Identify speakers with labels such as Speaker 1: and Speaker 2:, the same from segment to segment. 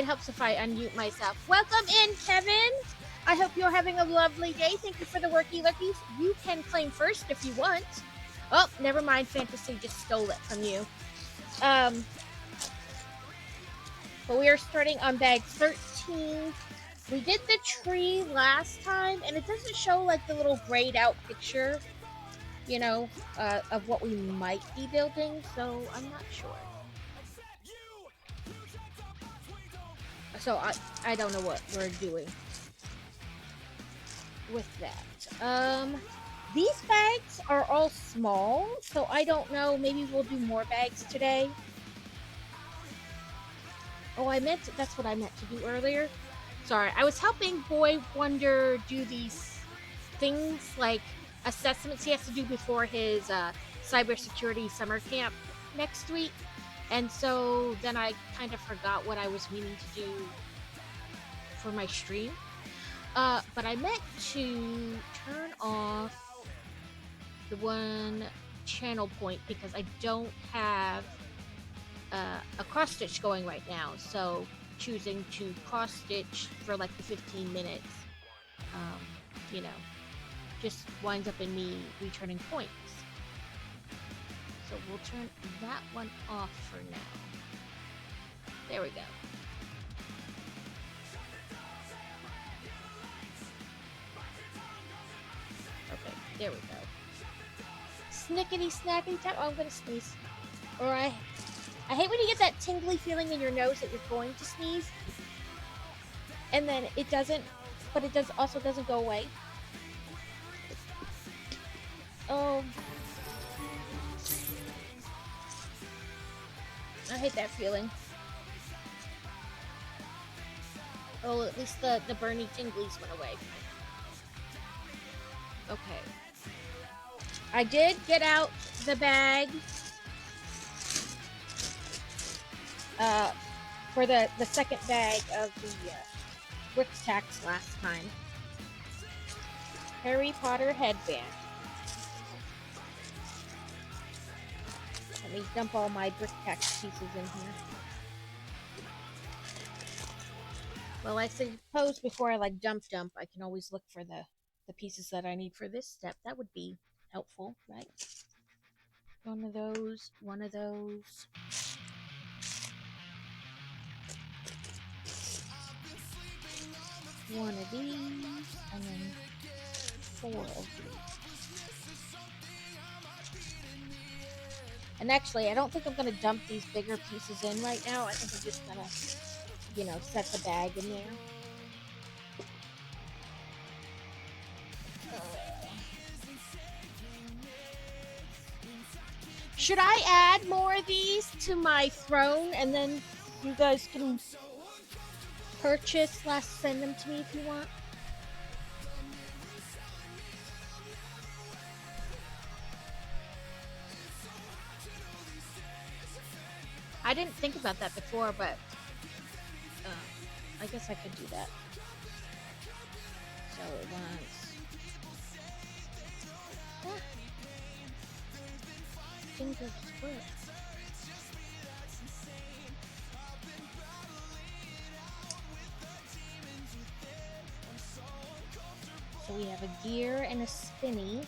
Speaker 1: It helps if I unmute myself. Welcome in, Kevin. I hope you're having a lovely day. Thank you for the worky lurkies. You can claim first if you want. Oh, never mind. Fantasy just stole it from you. But we are starting on bag 13. We did the tree last time, and it doesn't show like the little grayed out picture, you know, of what we might be building, so I'm not sure. So I don't know what we're doing with that. These bags are all small, so I don't know. Maybe we'll do more bags today. Oh, that's what I meant to do earlier. Sorry, I was helping Boy Wonder do these things like assessments he has to do before his cybersecurity summer camp next week. And so then I kind of forgot what I was meaning to do for my stream. But I meant to turn off the one channel point because I don't have a cross stitch going right now. So choosing to cross stitch for like the 15 minutes, you know, just winds up in me returning points. So we'll turn that one off for now. There we go. Okay, there we go. Snickety snackety tap. Oh, I'm gonna sneeze. Or I hate when you get that tingly feeling in your nose that you're going to sneeze, and then it doesn't, but it also doesn't go away. Oh, I hate that feeling. Oh, at least the burny tinglies went away. Okay. I did get out the bag for the second bag of the Brick Tax last time. Harry Potter headband. Let me dump all my Brick Tax pieces in here. Well, I suppose before I like dump, I can always look for the pieces that I need for this step. That would be helpful, right? One of those. One of these, and then 4 of these. And actually, I don't think I'm going to dump these bigger pieces in right now. I think I'm just going to, you know, set the bag in there. Should I add more of these to my throne, and then you guys can purchase / send them to me if you want? I didn't think about that before, but I guess I could do that. So it wants... Oh. Things are split. So we have a gear and a spinny.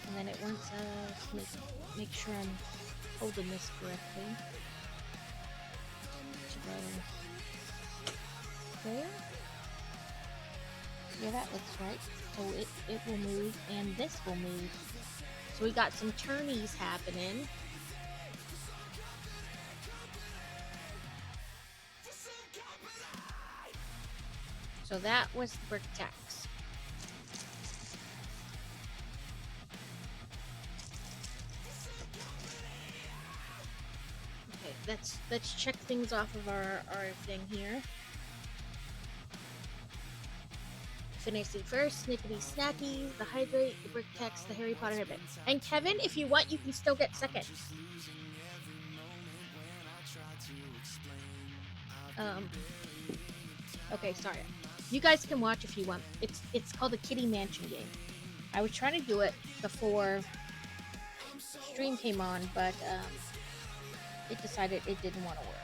Speaker 1: And then it wants us to make sure I'm holding this correctly. There? Yeah, that looks right. So it will move, and this will move. So we got some turnies happening. So that was the Brick Tax. Okay, let's check things off of our thing here. Fantasy first, Snickety Snacky, the Hydrate, the Brick Tax, the Harry Potter headband. And Kevin, if you want, you can still get second. Okay, sorry. You guys can watch if you want. It's called the Kitty Mansion game. I was trying to do it before stream came on, but it decided it didn't want to work.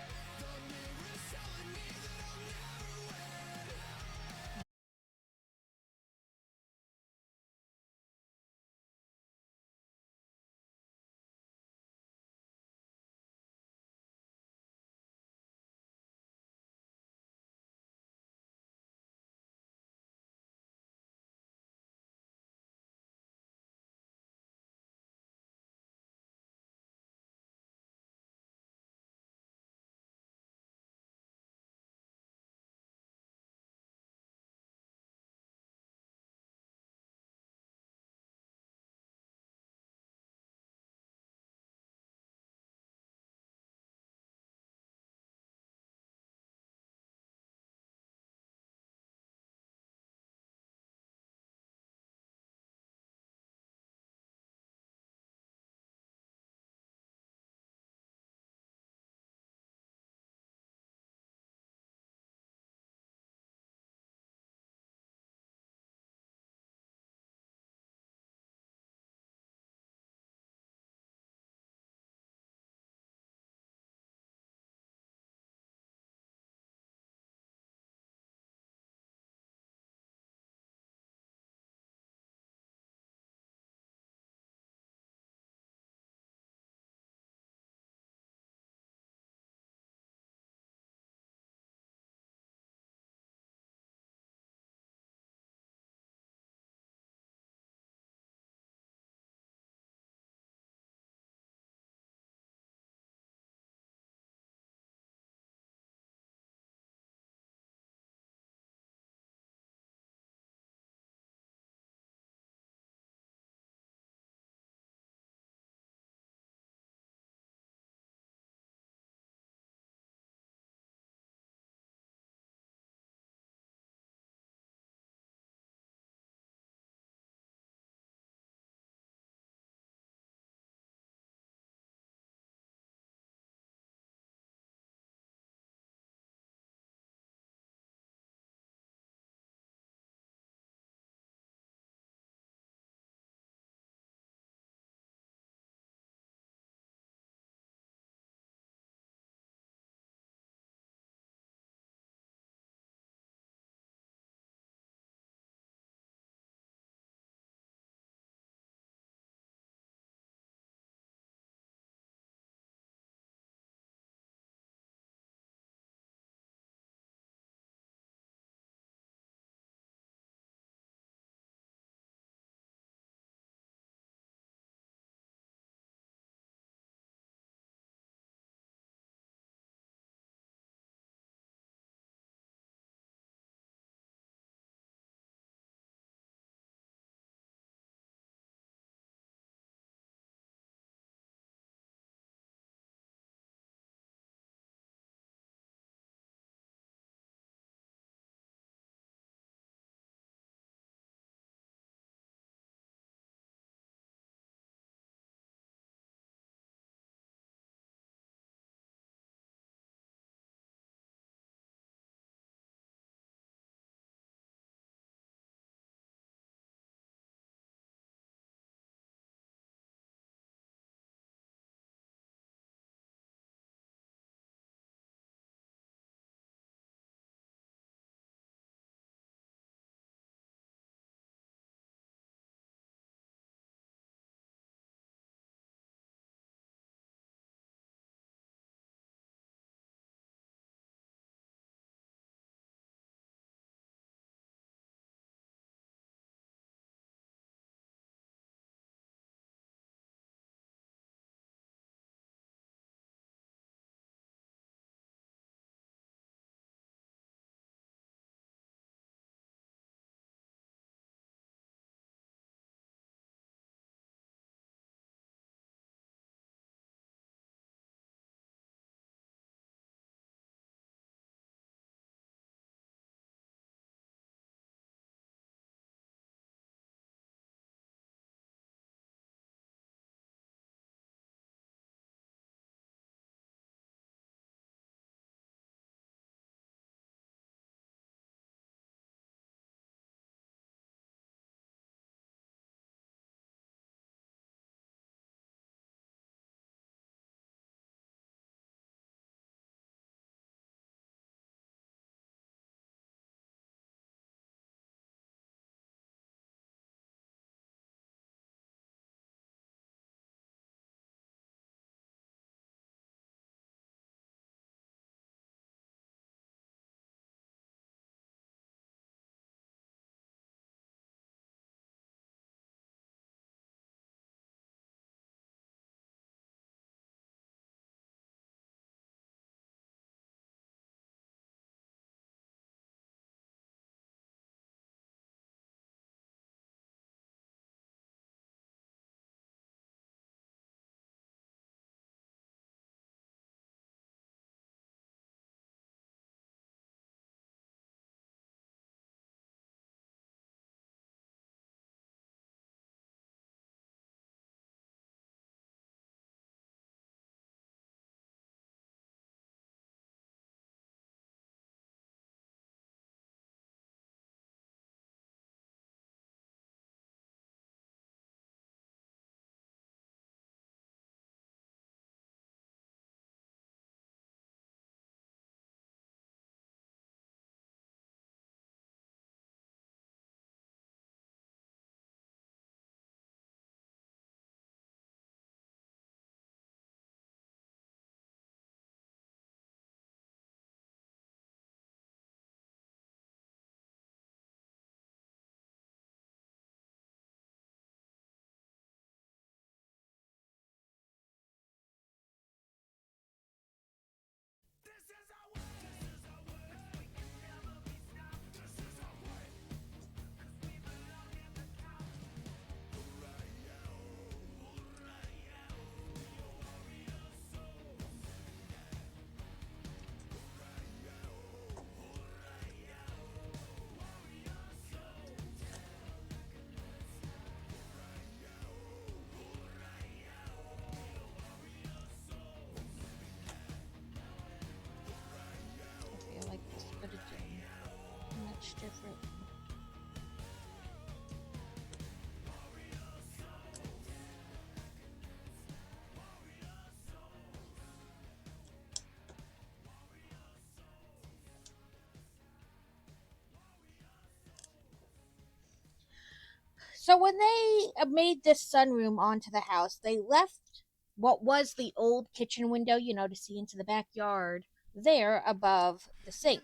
Speaker 1: So when they made this sunroom onto the house, they left what was the old kitchen window, to see into the backyard, there above the sink.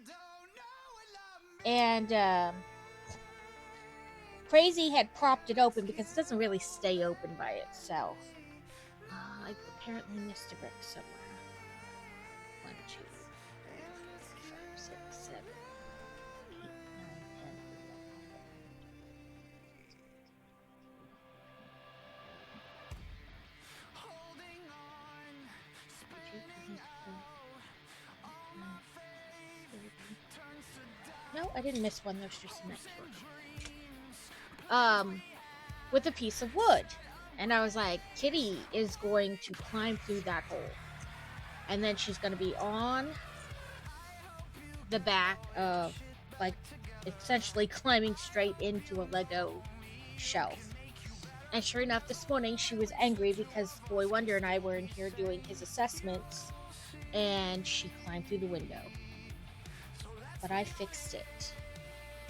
Speaker 1: And Crazy had propped it open because it doesn't really stay open by itself. I apparently missed a brick somewhere. 1, 2, 3, 4, 5, 6, 7, 8, 9, 10, 11. No, I didn't miss one. There's just an extra. With a piece of wood. And I was like, Kitty is going to climb through that hole. And then she's going to be on the back of, like, essentially climbing straight into a Lego shelf. And sure enough, this morning she was angry because Boy Wonder and I were in here doing his assessments, and she climbed through the window. But I fixed it,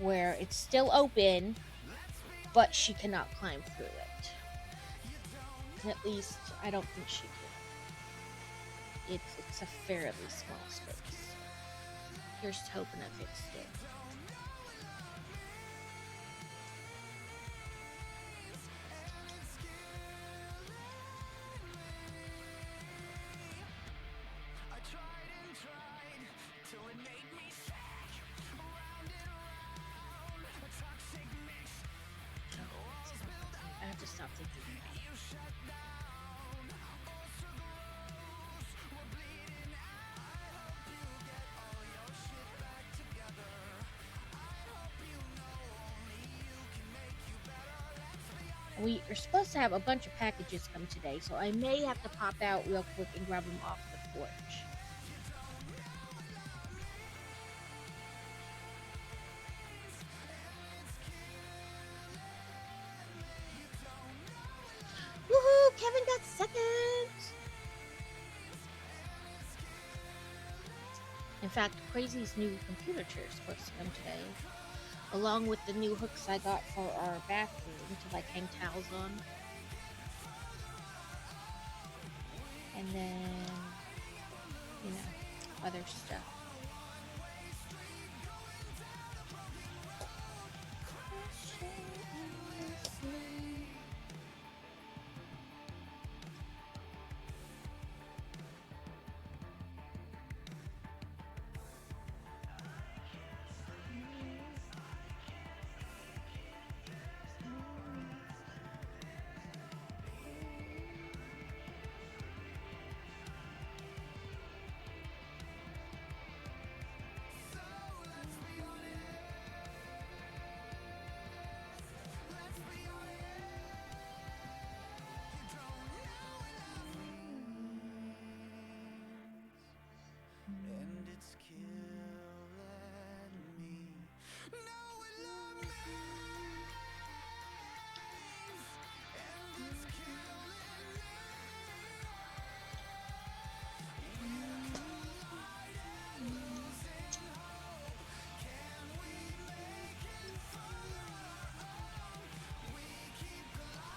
Speaker 1: where it's still open, but she cannot climb through it. At least, I don't think she can. It's a fairly small space. Here's to hoping I fixed it. I have to stop thinking. We are supposed to have a bunch of packages come today, so I may have to pop out real quick and grab them off the porch. Woohoo! Kevin got second! In fact, Crazy's new computer chair is supposed to come today, along with the new hooks I got for our bathroom to like hang towels on. And then, other stuff.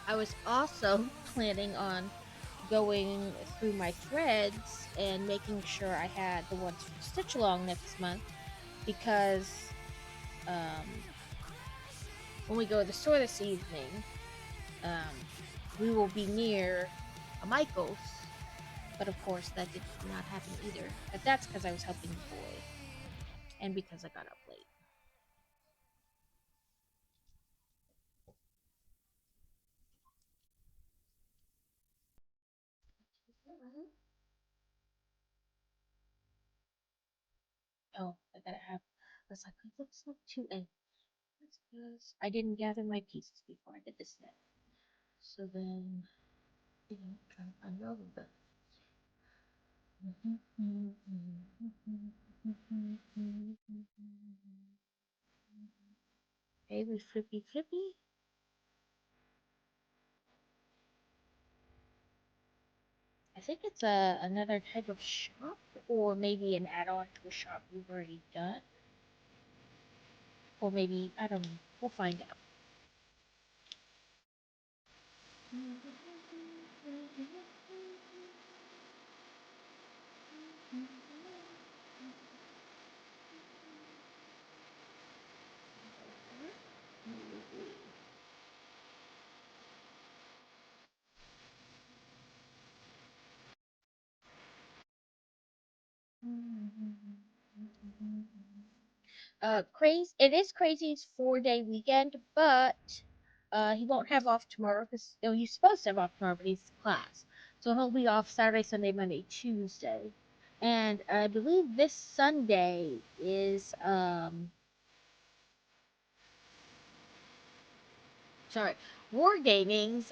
Speaker 1: I was also planning on going through my threads and making sure I had the ones for Stitch Along next month, because when we go to the store this evening, we will be near a Michael's, but of course that did not happen either. But that's because I was helping the boy, and because I got up late. Oh, I gotta have. I was like, it looks like 2A. That's because I didn't gather my pieces before I did this net. So then, trying to find over the. Baby flippy flippy. I think it's another type of shop, or maybe an add-on to a shop we've already done. Or maybe, I don't know. We'll find out. Crazy. It is Crazy's 4-day weekend, but he won't have off tomorrow because he's supposed to have off tomorrow, but he's class, so he'll be off Saturday, Sunday, Monday, Tuesday, and I believe this Sunday is sorry, Wargaming's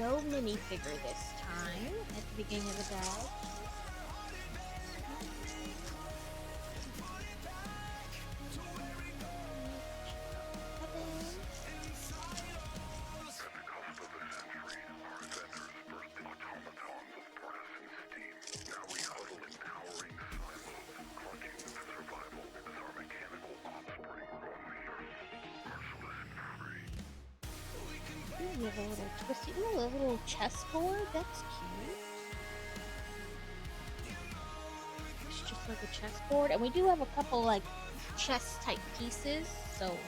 Speaker 1: no minifigure this time at the beginning of the bag. We have a little twisty, ooh, a little chessboard. That's cute. It's just like a chessboard, and we do have a couple like chess type pieces, so there'll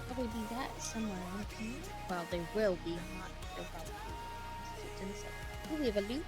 Speaker 1: probably be that somewhere in here. Well, there will be, not there probably. It's inside. Ooh, we have a loot.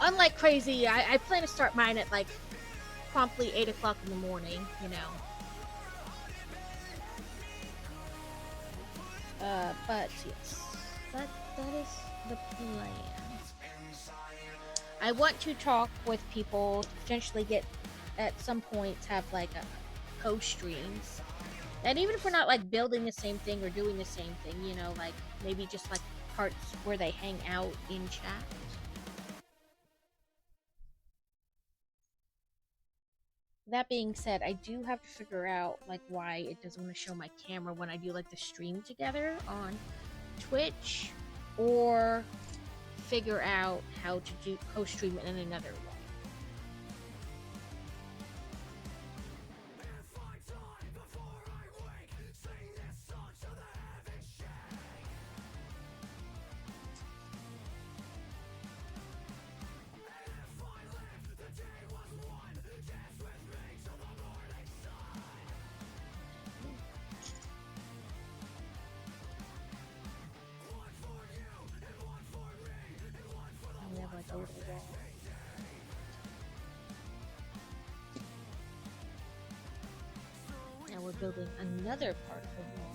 Speaker 1: Unlike Crazy, I plan to start mine at like promptly 8 o'clock in the morning, you know. But yes, that is the plan. I want to talk with people, potentially get at some point have like a co-streams. And even if we're not like building the same thing or doing the same thing, you know, like maybe just like parts where they hang out in chat. That being said, I do have to figure out like why it doesn't want to show my camera when I do like the stream together on Twitch, or figure out how to do co-stream it in another way. We have like a little wall. Now we're building another part of the wall.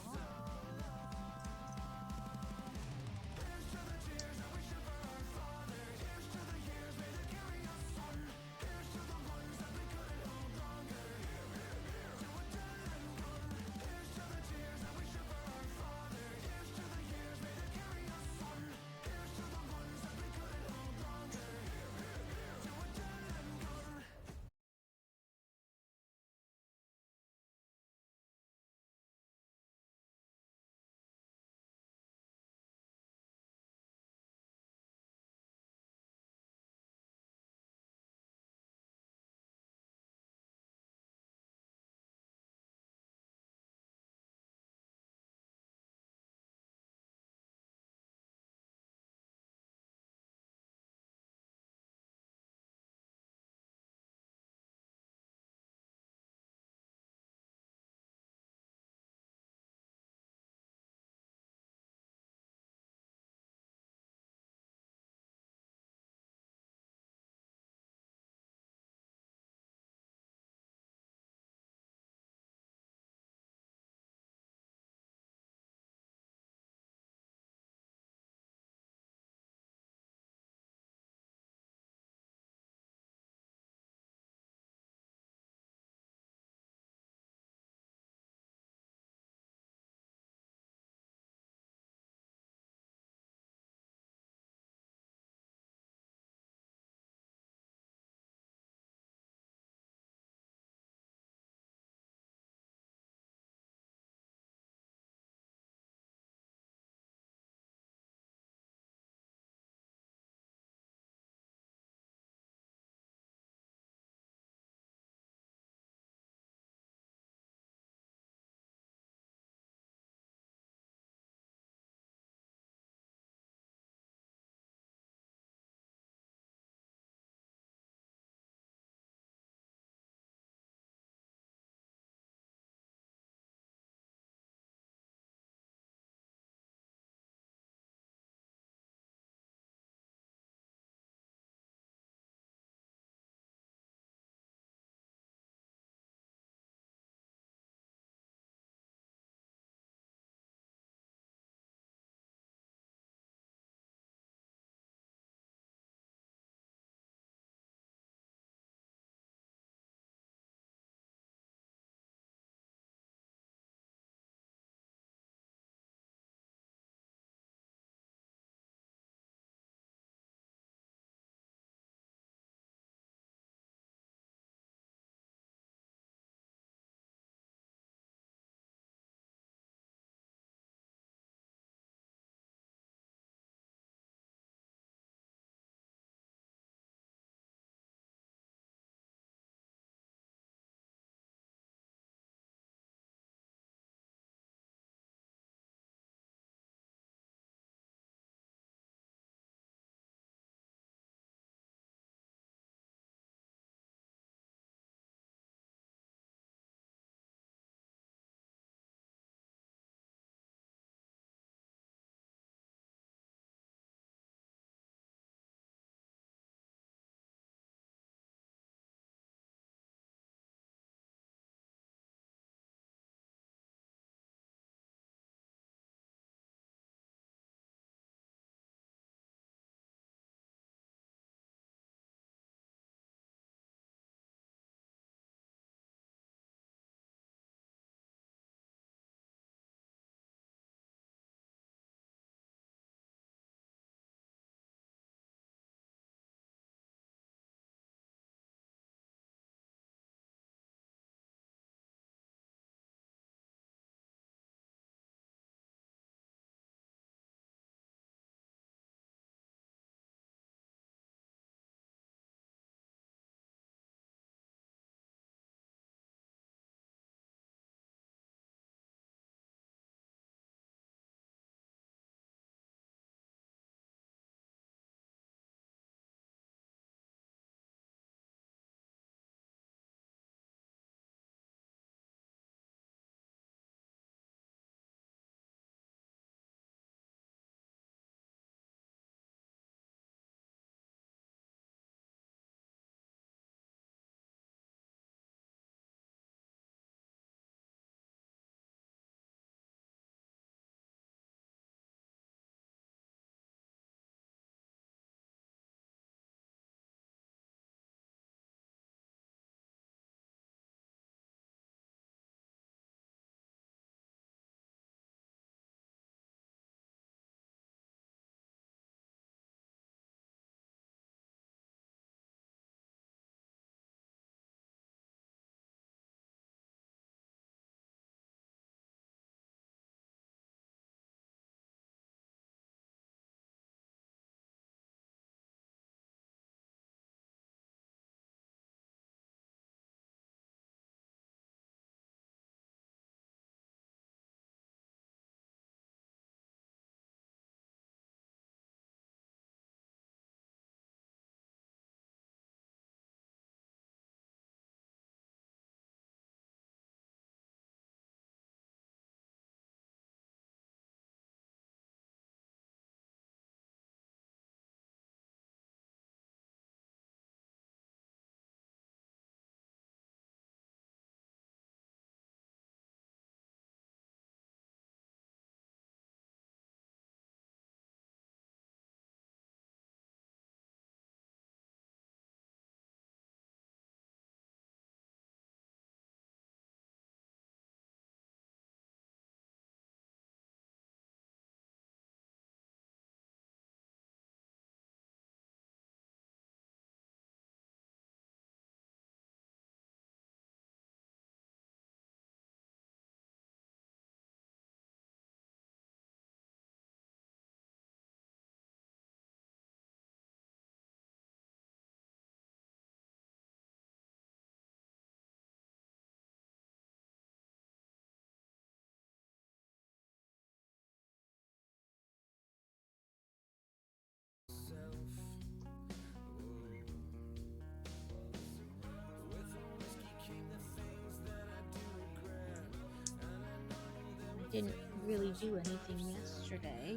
Speaker 1: didn't really do anything yesterday,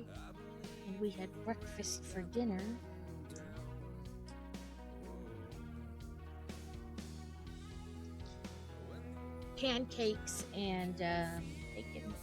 Speaker 1: and we had breakfast for dinner. Pancakes and bacon.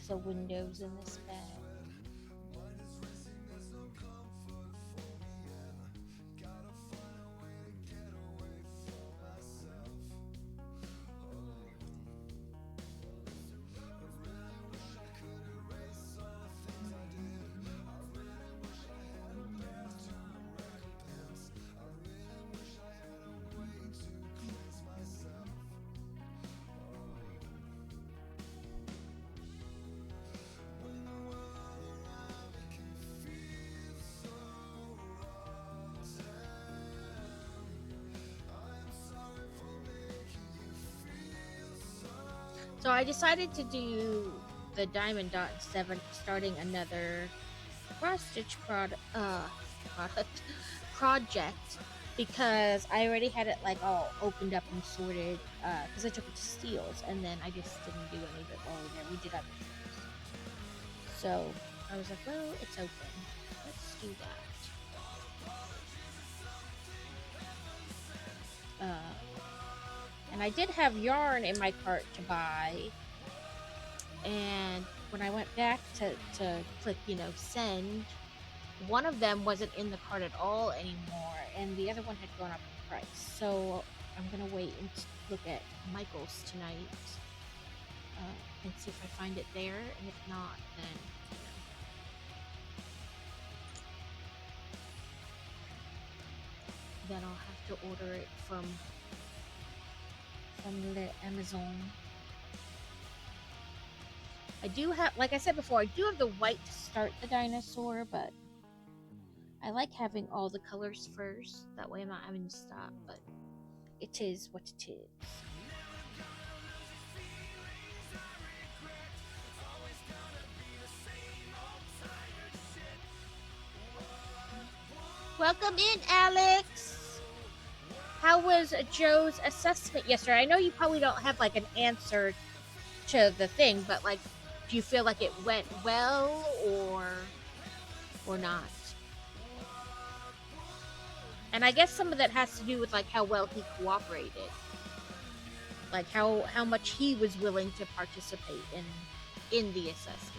Speaker 1: So windows in this bag. So I decided to do the diamond dot instead of starting another cross stitch product project, because I already had it like all opened up and sorted, because I took it to Steels and then I just didn't do any of it while we were there. We did other things. So I was like, well, it's open. Let's do that. And I did have yarn in my cart to buy, and when I went back to click, send, one of them wasn't in the cart at all anymore, and the other one had gone up in price. So I'm gonna wait and look at Michael's tonight, and see if I find it there, and if not, then then I'll have to order it from the Amazon. I do have, like I said before, I do have the white to start the dinosaur, but I like having all the colors first. That way I'm not having to stop, but it is what it is. Welcome in, Alex! How was Joe's assessment yesterday? I know you probably don't have like an answer to the thing, but like, do you feel like it went well or not? And I guess some of that has to do with like how well he cooperated, like how much he was willing to participate in the assessment.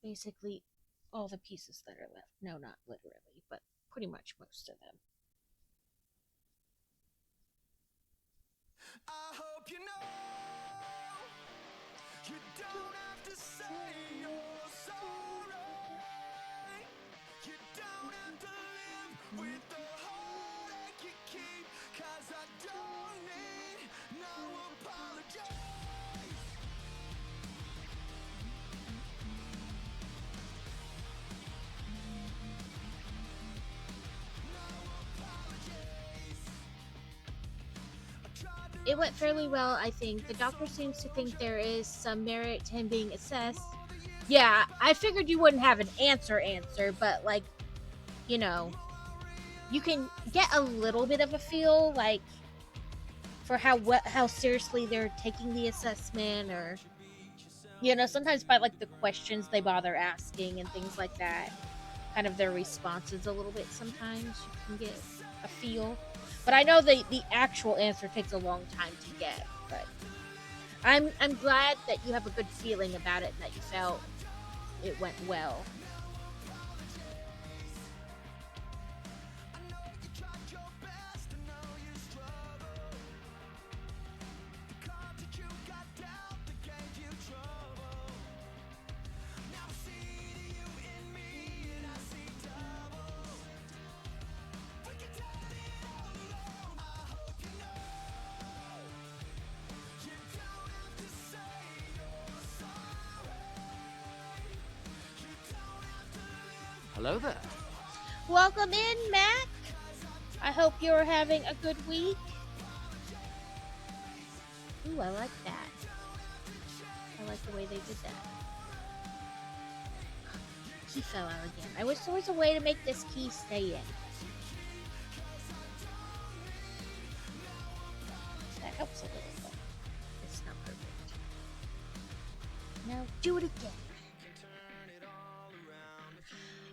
Speaker 1: Basically all the pieces that are left. No, not literally, but pretty much most of them. I hope you know you don't have to say you're sorry. You don't have to live with the heartache you keep, 'cause I don't need no apology. It went fairly well, I think. The doctor seems to think there is some merit to him being assessed. Yeah, I figured you wouldn't have an answer, but like, you can get a little bit of a feel, like, for how seriously they're taking the assessment, or sometimes by like the questions they bother asking and things like that, kind of their responses a little bit. Sometimes you can get a feel, but I know the actual answer takes a long time to get. But I'm glad that you have a good feeling about it and that you felt it went well.
Speaker 2: Hello there.
Speaker 1: Welcome in, Mac. I hope you're having a good week. Ooh, I like that. I like the way they did that. Key fell out again. I wish there was a way to make this key stay in. That helps a little, but it's not perfect. Now do it again.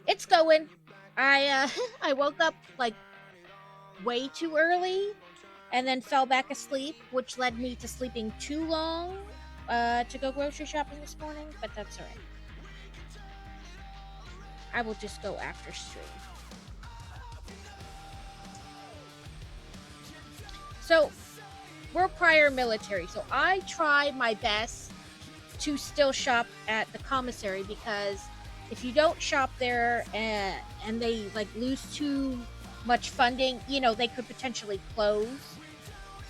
Speaker 1: It's going. I I woke up like way too early and then fell back asleep, which led me to sleeping too long to go grocery shopping this morning, but that's alright. I will just go after stream. So, we're prior military, so I try my best to still shop at the commissary, because if you don't shop there and they like lose too much funding, they could potentially close.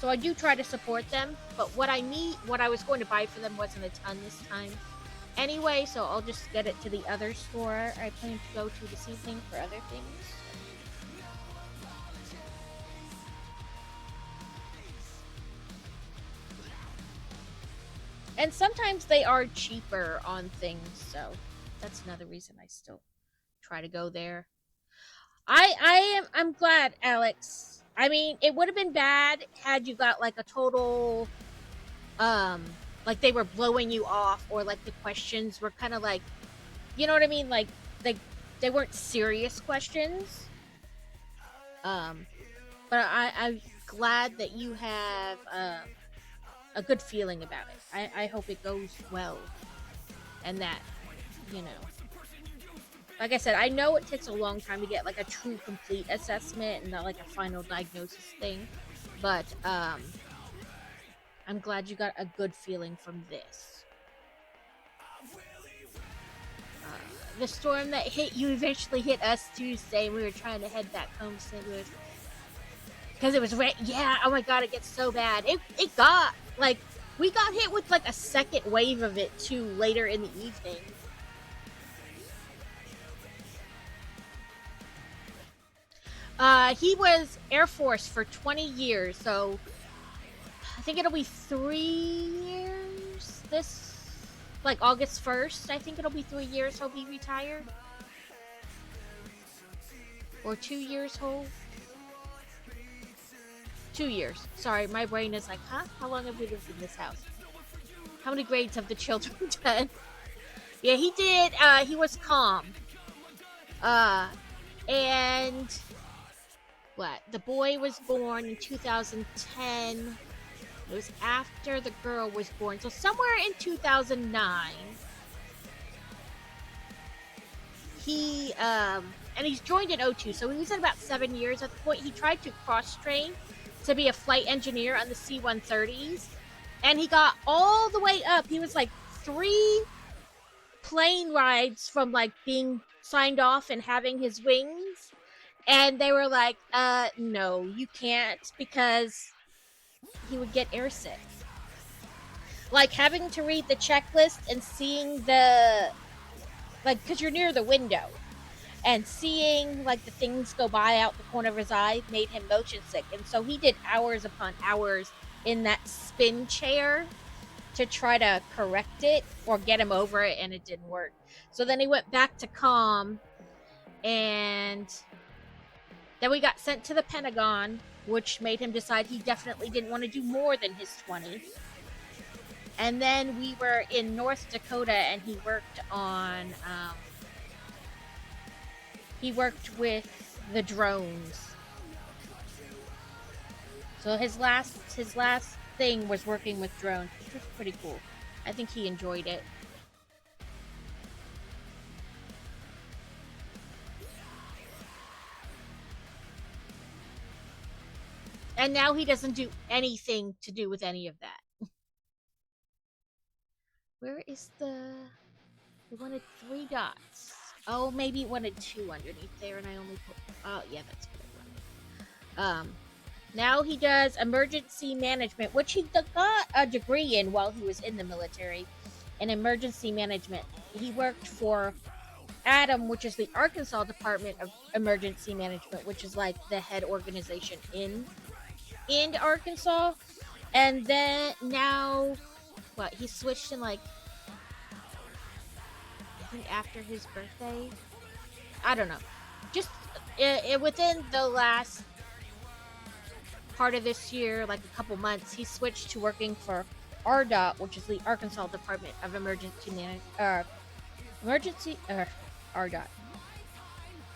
Speaker 1: So I do try to support them, but what I was going to buy for them wasn't a ton this time anyway, so I'll just get it to the other store I plan to go to this evening for other things. And sometimes they are cheaper on things, so that's another reason I still try to go there. I'm glad, Alex. I mean, it would have been bad had you got like a total like they were blowing you off, or like the questions were kind of like, you know what I mean, like they weren't serious questions. But I'm glad that you have a good feeling about it. I hope it goes well, and that, like I said, I know it takes a long time to get like a true complete assessment and not like a final diagnosis thing, but I'm glad you got a good feeling from this. The storm that hit you eventually hit us Tuesday. We were trying to head back home to St. Louis because it was yeah. Oh my god, it gets so bad. It got like, we got hit with like a second wave of it too later in the evening. He was Air Force for 20 years, so I think it'll be 3 years this, like August 1st. I think it'll be 3 years he'll be retired. Or 2 years whole. 2 years. Sorry, my brain is like, huh? How long have we lived in this house? How many grades have the children done? Yeah, he did. He was calm. And what? The boy was born in 2010. It was after the girl was born. So somewhere in 2009, he, and he's joined in 02. So he was at about 7 years at the point. He tried to cross-train to be a flight engineer on the C-130s. And he got all the way up. He was like 3 plane rides from like being signed off and having his wings. And they were like, no, you can't, because he would get airsick. Like, having to read the checklist and seeing the, like, because you're near the window, and seeing, like, the things go by out the corner of his eye made him motion sick. And so he did hours upon hours in that spin chair to try to correct it or get him over it, and it didn't work. So then he went back to calm, and Then we got sent to the Pentagon, which made him decide he definitely didn't want to do more than his 20. And then we were in North Dakota, and he worked on, he worked with the drones. So his last thing was working with drones, which was pretty cool. I think he enjoyed it. And now he doesn't do anything to do with any of that. Where is the... It wanted 3 dots. Oh, maybe it wanted 2 underneath there, and I only put... Oh, yeah, that's what it wanted. Now he does emergency management, which he got a degree in while he was in the military. In emergency management. He worked for ADAM, which is the Arkansas Department of Emergency Management, which is like the head organization in Arkansas. And then now, what, he switched in like, I think after his birthday? I don't know. Just within the last part of this year, like a couple months, he switched to working for RDOT, which is the Arkansas Department of Emergency RDOT.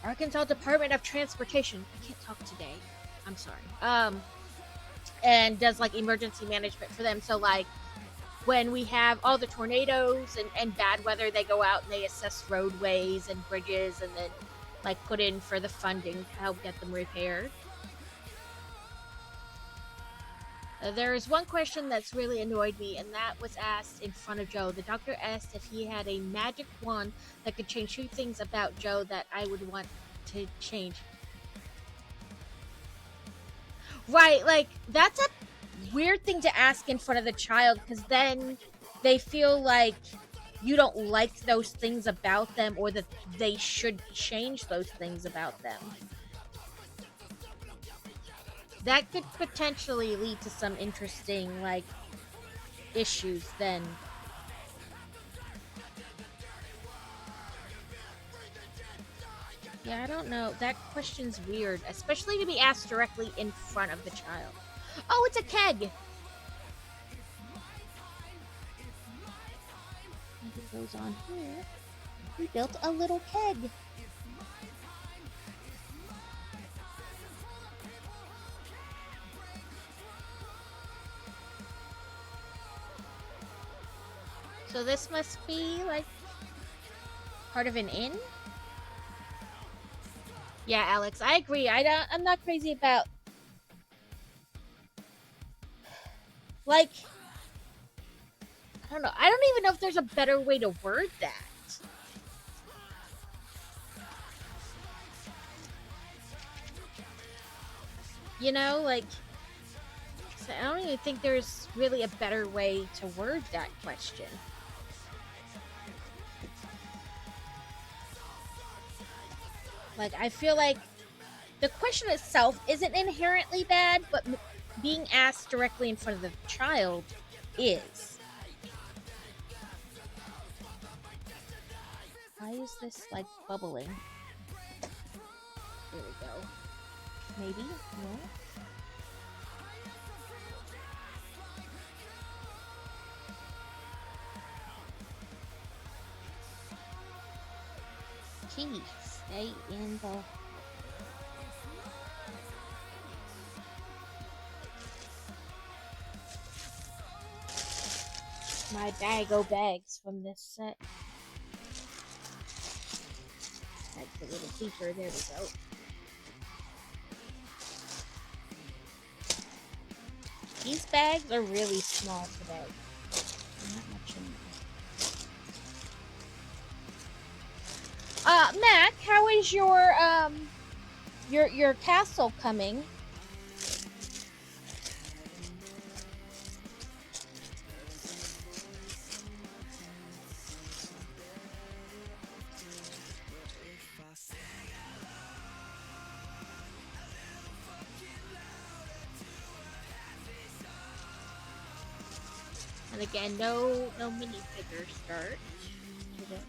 Speaker 1: Arkansas Department of Transportation. I can't talk today. I'm sorry. And does like emergency management for them. So like when we have all the tornadoes and bad weather, they go out and they assess roadways and bridges and then like put in for the funding to help get them repaired. There is one question that's really annoyed me, and that was asked in front of Joe. The doctor asked if he had a magic wand that could change 2 things about Joe that I would want to change. Right, like, that's a weird thing to ask in front of the child, because then they feel like you don't like those things about them, or that they should change those things about them. That could potentially lead to some interesting, like, issues then. Yeah, I don't know. That question's weird, especially to be asked directly in front of the child. Oh, it's a keg! Maybe it goes on here. We built a little keg. So this must be, like, part of an inn? Yeah, Alex, I agree. I'm not crazy about... Like... I don't know. I don't even know if there's a better way to word that. You know, like... I don't even think there's really a better way to word that question. Like, I feel like the question itself isn't inherently bad, but being asked directly in front of the child is. Why is this, like, bubbling? There we go. Maybe? No? Key. Stay in the... My bag o' bags from this set. That's a little deeper. There we go. These bags are really small today. Not much in there. Mac, how is your castle coming? And again, no minifigure start today.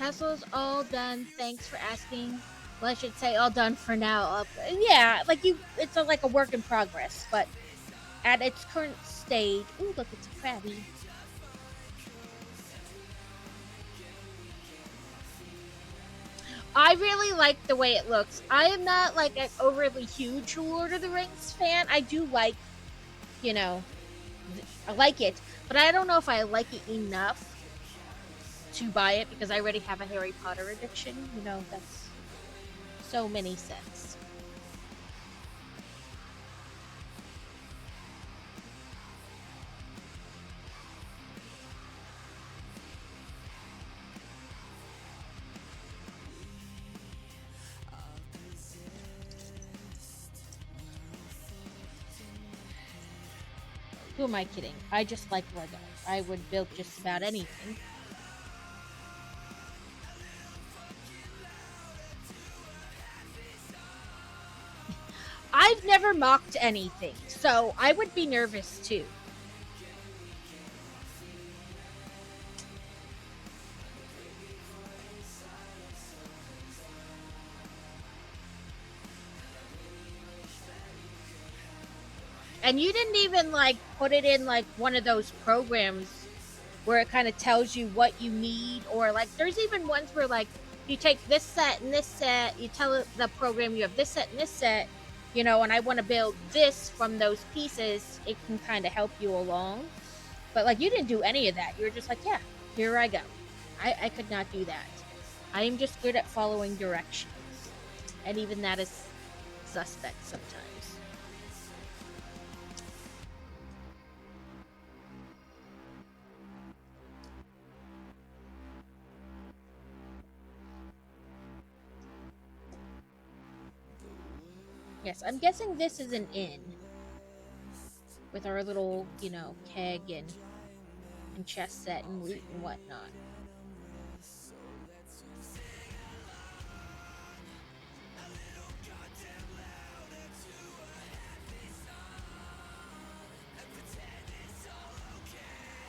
Speaker 1: Castle's all done. Thanks for asking. Well, I should say all done for now. Yeah, like it's like a work in progress, but at its current stage. Ooh, look, it's a crabby. I really like the way it looks. I am not like an overly huge Lord of the Rings fan. I do like, you know, I like it, but I don't know if I like it enough to buy it because I already have a Harry Potter addiction. You know, that's so many sets. Who am I kidding? I just like Lego. I would build just about anything. I've never mocked anything, so I would be nervous too. And you didn't even like put it in like one of those programs where it kind of tells you what you need, or like there's even ones where like you take this set and this set, you tell the program you have this set and this set, you know, and I want to build this from those pieces. It can kind of help you along. But like you didn't do any of that. You were just like, yeah, here I go. I could not do that. I am just good at following directions, and even that is suspect sometimes. Yes, I'm guessing this is an inn with our little, you know, keg and chest set and loot and whatnot.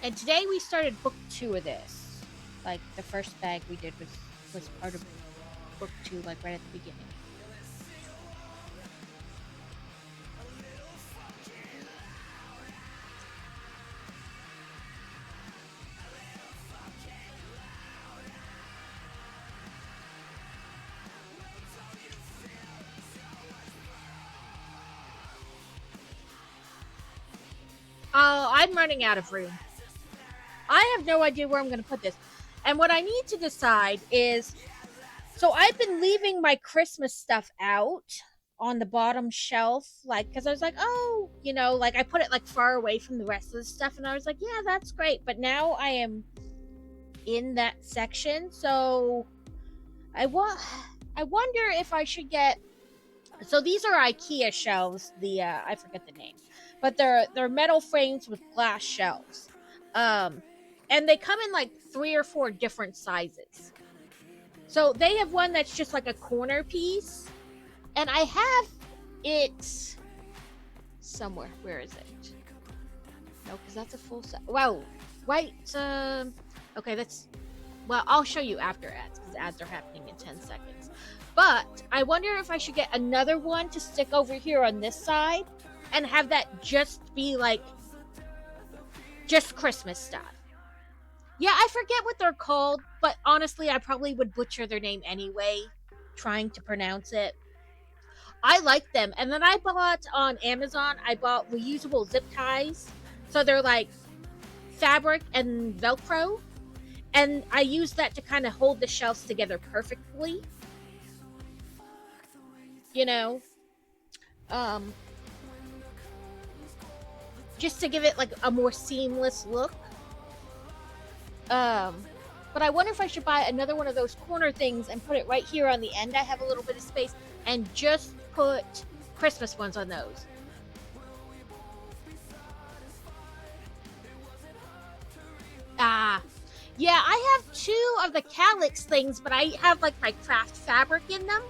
Speaker 1: And today we started book 2 of this. Like the first bag we did was part of book 2, like right at the beginning. Oh, I'm running out of room. I have no idea where I'm going to put this. And what I need to decide is, so I've been leaving my Christmas stuff out on the bottom shelf, like, because I was like, oh, you know, like I put it like far away from the rest of the stuff, and I was like, yeah, that's great. But now I am in that section, so I wonder if I should get. So these are IKEA shelves. The I forget the name, but they're metal frames with glass shelves. And they come in like 3 or 4 different sizes. So they have one that's just like a corner piece, and I have it somewhere. Where is it? No, because that's a full set. Wow, wait. Okay, that's. Well, I'll show you after ads because ads are happening in 10 seconds. But I wonder if I should get another one to stick over here on this side and have that just be like just Christmas stuff. Yeah, I forget what they're called, but honestly, I probably would butcher their name anyway, trying to pronounce it. I like them. And then I bought on Amazon, I bought reusable zip ties. So they're like fabric and Velcro. And I use that to kind of hold the shelves together perfectly. You know? Um, just to give it like a more seamless look. But I wonder if I should buy another one of those corner things and put it right here on the end. I have a little bit of space and just put Christmas ones on those. Yeah, I have 2 of the Calyx things, but I have like my craft fabric in them.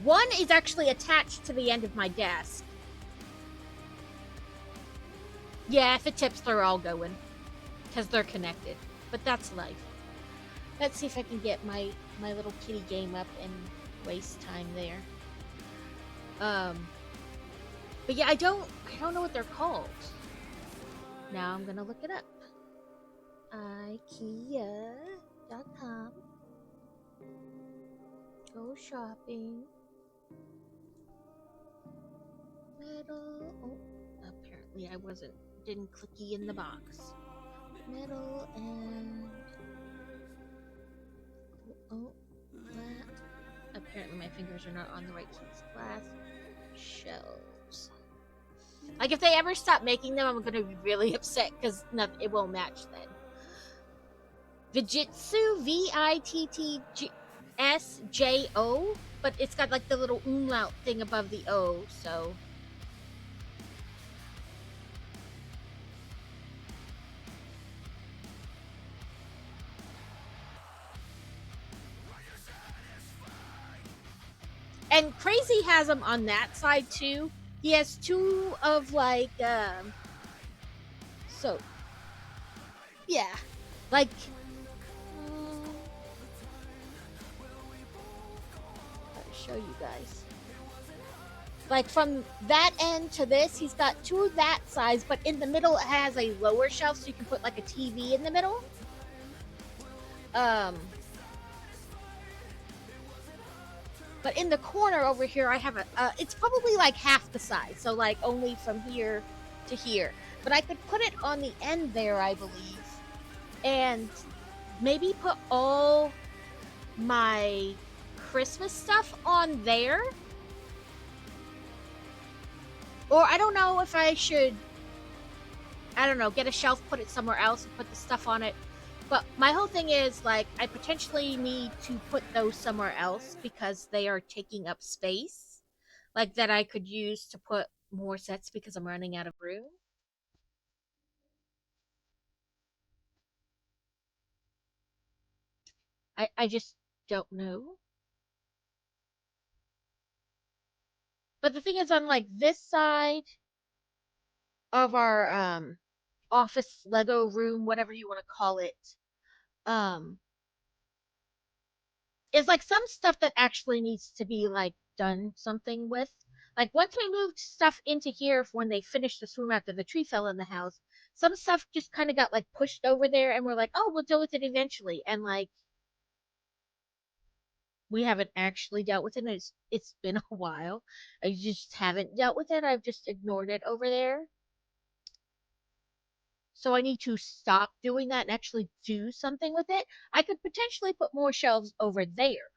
Speaker 1: One is actually attached to the end of my desk. Yeah, if it tips, they're all going because they're connected. But that's life. Let's see if I can get my little kitty game up and waste time there. But yeah, I don't know what they're called. Now I'm gonna look it up. IKEA.com. Go shopping. Metal. Oh, apparently I didn't clicky in the box. Metal and oh, that. Apparently my fingers are not on the right keys. Glass shelves. Like if they ever stop making them, I'm gonna be really upset because it won't match then. Vijitsu, VITTSJO, but it's got like the little umlaut thing above the O, so. And Crazy has them on that side too. He has two of like, so, yeah. Like, I'll show you guys. Like from that end to this, he's got two of that size, but in the middle it has a lower shelf, so you can put like a TV in the middle. But in the corner over here, I have it's probably like half the size, so like only from here to here. But I could put it on the end there, I believe, and maybe put all my Christmas stuff on there. Or I don't know if I should, I don't know, get a shelf, put it somewhere else, and put the stuff on it. But my whole thing is, like, I potentially need to put those somewhere else because they are taking up space. Like, that I could use to put more sets because I'm running out of room. I just don't know. But the thing is, on, like, this side of our office Lego room, whatever you want to call it, um, is like some stuff that actually needs to be like done something with. Like once we moved stuff into here when they finished this room after the tree fell in the house, some stuff just kind of got like pushed over there and we're like, "Oh, we'll deal with it eventually." And like we haven't actually dealt with it. It's been a while. I just haven't dealt with it. I've just ignored it over there. So I need to stop doing that and actually do something with it. I could potentially put more shelves over there.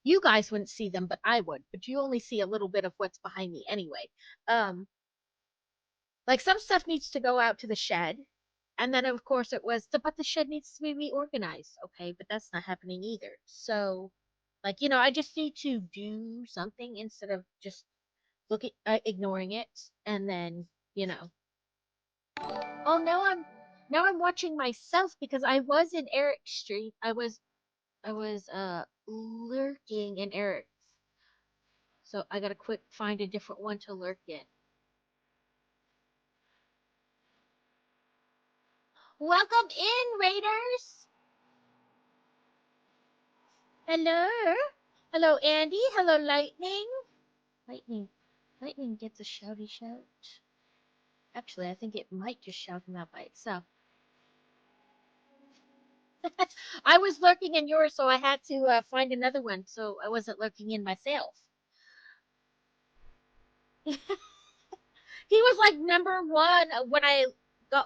Speaker 1: You guys wouldn't see them, but I would. But you only see a little bit of what's behind me anyway. Um, like some stuff needs to go out to the shed, and then of course it was but the shed needs to be reorganized. Okay, but that's not happening either. So, like I just need to do something instead of just ignoring it, and then you know. Oh, now I'm watching myself because I was in Eric Street. I was lurking in Eric. So I gotta quick find a different one to lurk in. Welcome in, Raiders! Hello! Hello, Andy. Hello, Lightning. Lightning. Lightning gets a shouty shout. Actually, I think it might just shout him out by itself. I was lurking in yours, so I had to find another one, so I wasn't lurking in myself. He was like number one when I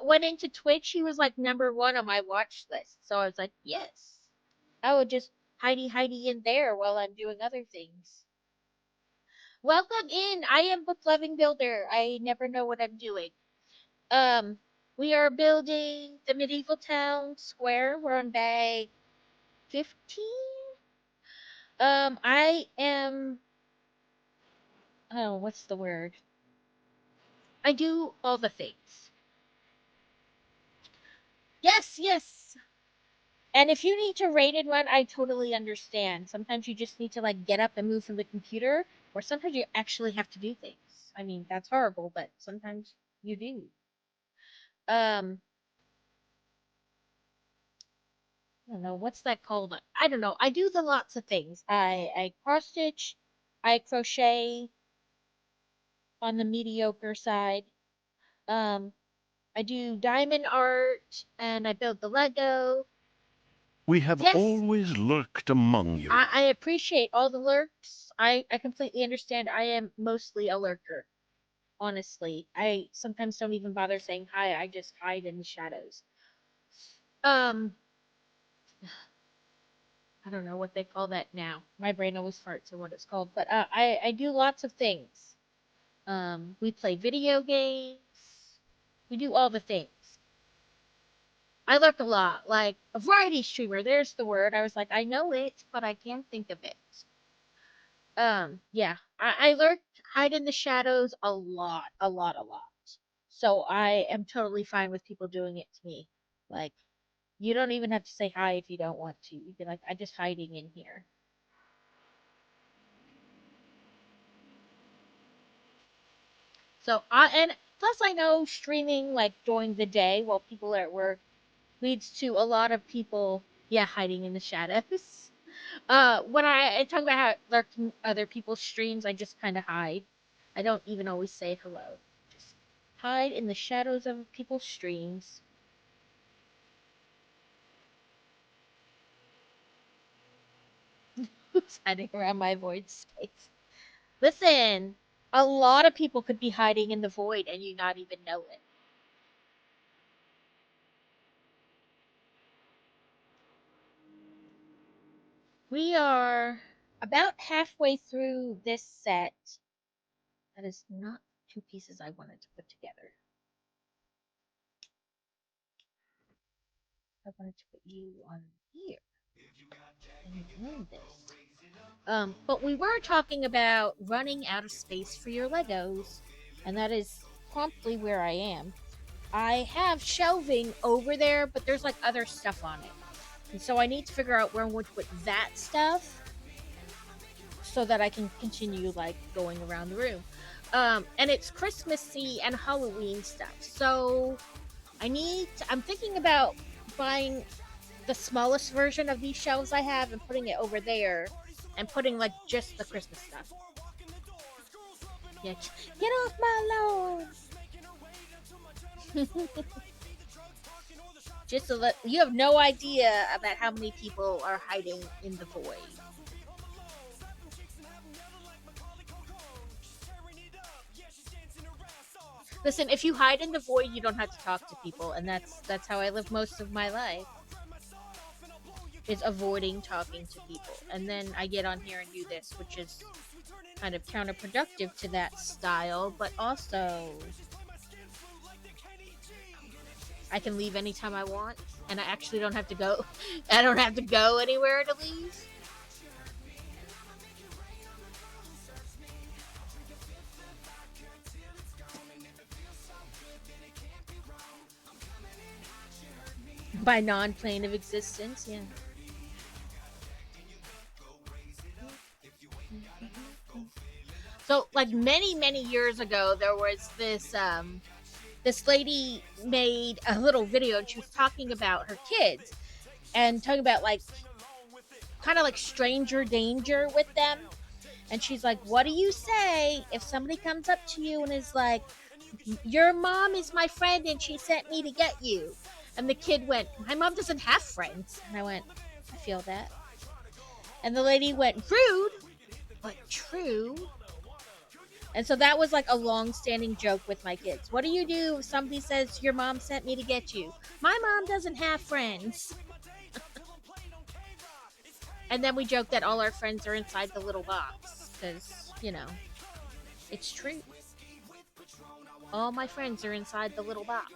Speaker 1: went into Twitch. He was like number one on my watch list, so I was like, yes. I would just hidey in there while I'm doing other things. Welcome in. I am Book Loving Builder. I never know what I'm doing. Um, we are building the medieval town square. We're on bag 15. I am. Oh, what's the word? I do all the things. Yes, yes. And if you need to rated run, I totally understand. Sometimes you just need to like get up and move from the computer, or sometimes you actually have to do things. I mean, that's horrible, but sometimes you do. Um, don't know what's that called. I don't know. I do the lots of things. I cross stitch, I crochet on the mediocre side. Um, I do diamond art and I build the Lego.
Speaker 3: We have
Speaker 1: Yes,
Speaker 3: always lurked among you.
Speaker 1: I appreciate all the lurks. I completely understand. I am mostly a lurker, honestly. I sometimes don't even bother saying hi. I just hide in the shadows. Um, I don't know what they call that now. My brain always farts on what it's called. But I do lots of things. We play video games. We do all the things. I lurk a lot, like a variety streamer. There's the word. I was like, I know it, but I can't think of it. Yeah, I lurk, hide in the shadows a lot, a lot, a lot. So I am totally fine with people doing it to me. Like, you don't even have to say hi if you don't want to. You can like, I'm just hiding in here. So and plus I know streaming like during the day while people are at work leads to a lot of people, yeah, hiding in the shadows. When I talk about how I lurk in other people's streams, I just kind of hide. I don't even always say hello. Just hide in the shadows of people's streams. Who's hiding around my void space? Listen, a lot of people could be hiding in the void and you not even know it. We are about halfway through this set. That is not two pieces I wanted to put together. I wanted to put you on here and then this. But we were talking about running out of space for your Legos, and that is promptly where I am. I have shelving over there, but there's like other stuff on it. And so I need to figure out where I'm going to put that stuff so that I can continue like going around the room. And it's Christmassy and Halloween stuff. So I'm thinking about buying the smallest version of these shelves I have and putting it over there and putting like just the Christmas stuff. Yeah, get off my lawn. Just to let you have no idea about how many people are hiding in the void. Listen, if you hide in the void, you don't have to talk to people, and that's how I live most of my life. Is avoiding talking to people, and then I get on here and do this, which is kind of counterproductive to that style, but also I can leave anytime I want, and I actually don't have to go. I don't have to go anywhere to leave. By non-plane of existence, yeah. So, like many years ago, there was this lady made a little video, and she was talking about her kids and talking about like kind of like stranger danger with them. And she's like, "What do you say if somebody comes up to you and is like, 'Your mom is my friend and she sent me to get you'?" And the kid went, "My mom doesn't have friends." And I went, "I feel that." And the lady went, "Rude, but true." And so that was like a long standing joke with my kids. What do you do if somebody says, "Your mom sent me to get you"? My mom doesn't have friends. And then we joke that all our friends are inside the little box. Because, it's true. All my friends are inside the little box.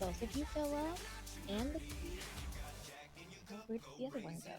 Speaker 1: Both of you fell off, and where did the other one go?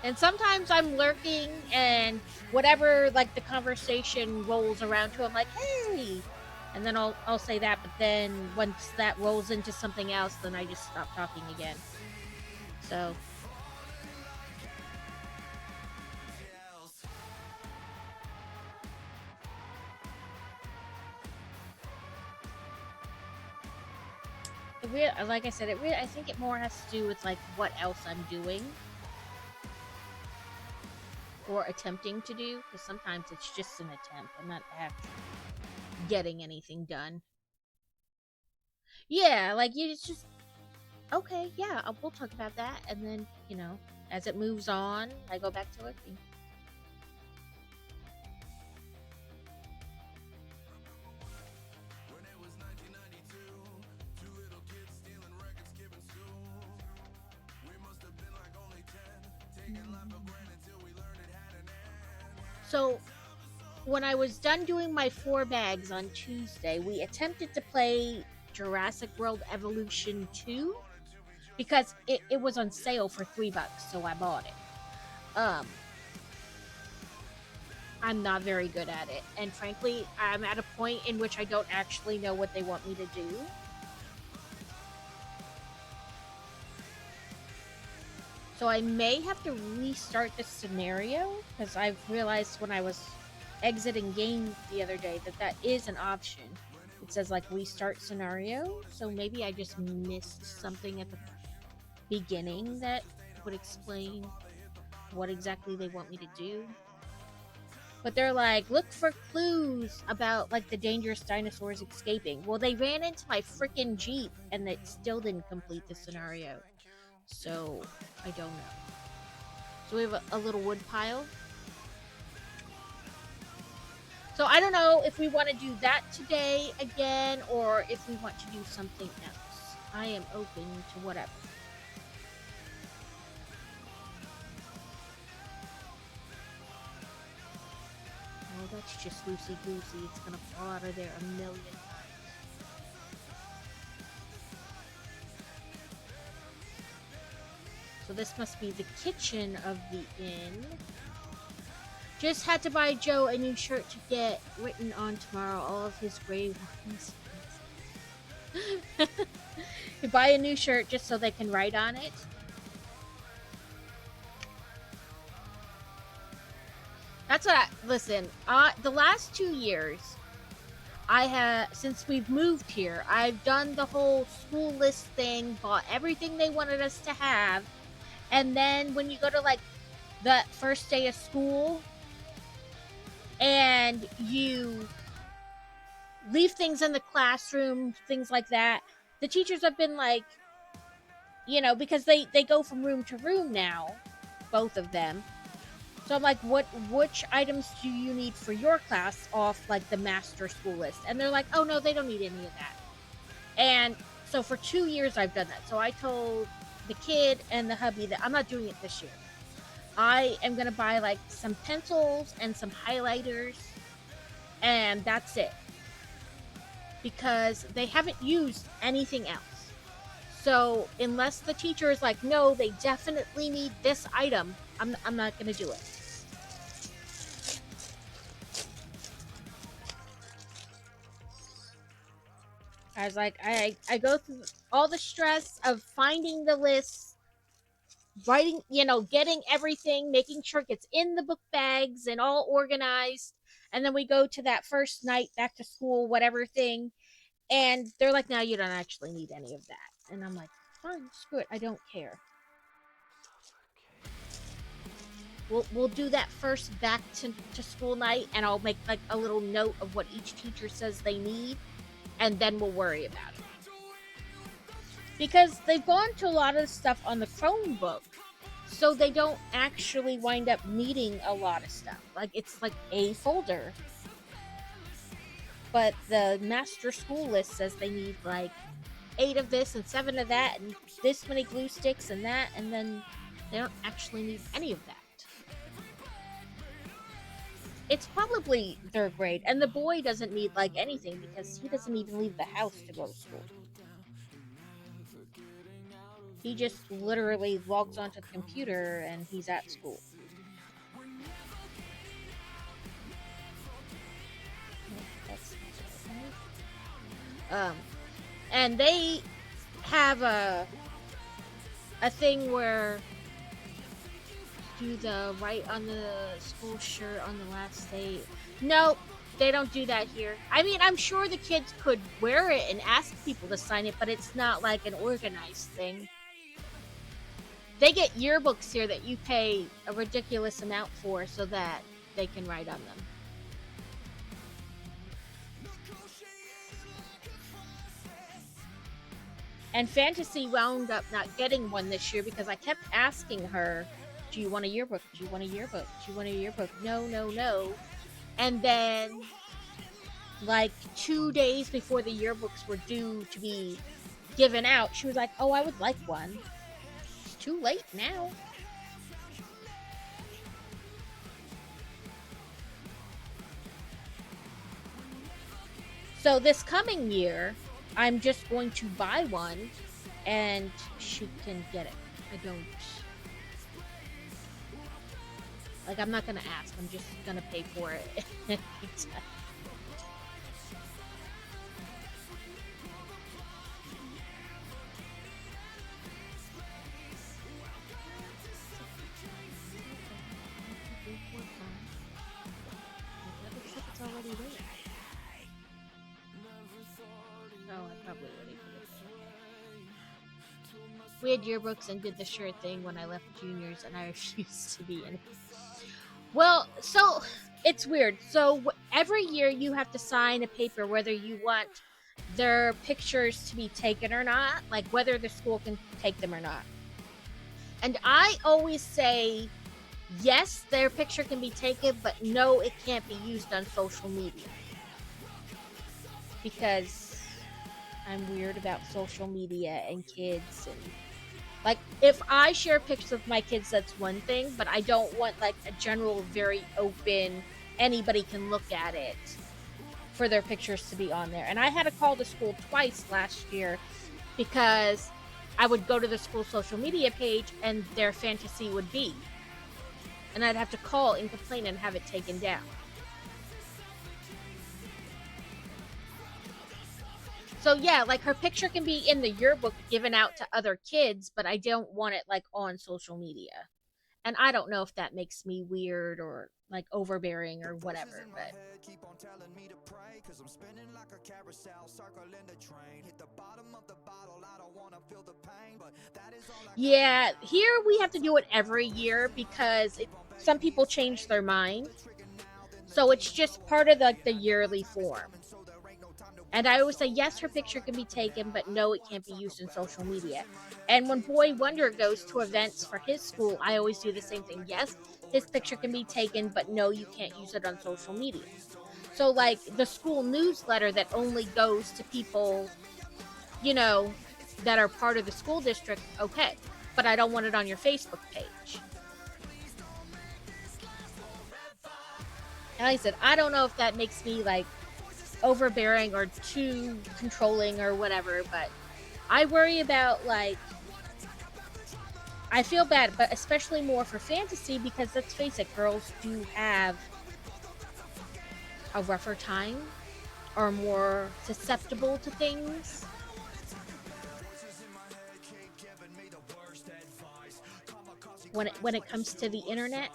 Speaker 1: And sometimes I'm lurking and whatever like the conversation rolls around to, I'm like, hey, and then I'll say that, but then once that rolls into something else, then I just stop talking again. So like I said, I think it more has to do with like what else I'm doing or attempting to do, because sometimes it's just an attempt. I'm not actually getting anything done. Yeah, like it's just okay. Yeah, we'll talk about that, and then as it moves on, I go back to looking. So, when I was done doing my 4 bags on Tuesday, we attempted to play Jurassic World Evolution 2 because it was on sale for $3, so I bought it. I'm not very good at it, and frankly, I'm at a point in which I don't actually know what they want me to do. So I may have to restart the scenario, because I've realized when I was exiting game the other day that is an option. It says like restart scenario, so maybe I just missed something at the beginning that would explain what exactly they want me to do. But they're like, look for clues about like the dangerous dinosaurs escaping. Well, they ran into my freaking Jeep and it still didn't complete the scenario. So I don't know. So we have a little wood pile. So I don't know if we want to do that today again or if we want to do something else. I am open to whatever. Oh, that's just loosey-goosey. It's gonna fall out of there a million times. So this must be the kitchen of the inn. Just had to buy Joe a new shirt to get written on tomorrow. All of his grave ones. You buy a new shirt just so they can write on it. That's what listen, the last 2 years, since we've moved here, I've done the whole school list thing, bought everything they wanted us to have, and then when you go to like the first day of school and you leave things in the classroom, things like that, the teachers have been like, because they go from room to room now, both of them. So I'm like, which items do you need for your class off like the master school list? And they're like, oh no, they don't need any of that. And so for 2 years I've done that. So I told the kid and the hubby that I'm not doing it this year. I am gonna buy like some pencils and some highlighters, and that's it. Because they haven't used anything else. So unless the teacher is like, no, they definitely need this item, I'm not gonna do it. I was like, I go through all the stress of finding the list, writing, getting everything, making sure it gets in the book bags and all organized. And then we go to that first night back to school, whatever thing. And they're like, no, you don't actually need any of that. And I'm like, fine, screw it. I don't care. We'll do that first back to school night, and I'll make like a little note of what each teacher says they need, and then we'll worry about it. Because they've gone to a lot of stuff on the Chromebook, so they don't actually wind up needing a lot of stuff. Like, it's like a folder. But the master school list says they need like 8 of this and 7 of that and this many glue sticks and that, and then they don't actually need any of that. It's probably 3rd grade, and the boy doesn't need like anything because he doesn't even leave the house to go to school. He just literally logs onto the computer and he's at school. And they have a thing where do the write on the school shirt on the last day. Nope, they don't do that here. I mean, I'm sure the kids could wear it and ask people to sign it, but it's not like an organized thing. They get yearbooks here that you pay a ridiculous amount for so that they can write on them. And Fantasy wound up not getting one this year because I kept asking her, do you want a yearbook? Do you want a yearbook? Do you want a yearbook? No, no, no. And then, like 2 days before the yearbooks were due to be given out, she was like, oh, I would like one. It's too late now. So this coming year, I'm just going to buy one and she can get it. I don't. Like, I'm not gonna ask, I'm just gonna pay for it. We had yearbooks and did the shirt thing when I left juniors, and I refused to be in it. Well, so it's weird. So every year you have to sign a paper whether you want their pictures to be taken or not, like whether the school can take them or not. And I always say, yes, their picture can be taken, but no, it can't be used on social media. Because I'm weird about social media and kids and like, if I share pictures of my kids, that's one thing, but I don't want, like, a general, very open, anybody can look at it for their pictures to be on there. And I had to call the school twice last year because I would go to the school social media page and their Fantasy would be. And I'd have to call and complain and have it taken down. So yeah, like her picture can be in the yearbook given out to other kids, but I don't want it like on social media. And I don't know if that makes me weird or like overbearing or whatever, but yeah, here we have to do it every year because some people change their mind. So it's just part of like the yearly form. And I always say, yes, her picture can be taken, but no, it can't be used in social media. And when Boy Wonder goes to events for his school, I always do the same thing. Yes, his picture can be taken, but no, you can't use it on social media. So, like, the school newsletter that only goes to people, you know, that are part of the school district, okay. But I don't want it on your Facebook page. And like I said, I don't know if that makes me, like, overbearing or too controlling or whatever, but I worry about, like, I feel bad, but especially more for Fantasy because let's face it, girls do have a rougher time or more susceptible to things. When it comes to the internet.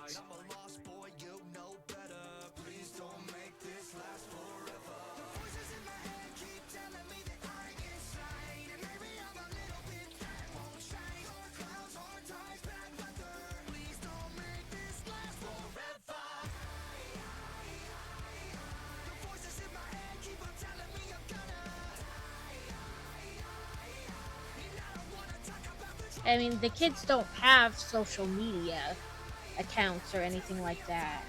Speaker 1: I mean, the kids don't have social media accounts or anything like that.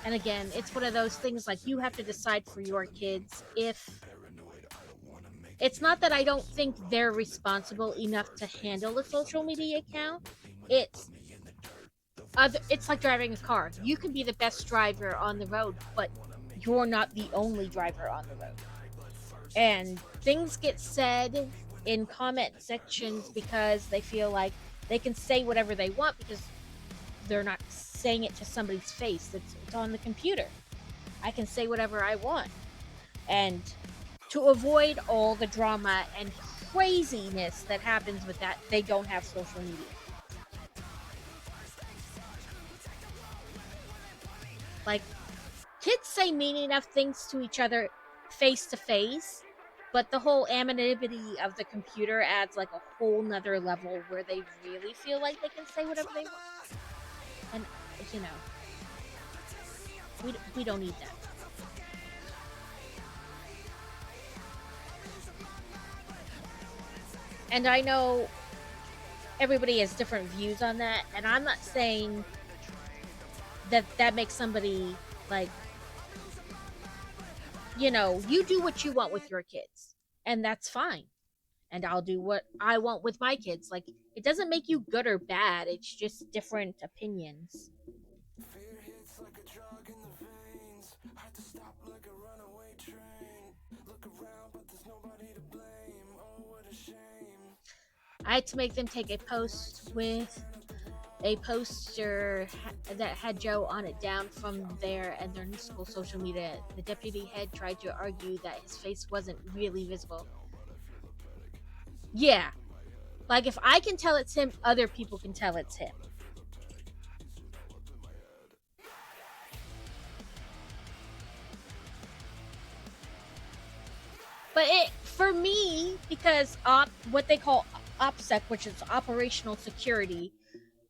Speaker 1: And again, it's one of those things like you have to decide for your kids if... It's not that I don't think they're responsible enough to handle a social media account. It's like driving a car. You can be the best driver on the road, but you're not the only driver on the road. And things get said in comment sections because they feel like they can say whatever they want because they're not saying it to somebody's face. It's on the computer. I can say whatever I want. And to avoid all the drama and craziness that happens with that, they don't have social media. Like, kids say mean enough things to each other face to face, but the whole anonymity of the computer adds like a whole nother level where they really feel like they can say whatever they want. And, you know, we don't need that. And I know everybody has different views on that, and I'm not saying that makes somebody like, you know, you do what you want with your kids, and that's fine. And I'll do what I want with my kids. Like, it doesn't make you good or bad, it's just different opinions. I had to make them take a post with a poster that had Joe on it down from their and their new school social media. The deputy head tried to argue that his face wasn't really visible. Yeah. Like, if I can tell it's him, other people can tell it's him. But it, for me, because what they call OPSEC, which is operational security,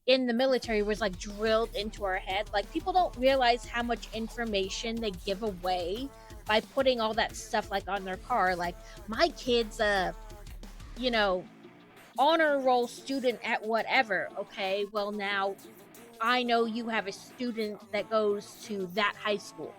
Speaker 1: in the military was like drilled into our head. Like, people don't realize how much information they give away by putting all that stuff like on their car. Like, my kid's you know, honor roll student at whatever. Okay, well, now I know you have a student that goes to that high school,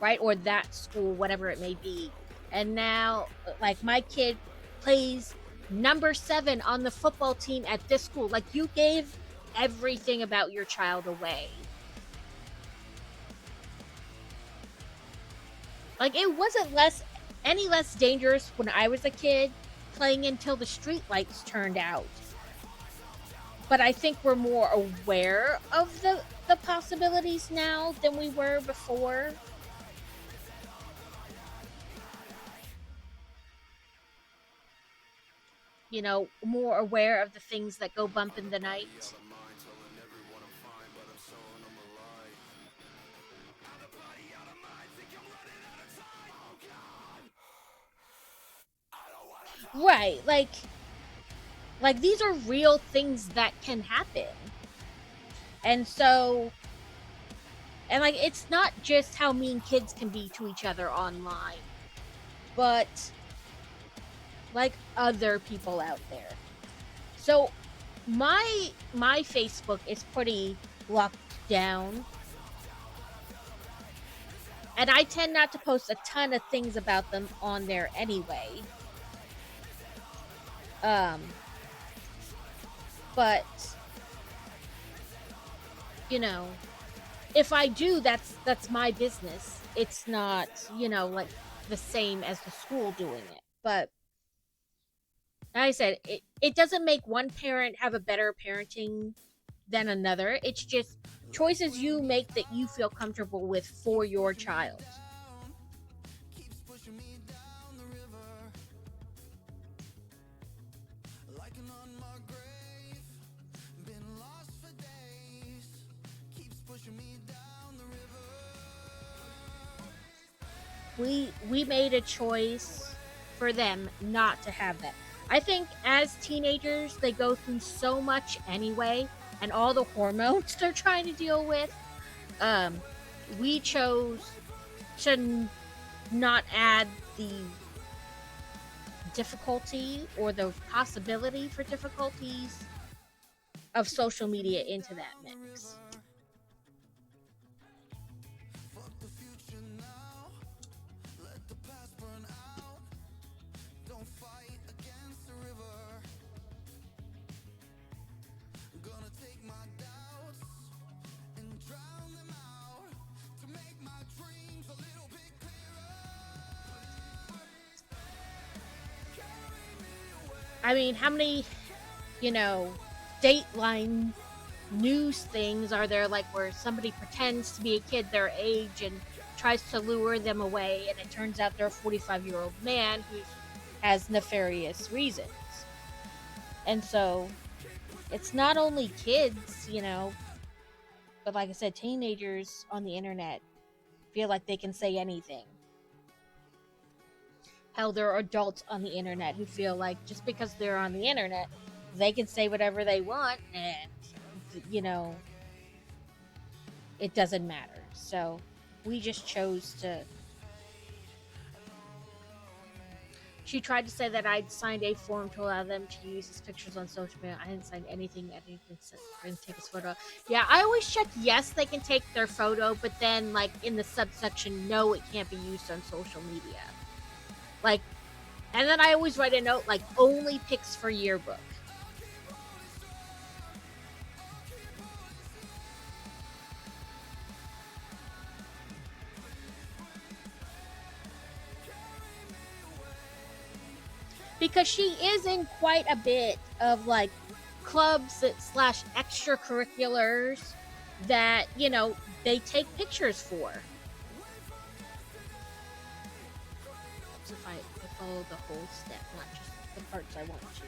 Speaker 1: right? Or that school, whatever it may be. And now, like, my kid plays number 7 on the football team at this school. Like, you gave everything about your child away. Like, it wasn't any less dangerous when I was a kid playing until the street lights turned out. But I think we're more aware of the possibilities now than we were before. You know, more aware of the things that go bump in the night. Right, like these are real things that can happen. And so, and like, it's not just how mean kids can be to each other online, but like other people out there. So my Facebook is pretty locked down, and I tend not to post a ton of things about them on there anyway. But you know, if I do, that's my business. It's not, you know, like the same as the school doing it. But like I said, it doesn't make one parent have a better parenting than another. It's just choices you make that you feel comfortable with for your child. We made a choice for them not to have that. I think as teenagers, they go through so much anyway, and all the hormones they're trying to deal with. We chose to not add the difficulty or the possibility for difficulties of social media into that mix. I mean, how many, Dateline news things are there, like where somebody pretends to be a kid their age and tries to lure them away, and it turns out they're a 45-year-old man who has nefarious reasons. And so it's not only kids, but like I said, teenagers on the internet feel like they can say anything. Hell, there are adults on the internet who feel like just because they're on the internet, they can say whatever they want, and you know, it doesn't matter. So we just chose to. She tried to say that I'd signed a form to allow them to use his pictures on social media. I didn't sign anything. I didn't consent for him to take his photo. Yeah, I always check yes, they can take their photo, but then, like, in the subsection, no, it can't be used on social media. Like, and then I always write a note, like, only pics for yearbook. Because she is in quite a bit of, like, clubs slash extracurriculars that, they take pictures for. So if I follow the whole step, not just the parts I want to.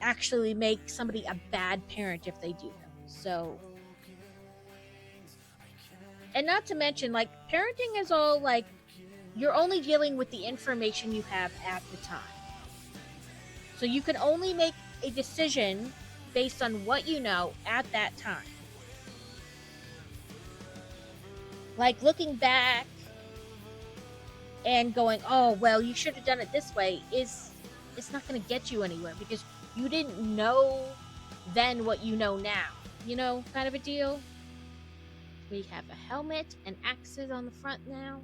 Speaker 1: Actually make somebody a bad parent if they do them. So And not to mention, like, parenting is all like you're only dealing with the information you have at the time. So you can only make a decision based on what you know at that time. Like looking back and going, "Oh, well, you should have done it this way," is it's not going to get you anywhere because you didn't know then what you know now. You know, kind of a deal. We have a helmet and axes on the front now.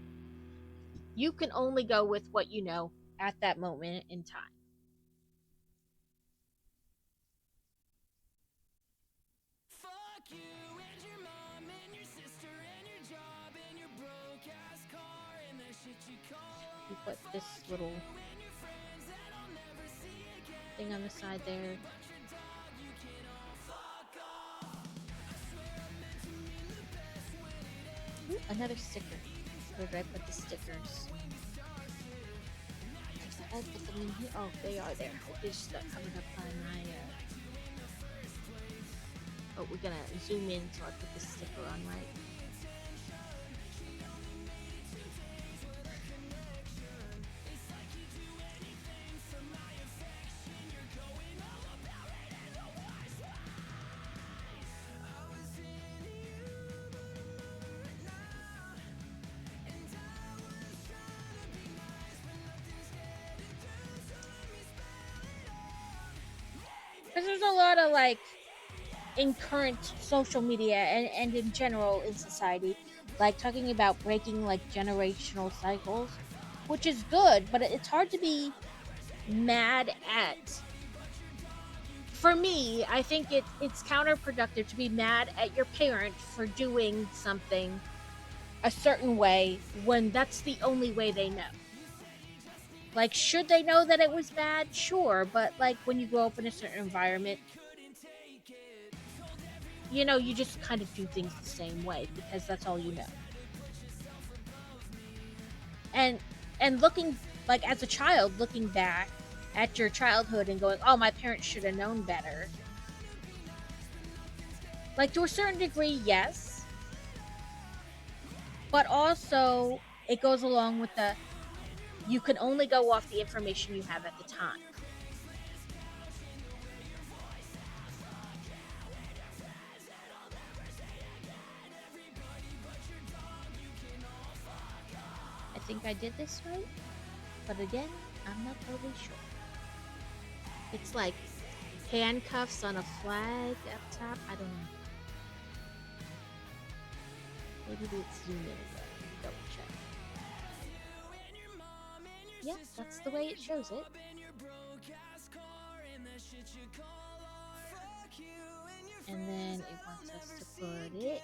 Speaker 1: You can only go with what you know at that moment in time. You put this little thing on the side there. Ooh, another sticker. Where did I put the stickers? I put them in here. Oh, they are there. They just got covered up by my. Oh, we're gonna zoom in so I put the sticker on right. Because there's a lot of like in current social media and in general in society, like talking about breaking like generational cycles, which is good, but it's hard to be mad at. For me, I think it's counterproductive to be mad at your parent for doing something a certain way when that's the only way they know. Like, should they know that it was bad? Sure, but like when you grow up in a certain environment, you know, you just kind of do things the same way because that's all you know. And looking like as a child, looking back at your childhood and going, "Oh, my parents should have known better." Like to a certain degree, yes, but also it goes along with the you can only go off the information you have at the time. I think I did this right, but again, I'm not totally sure. It's like handcuffs on a flag up top. I don't know. Maybe let's zoom in and double check. Yeah, that's the way it shows it. And then it wants us to put it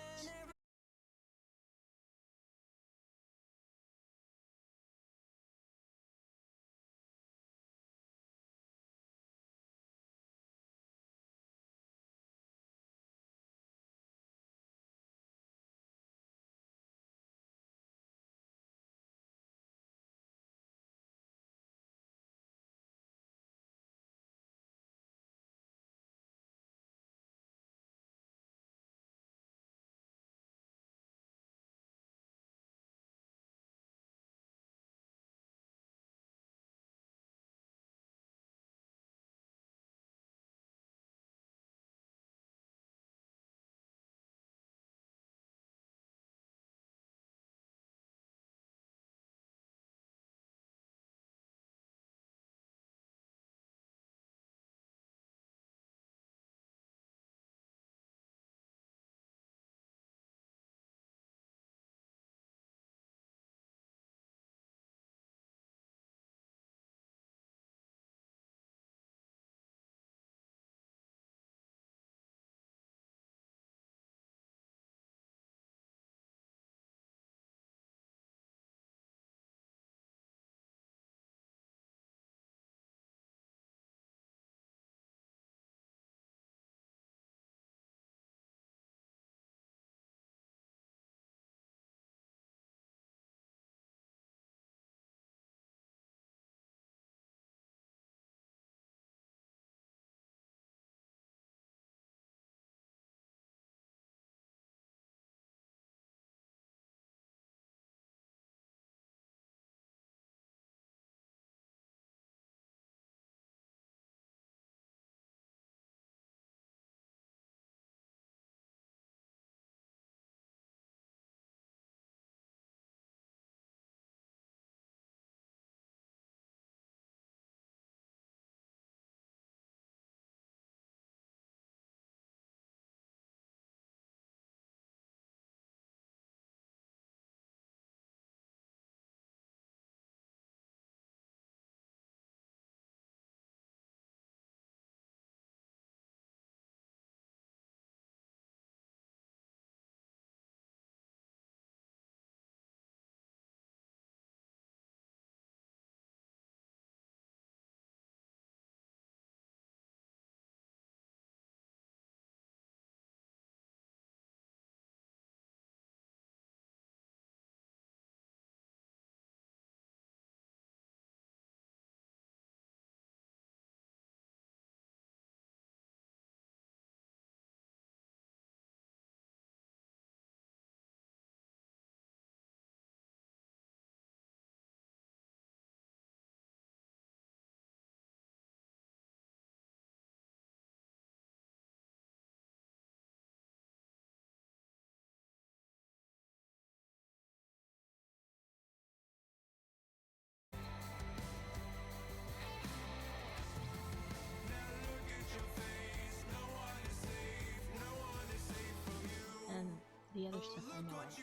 Speaker 1: the other stuff I know of.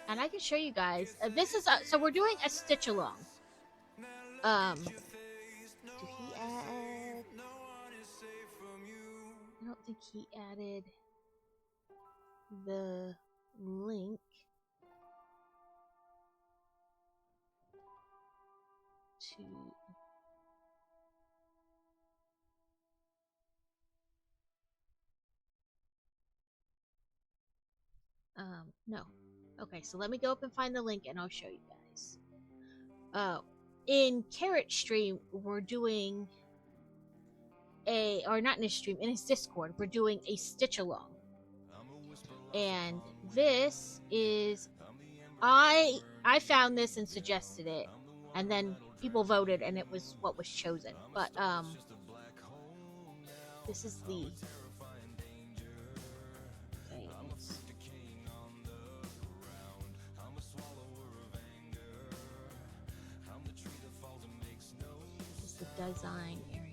Speaker 1: And I can show you guys. This is so we're doing a stitch along. Did he add? I don't think he added the link to. No. Okay, so let me go up and find the link and I'll show you guys. In Carrot Stream, we're doing or not in his stream, in his Discord, we're doing a stitch along. And this is, I found this and suggested it, and then people voted and it was what was chosen. But, this is the, design area.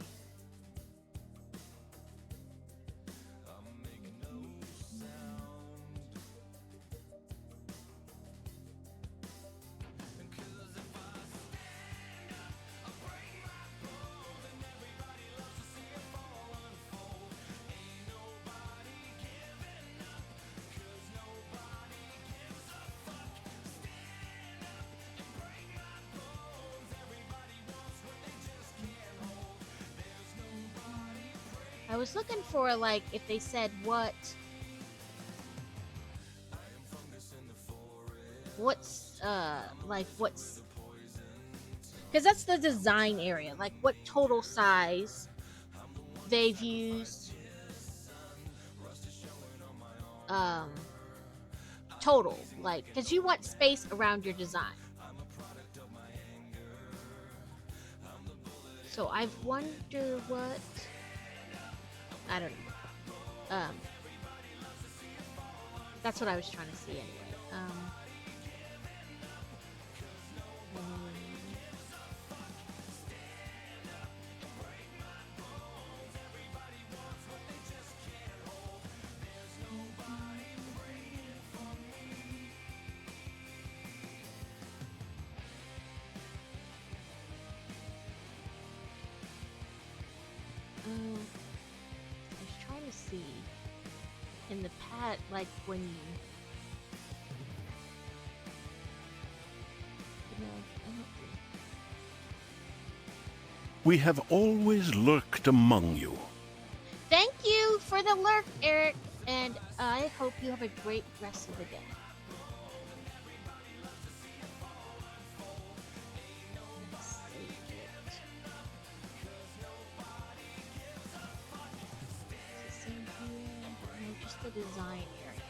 Speaker 1: I was looking for, like, if they said what's because that's the design area, like what total size they've used, total, like, because you want space around your design. So I've wondered what, I don't know. That's what I was trying to see anyway. See in the pad, like when you know, I don't think.
Speaker 3: We have always lurked among you.
Speaker 1: Thank you for the lurk, Eric, and I hope you have a great rest of the day. Design area.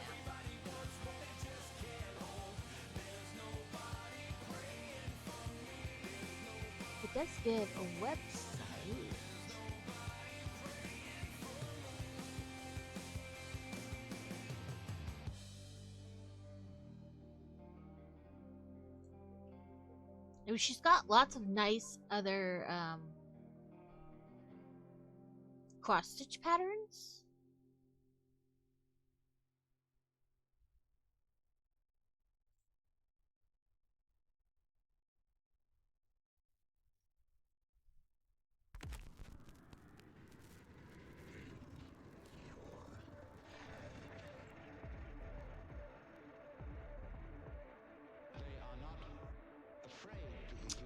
Speaker 1: It does give a website. And she's got lots of nice other cross stitch patterns.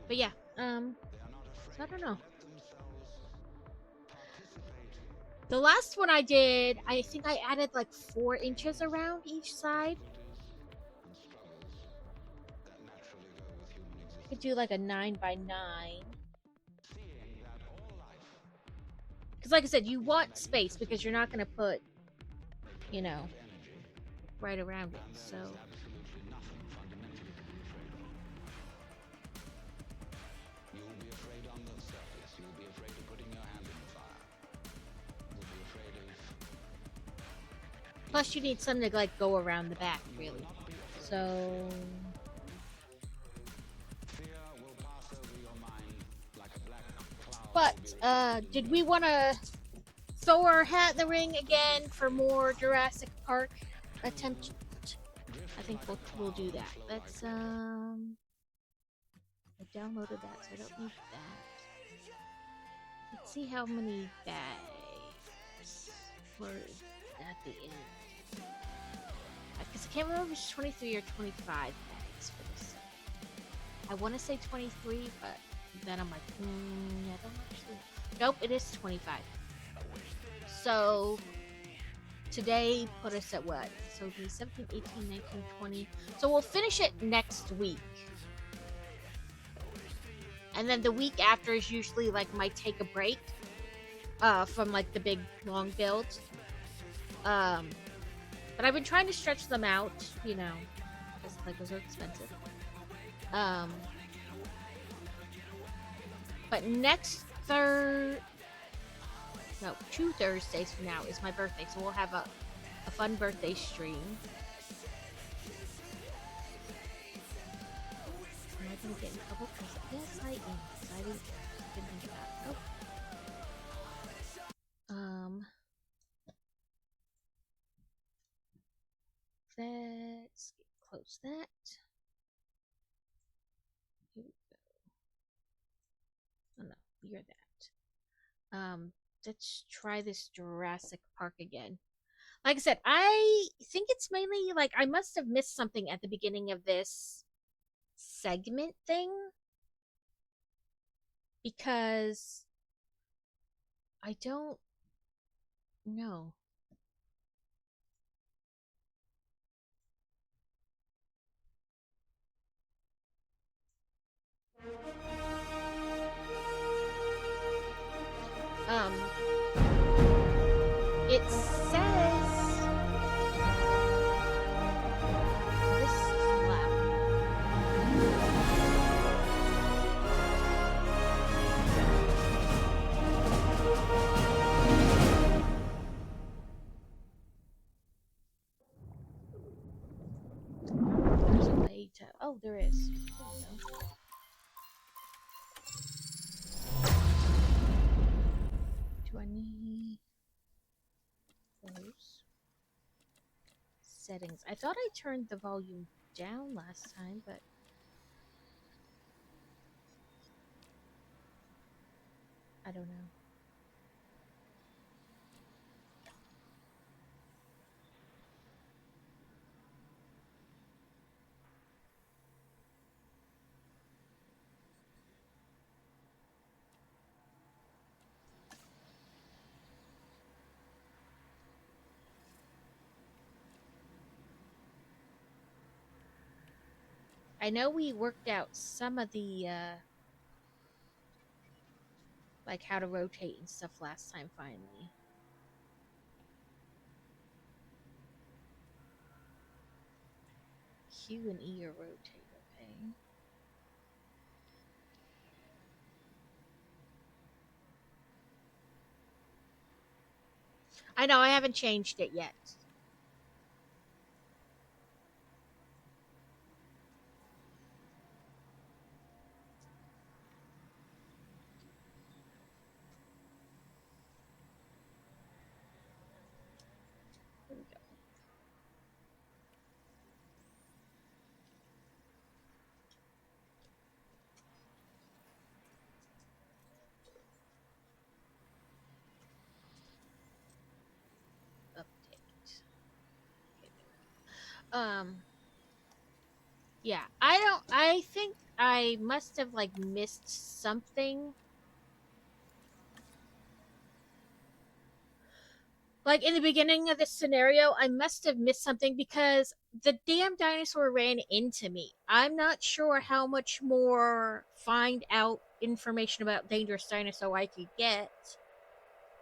Speaker 1: But yeah, so I don't know. The last one I did, I think I added like 4 inches around each side. I could do like a 9 by 9. Because like I said, you want space because you're not going to put, you know, right around it, so... Plus, you need something to, like, go around the back, really. So... But, did we want to throw our hat in the ring again for more Jurassic Park attempt I think we'll do that. Let's I downloaded that, so I don't need that. Let's see how many bags were at the end. Because I can't remember if it's 23 or 25 bags for this. I want to say 23, but then I'm like, I don't actually. Nope, it is 25. So today put us at what? So it'll be 17, 18, 19, 20. So we'll finish it next week. And then the week after is usually like my take a break from like the big long builds. But I've been trying to stretch them out, you know, because Legos are expensive. But next 2 Thursdays from now is my birthday, so we'll have a fun birthday stream. Am I gonna get in trouble? Yes, I am. I didn't think about it. Let's close that. Here we go. Oh no, you're that. Let's try this Jurassic Park again. Like I said, I think it's mainly like I must have missed something at the beginning of this segment thing, because I don't know. It says this is loud. There's a way to. Oh, there is. There we go. Do I need those settings? I thought I turned the volume down last time, but I don't know. I know we worked out some of the like how to rotate and stuff last time finally. Q and E are rotate, okay. I know I haven't changed it yet. There we go. Update. Okay. Yeah, I think I must have like missed something. Like in the beginning of this scenario, I must have missed something because the damn dinosaur ran into me. I'm not sure how much more find out information about dangerous dinosaur I could get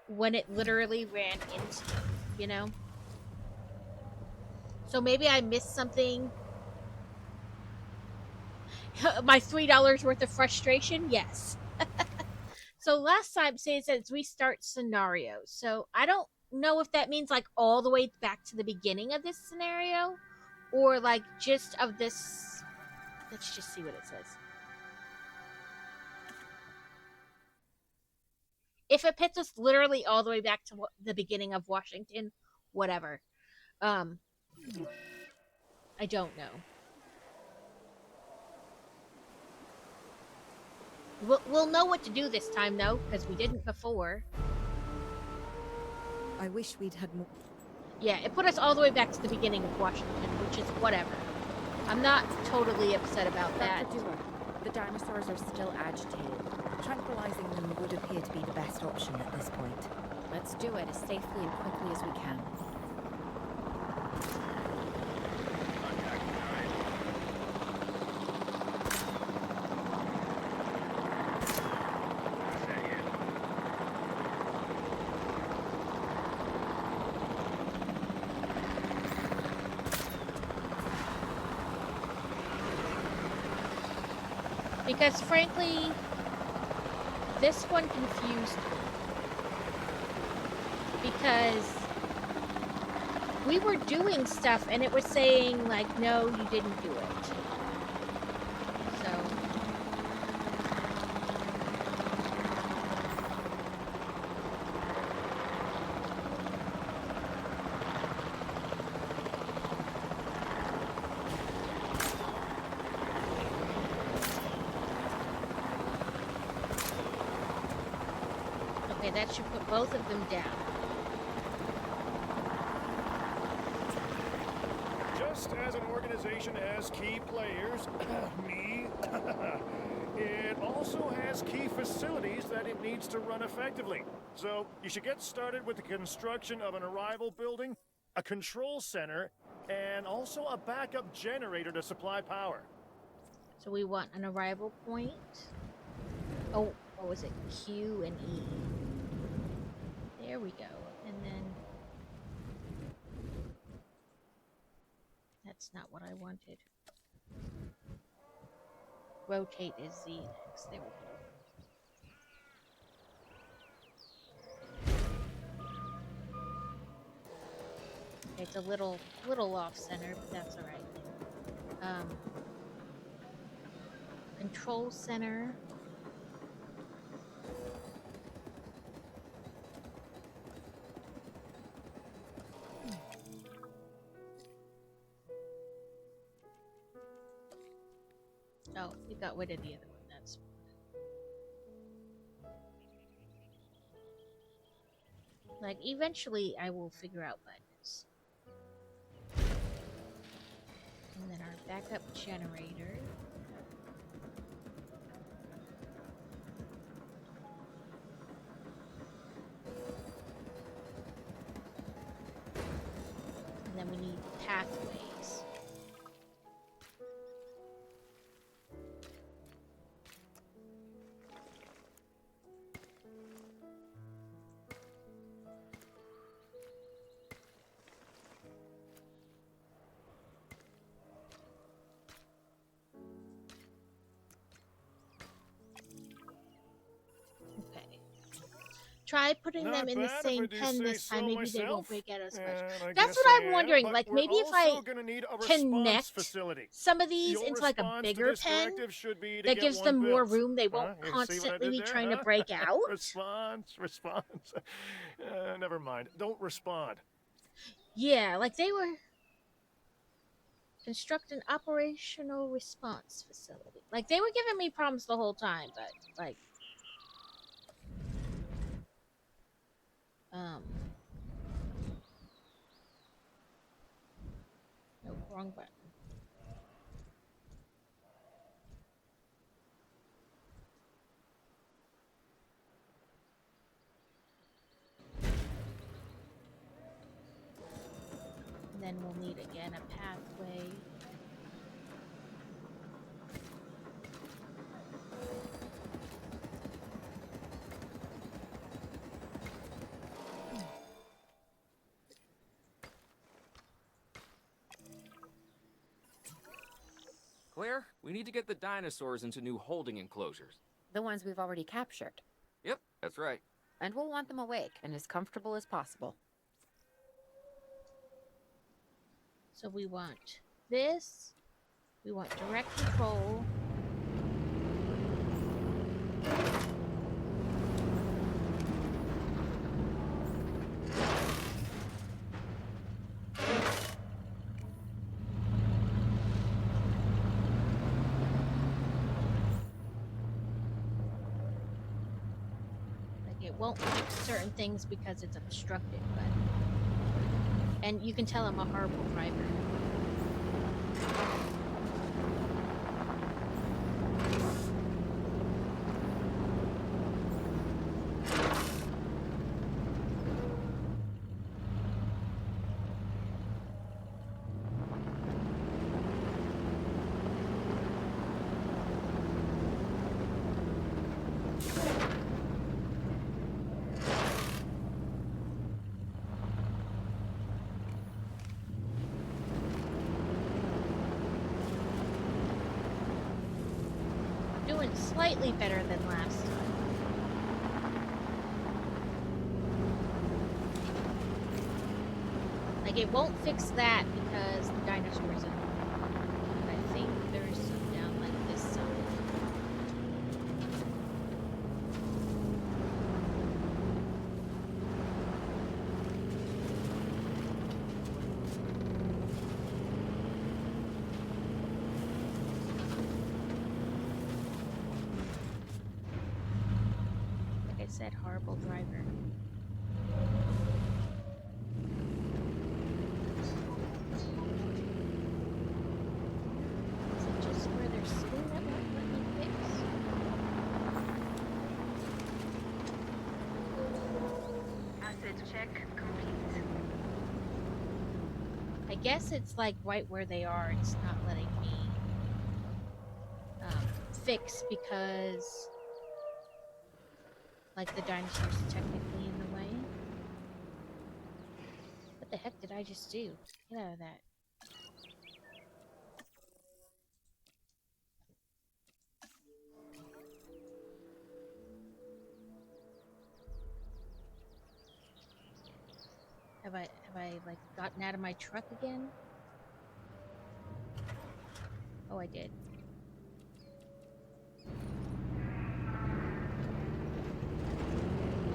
Speaker 1: when it literally ran into me, you know? So maybe I missed something. My $3 worth of frustration? Yes. So last time, say it says restart scenario. So I don't know if that means like all the way back to the beginning of this scenario, or like just of this. Let's just see what it says. If it puts us literally all the way back to the beginning of Washington, whatever. I I don't know. We'll know what to do this time, though, because we didn't before.
Speaker 4: I wish we'd had more.
Speaker 1: Yeah, it put us all the way back to the beginning of Washington, which is whatever. I'm not totally upset about that.
Speaker 5: Dr. Dewar, the dinosaurs are still agitated.
Speaker 4: Tranquilizing them would appear to be the best option at this point.
Speaker 5: Let's do it as safely and quickly as we can.
Speaker 1: Because frankly, this one confused me. Because we were doing stuff and it was saying like, no, you didn't do it. So. Okay, that should put both of them down.
Speaker 6: Just as an organization has key players, me, it also has key facilities that it needs to run effectively. So you should get started with the construction of an arrival building, a control center, and also a backup generator to supply power.
Speaker 1: So we want an arrival point. Oh, what was it? Q and E. There we go. And then... That's not what I wanted. Rotate is Z next. There we go. It's a little off center, but that's all right. Control center. Oh, we got rid of the other one. That's like eventually I will figure out buttons. And then our backup generator. And then we need pathways. Try putting them in the same pen this time. Maybe they won't break out as much. That's what I'm wondering. Like, maybe if I connect some of these into like a bigger pen that gives them more room, they won't constantly be trying to break out.
Speaker 6: Response. Never mind. Don't respond.
Speaker 1: Yeah, like they were construct an operational response facility. Like they were giving me problems the whole time, but like. No, wrong button. And then we'll need again a pathway.
Speaker 2: Claire, we need to get the dinosaurs into new holding enclosures.
Speaker 5: The ones we've already captured.
Speaker 2: Yep, that's right.
Speaker 5: And we'll want them awake and as comfortable as possible.
Speaker 1: So we want this. We want direct control. it won't fix certain things because it's obstructed, but... And you can tell I'm a horrible driver. Doing slightly better than last time. Like, it won't fix that because the dinosaurs in it. But I think there's some down like this side. Like I said, horrible driver. Is it just where they're sitting that won't let me fix?
Speaker 7: Asset check complete.
Speaker 1: I guess it's like right where they are. It's not letting me fix because like the dinosaur's technically in the way. What the heck did I just do? Get out of that. Have I like gotten out of my truck again? Oh, I did.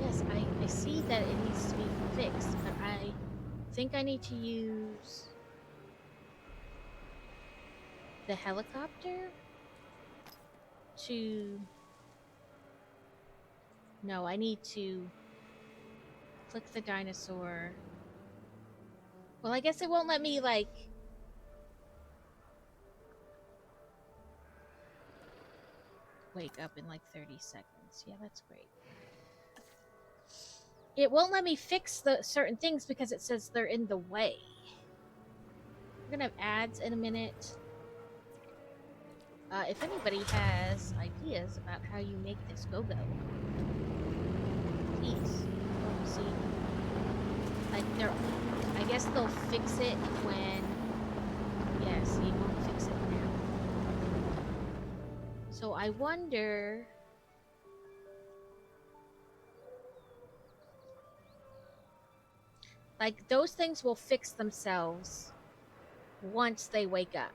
Speaker 1: Yes, I see that it needs to be fixed, but I think I need to use the helicopter to... No, I need to click the dinosaur. Well, I guess it won't let me, like... wake up in like 30 seconds. Yeah, that's great. It won't let me fix the certain things because it says they're in the way. We're gonna have ads in a minute. If anybody has ideas about how you make this go-go, please let me see. Like, I guess they'll fix it when... Yes, you won't fix it now. So I wonder... Like, those things will fix themselves once they wake up.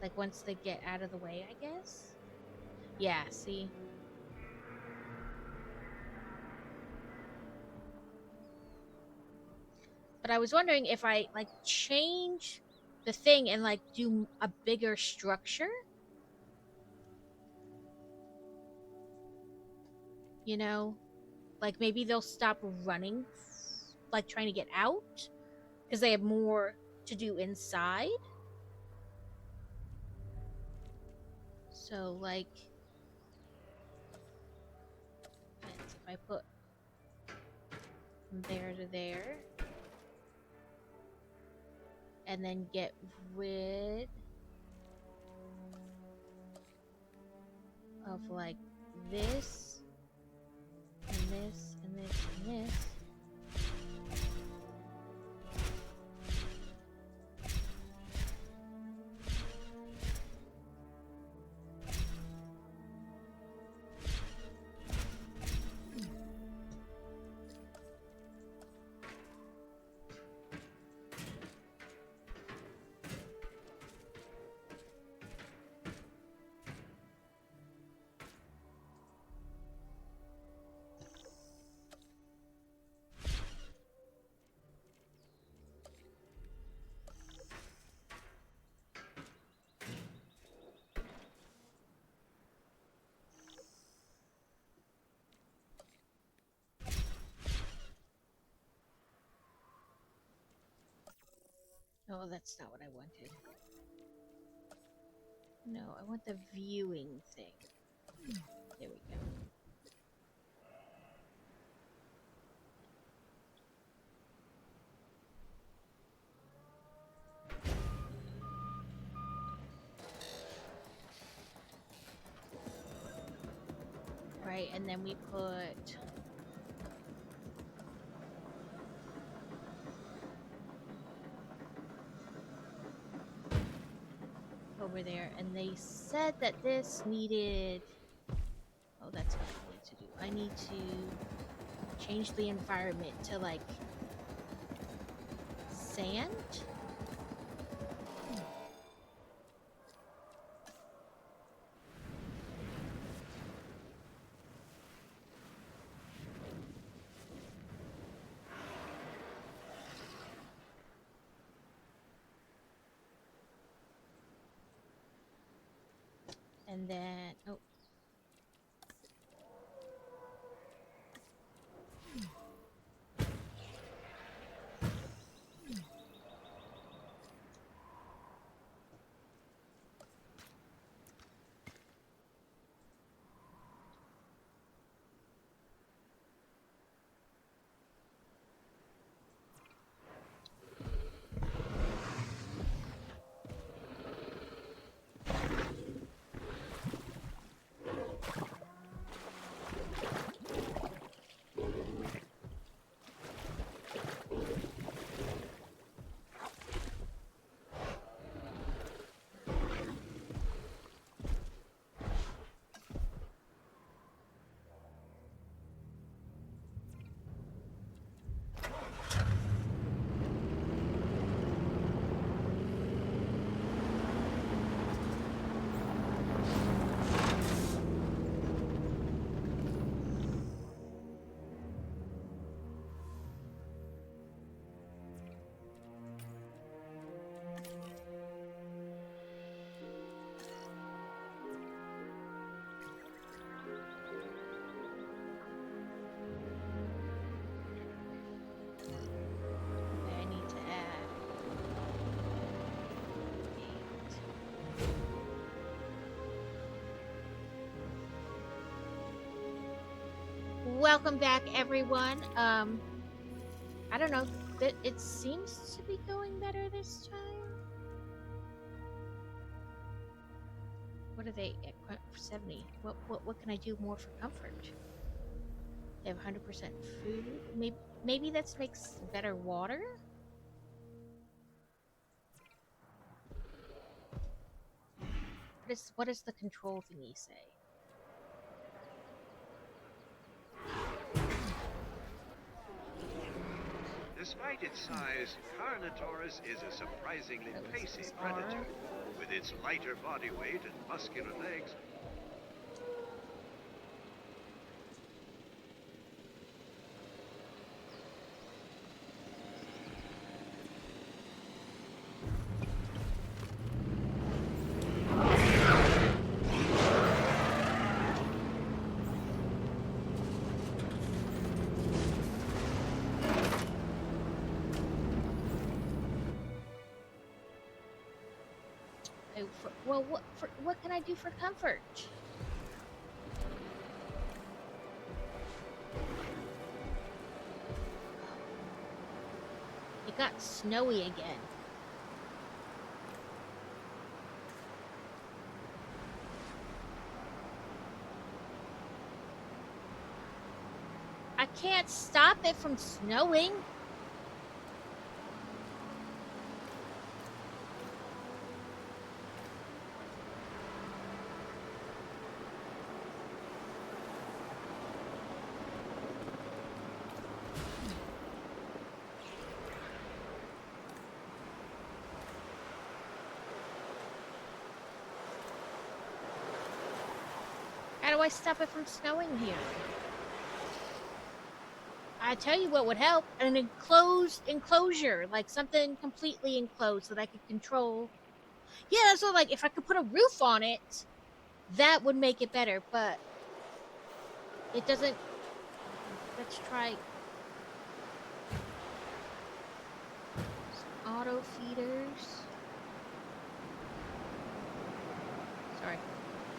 Speaker 1: Like, once they get out of the way, I guess? Yeah, see? But I was wondering if I, like, change the thing and, like, do a bigger structure? You know? Like, maybe they'll stop running, like, trying to get out, because they have more to do inside. So, like, if I put from there to there, and then get rid of, like, this, and this, and this, and this. Oh, that's not what I wanted. No, I want the viewing thing. There we go. Right, and then we put over there, and they said that this needed. Oh, that's what I need to do. I need to change the environment to like sand. And then, oh. I need to add 8. Welcome back, everyone. I don't know. It seems to be going better this time. What are they at 70? What can I do more for comfort? They have 100% food. Maybe that makes better water. What does the control thingy say?
Speaker 8: Despite its size, Carnotaurus is a surprisingly pacey predator. With its lighter body weight and muscular legs,
Speaker 1: Well, what can I do for comfort? It got snowy again. I can't stop it from snowing. How do I stop it from snowing here? I tell you what would help, an enclosure, like something completely enclosed that I could control. Yeah, so like if I could put a roof on it, that would make it better, but it doesn't. Let's try auto feeders.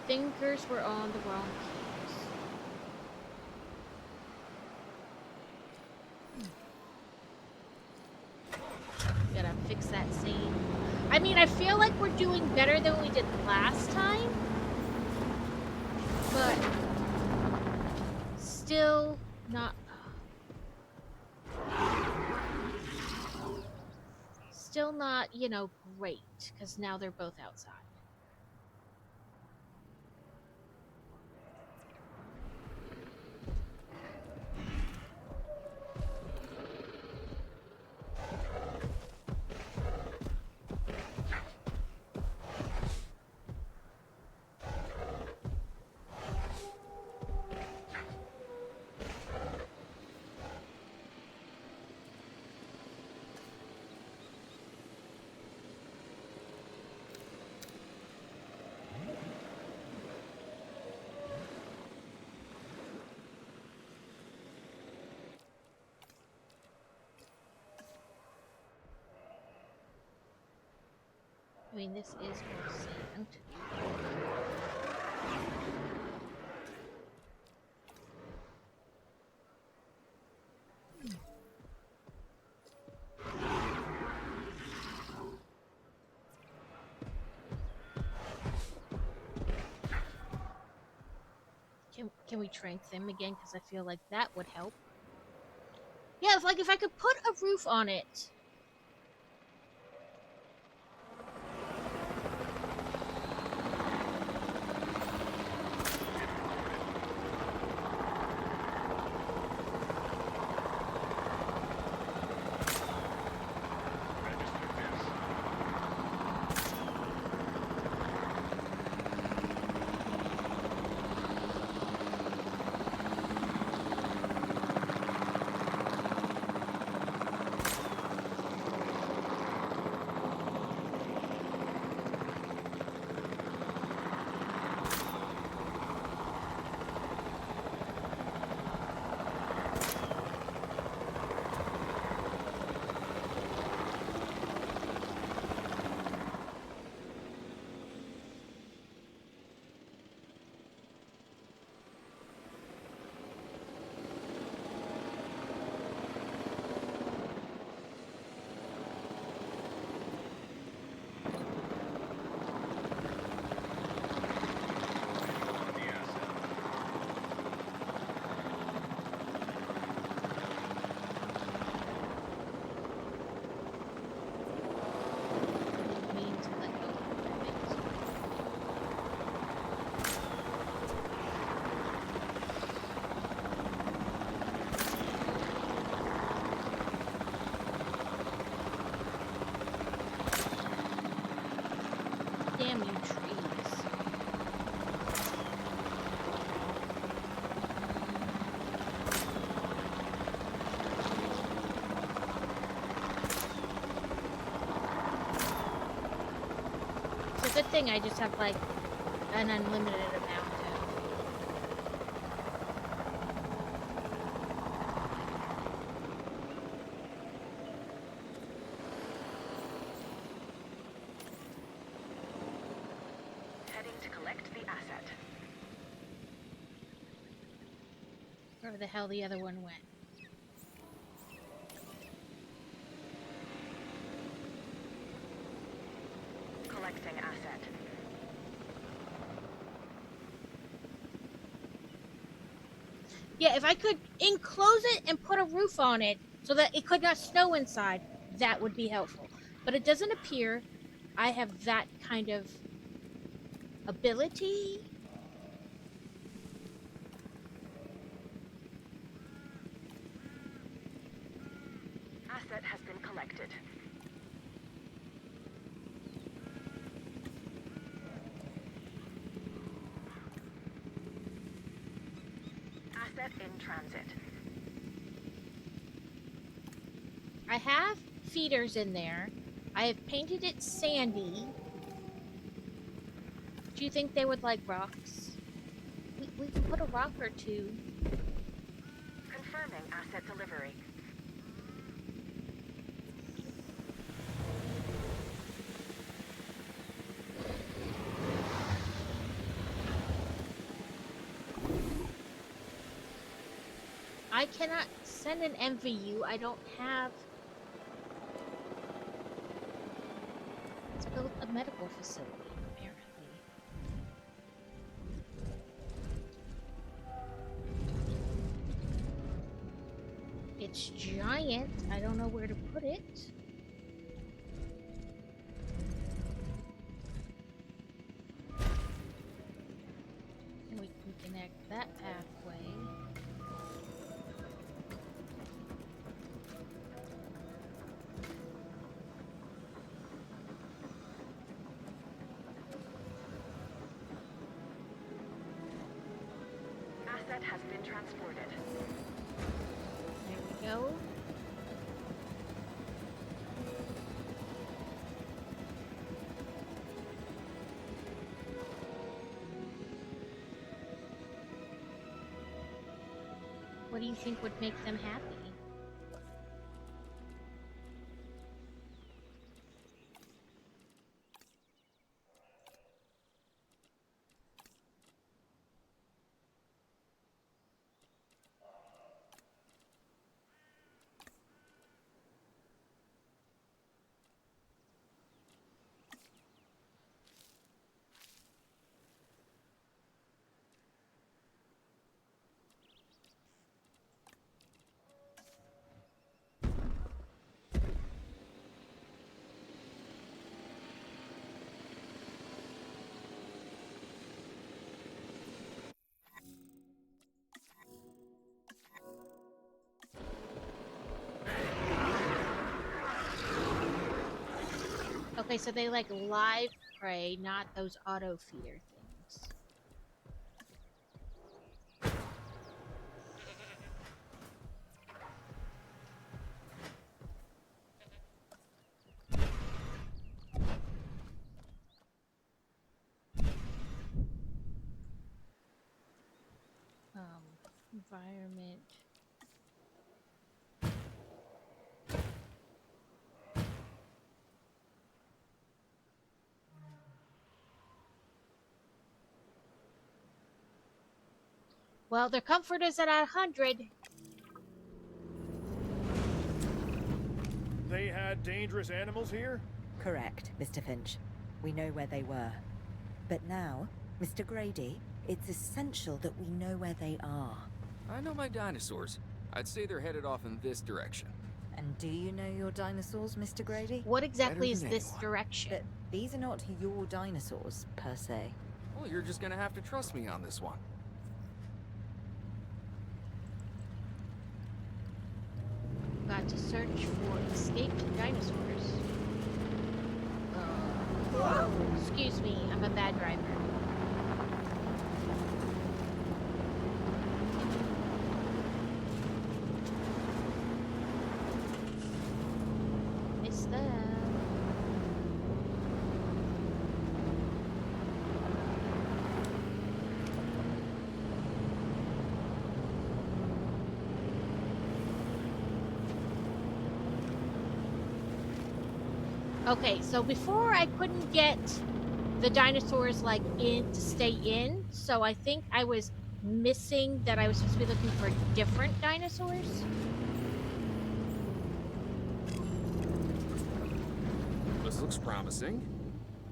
Speaker 1: fingers were on the wrong keys. Gotta fix that scene. I mean, I feel like we're doing better than we did last time, but still not. Still not, you know, great, because now they're both outside. I mean, this is more sand. Can we trank them again? Because I feel like that would help. Yeah, it's like if I could put a roof on it. Damn you, trees. It's a good thing I just have like an unlimited amount of.
Speaker 7: Heading to collect the asset.
Speaker 1: Where the hell the other one went.
Speaker 7: Collecting asset.
Speaker 1: Yeah, if I could enclose it and put a roof on it so that it could not snow inside, that would be helpful. But it doesn't appear I have that kind of ability.
Speaker 7: Asset has been collected. Asset in transit.
Speaker 1: I have feeders in there. I have painted it sandy. Do you think they would like rocks? We can put a rock or two.
Speaker 7: Confirming asset delivery.
Speaker 1: I cannot send an MVU. I don't have. Let's build a medical facility, apparently. It's giant. I don't know where to put it. And we can connect that pathway.
Speaker 7: Asset has been transported.
Speaker 1: There we go. What do you think would make them happy? Okay, so they like live prey, not those auto feeder things. Environment. Well, their comfort is at 100.
Speaker 6: They had dangerous animals here?
Speaker 4: Correct, Mr. Finch. We know where they were. But now, Mr. Grady, it's essential that we know where they are.
Speaker 2: I know my dinosaurs. I'd say they're headed off in this direction.
Speaker 4: And do you know your dinosaurs, Mr. Grady?
Speaker 1: What exactly is
Speaker 2: than
Speaker 1: this
Speaker 2: anyone.
Speaker 1: direction?
Speaker 4: But these are not your dinosaurs, per se.
Speaker 2: Well, you're just gonna have to trust me on this one.
Speaker 1: Got to search for escaped dinosaurs. Excuse me, I'm a bad driver. Missed them. Okay, so before I couldn't get the dinosaurs like in to stay in, so I think I was missing that I was supposed to be looking for different dinosaurs.
Speaker 2: This looks promising.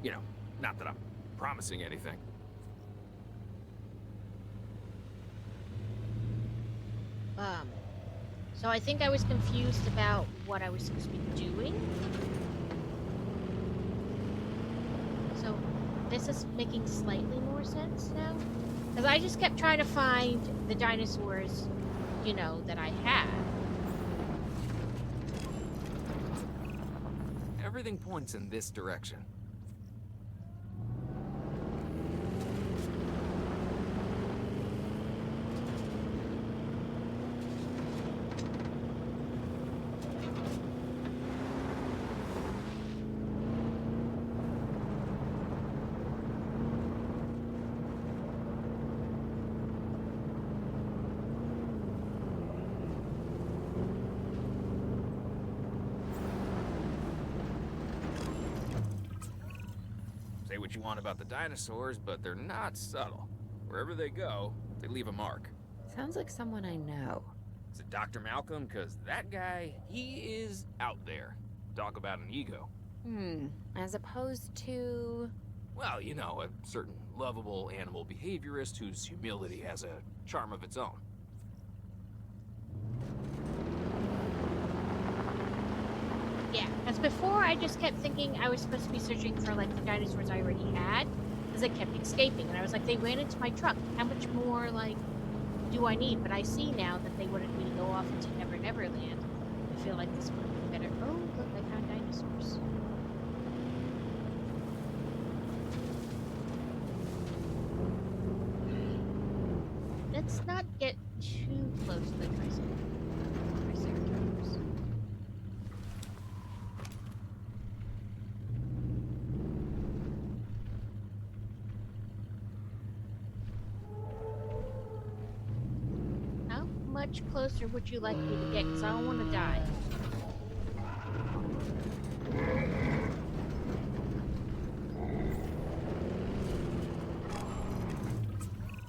Speaker 2: You know, not that I'm promising anything.
Speaker 1: So I think I was confused about what I was supposed to be doing. So this is making slightly more sense now. Because I just kept trying to find the dinosaurs, you know, that I had.
Speaker 2: Everything points in this direction. Say what you want about the dinosaurs, but they're not subtle. Wherever they go, they leave a mark.
Speaker 5: Sounds like someone I know.
Speaker 2: Is it Dr. Malcolm? Because that guy, he is out there. Talk about an ego.
Speaker 5: As opposed to...
Speaker 2: Well, you know, a certain lovable animal behaviorist whose humility has a charm of its own.
Speaker 1: Yeah, as before, I just kept thinking I was supposed to be searching for, like, the dinosaurs I already had, because I kept escaping, and I was like, they ran into my truck. How much more, like, do I need? But I see now that they wanted me to go off into Never Never Land. I feel like this would be better. Oh, look, I found dinosaurs. Let's not get too close to the Triceratops. How much closer would you like me to get? Because I don't want to die.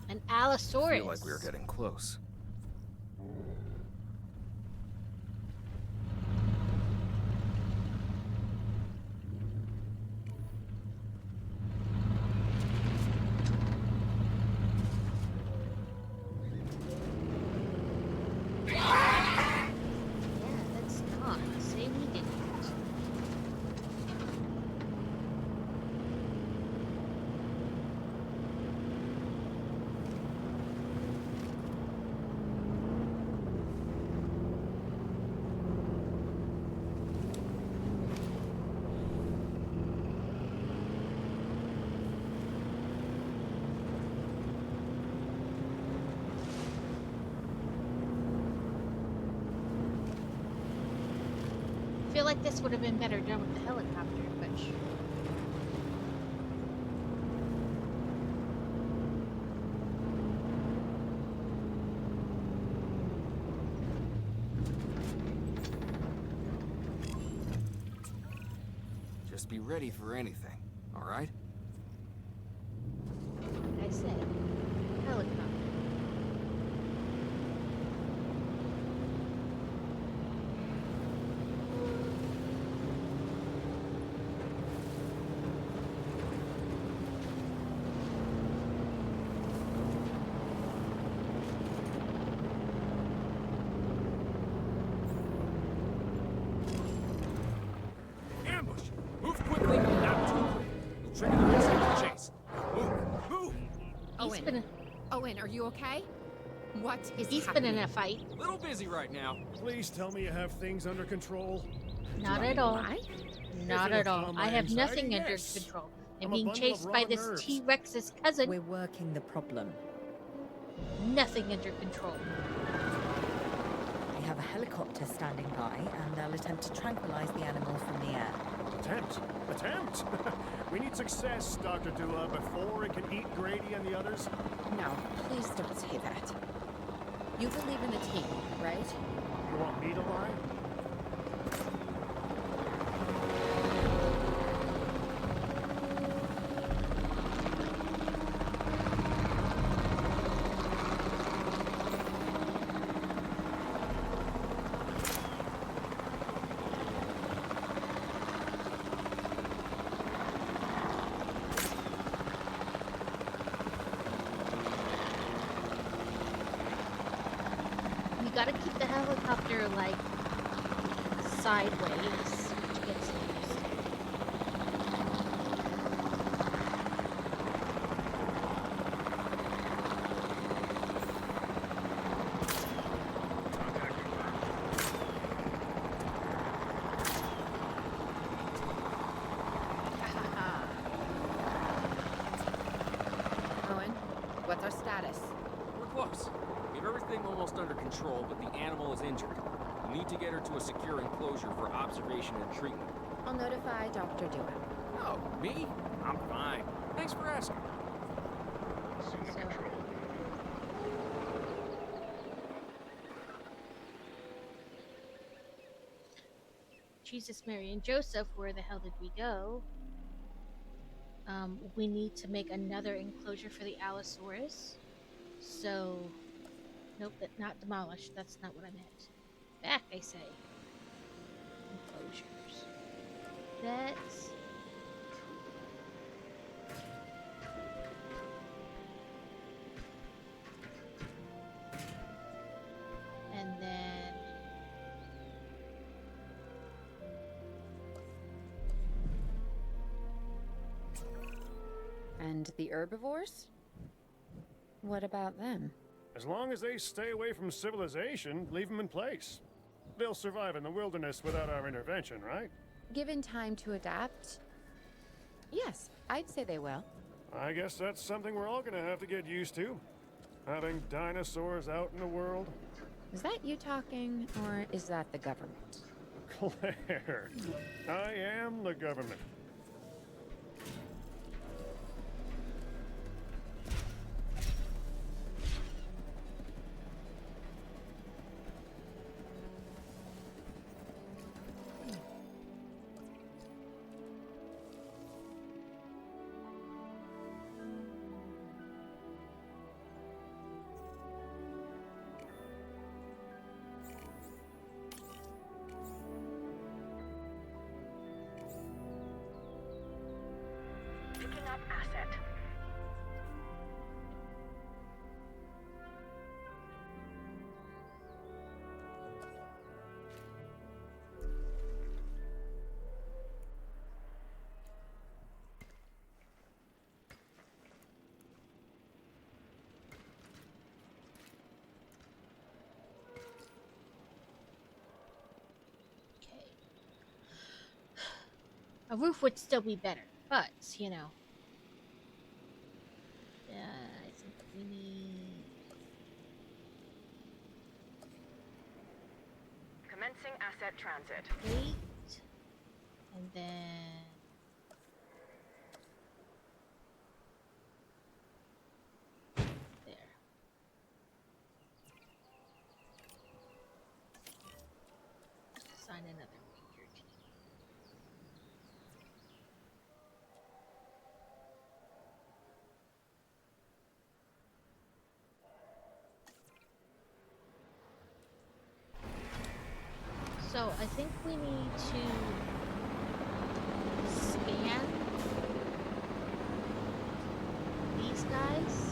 Speaker 1: An Allosaurus.
Speaker 2: I feel like we are getting close.
Speaker 1: Yeah, that's not. Say we didn't. I feel like this would have been better done with the helicopter, but
Speaker 2: Just be ready for anything, all right?
Speaker 1: like I said, helicopter.
Speaker 2: Ambush! Move quickly, but not too quick. You'll trigger the rest of the chase. Move! Move!
Speaker 5: Owen, are you okay? What is
Speaker 1: He's been
Speaker 5: happening?
Speaker 1: in a fight.
Speaker 2: A little busy right now.
Speaker 6: Please tell me you have things under control.
Speaker 1: Not at all.
Speaker 5: Why?
Speaker 1: Not
Speaker 6: it'll
Speaker 1: at all.
Speaker 6: calm
Speaker 1: I
Speaker 6: my
Speaker 1: have
Speaker 6: anxiety,
Speaker 1: nothing under
Speaker 6: yes.
Speaker 1: control. I'm
Speaker 6: I'm a
Speaker 1: being
Speaker 6: bundle of
Speaker 1: chased by
Speaker 6: raw
Speaker 1: this
Speaker 6: nerves.
Speaker 1: T-Rex's cousin.
Speaker 4: We're working the problem.
Speaker 1: Nothing under control.
Speaker 4: We have a helicopter standing by, and they'll attempt to tranquilize the animal from the air.
Speaker 6: Attempt! Attempt! We need success, Dr. Dua, before it can eat Grady and the others.
Speaker 5: No, please don't say that. You believe in the team, right?
Speaker 6: You want me to lie?
Speaker 1: We gotta keep the helicopter, like, sideways, which gets used.
Speaker 5: Owen, what's our status?
Speaker 2: We're close. We have everything almost under control, but the animal is injured. We need to get her to a secure enclosure for observation and treatment.
Speaker 5: I'll notify Dr. Dua.
Speaker 2: Oh, me? I'm fine. Thanks for asking.
Speaker 1: So, Jesus, Mary, and Joseph, where the hell did we go? We need to make another enclosure for the Allosaurus. So, Nope, that not demolished. That's not what I meant. Back, I say. Enclosures. That's... And then...
Speaker 5: And the herbivores? What about them?
Speaker 6: As long as they stay away from civilization, leave them in place. They'll survive in the wilderness without our intervention, right?
Speaker 5: Given time to adapt? Yes, I'd say they will.
Speaker 6: I guess that's something we're all gonna have to get used to. Having dinosaurs out in the world.
Speaker 5: Is that you talking, or is that the government?
Speaker 6: Claire, I am the government.
Speaker 7: Picking up asset.
Speaker 1: Okay. A roof would still be better, but, you know. I think that we need...
Speaker 7: Commencing asset transit.
Speaker 1: Wait. And then... There. Assign another ranger team. So I think we need to scan these guys.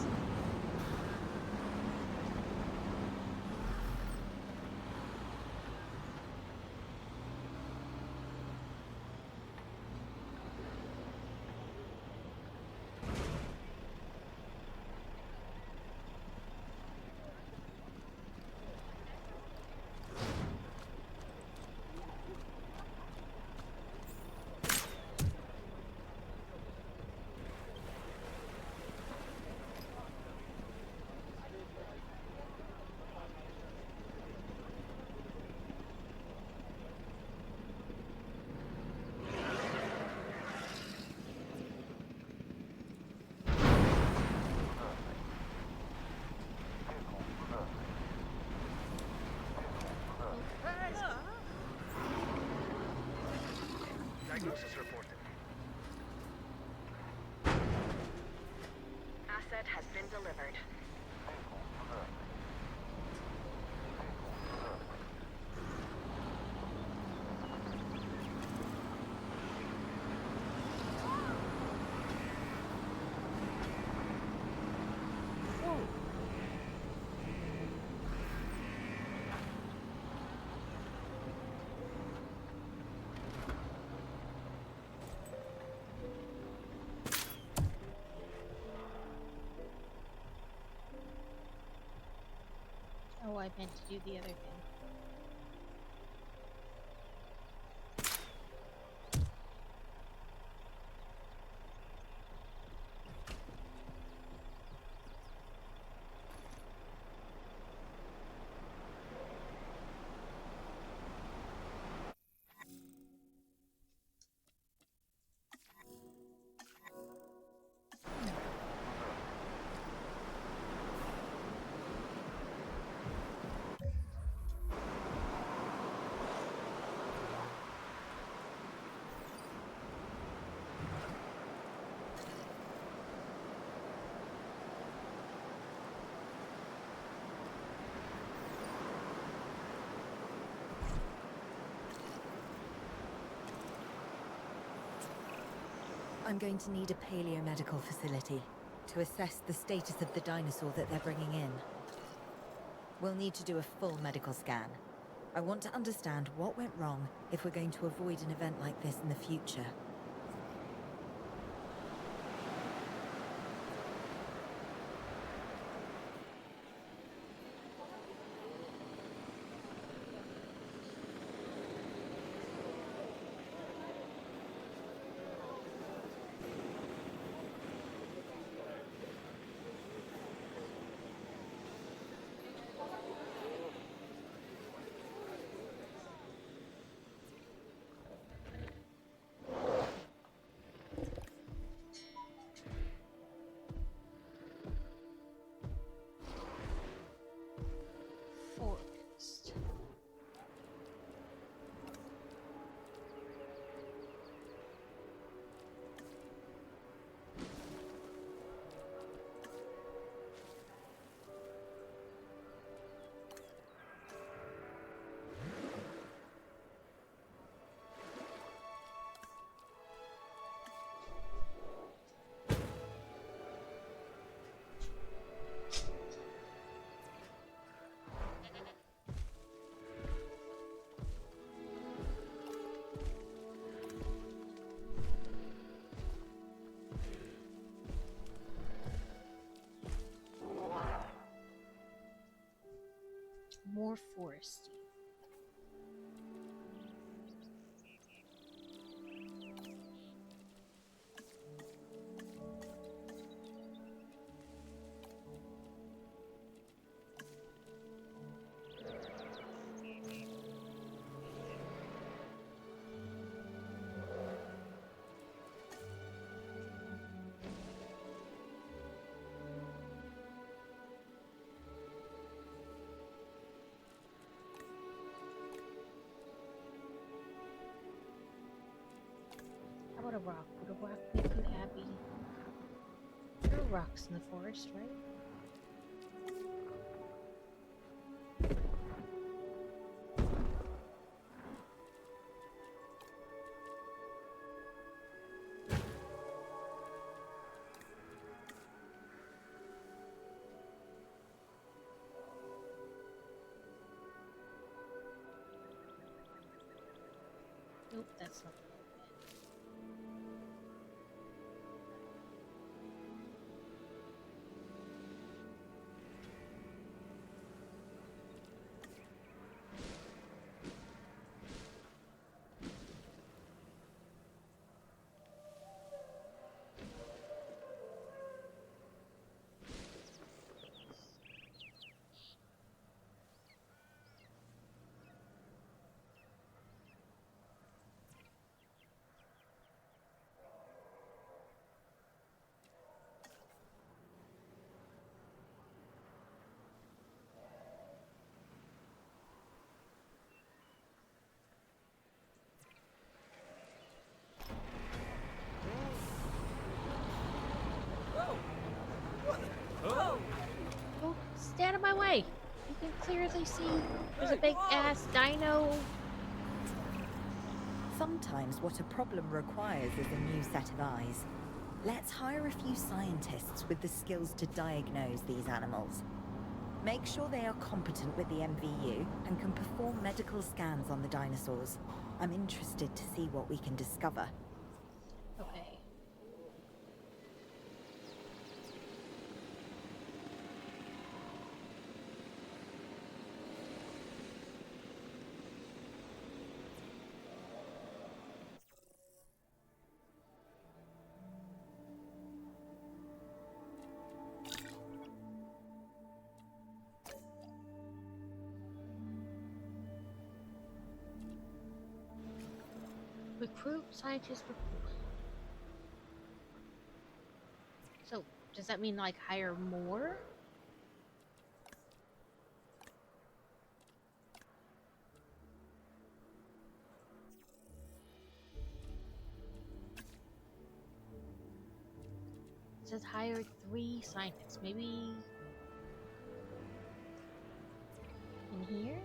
Speaker 8: Diagnosis reported.
Speaker 7: Asset has been delivered.
Speaker 1: Oh, I meant to do the other thing.
Speaker 4: I'm going to need a paleomedical facility to assess the status of the dinosaur that they're bringing in. We'll need to do a full medical scan. I want to understand what went wrong if we're going to avoid an event like this in the future.
Speaker 1: Forest. More foresty. How about a rock? Would a rock make you happy? There are rocks in the forest, right? Nope, that's not. Oh, stay out of my way! You can clearly see there's a big ass dino.
Speaker 4: Sometimes what a problem requires is a new set of eyes. Let's hire a few scientists with the skills to diagnose these animals. Make sure they are competent with the MVU and can perform medical scans on the dinosaurs. I'm interested to see what we can discover.
Speaker 1: Okay. Recruit scientists. So, does that mean like hire more? It says hire 3 scientists. Maybe in here?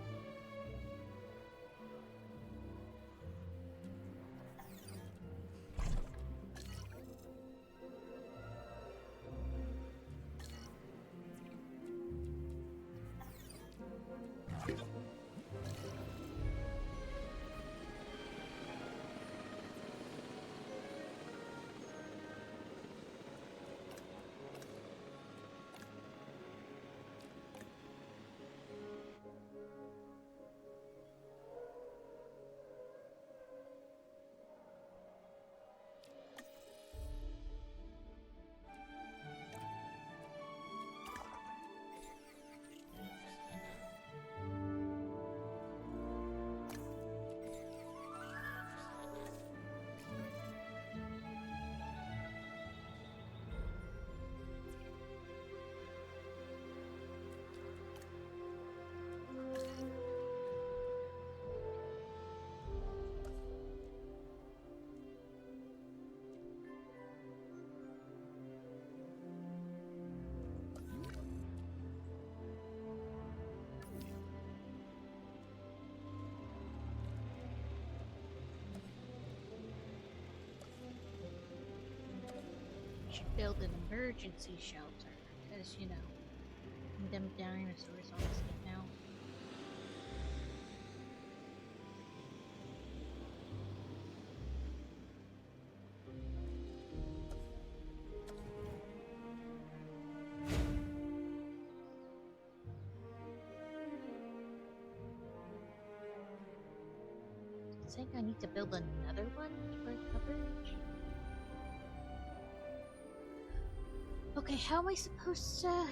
Speaker 1: should build an emergency shelter. Because, you know, them dinosaurs always get out. I think I need to build another one for coverage. Okay, how am I supposed to...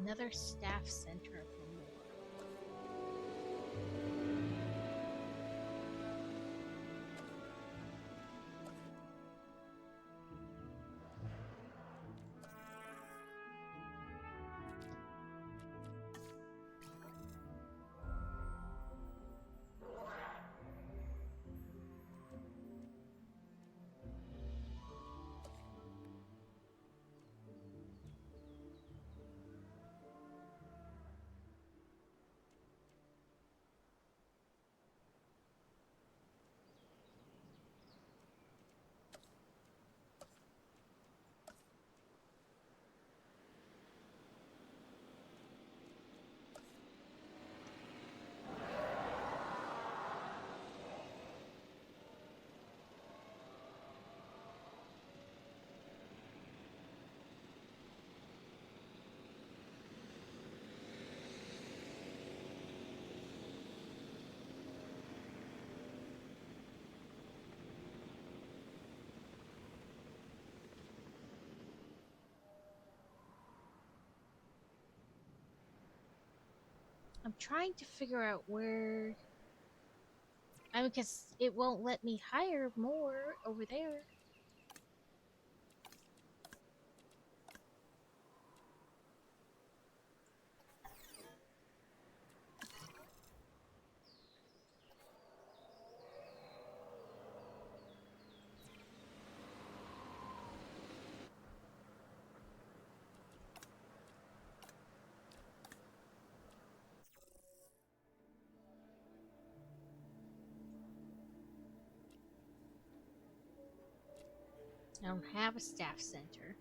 Speaker 1: Another staff center for more. I'm trying to figure out where... I mean, because it won't let me hire more over there. I don't have a staff center.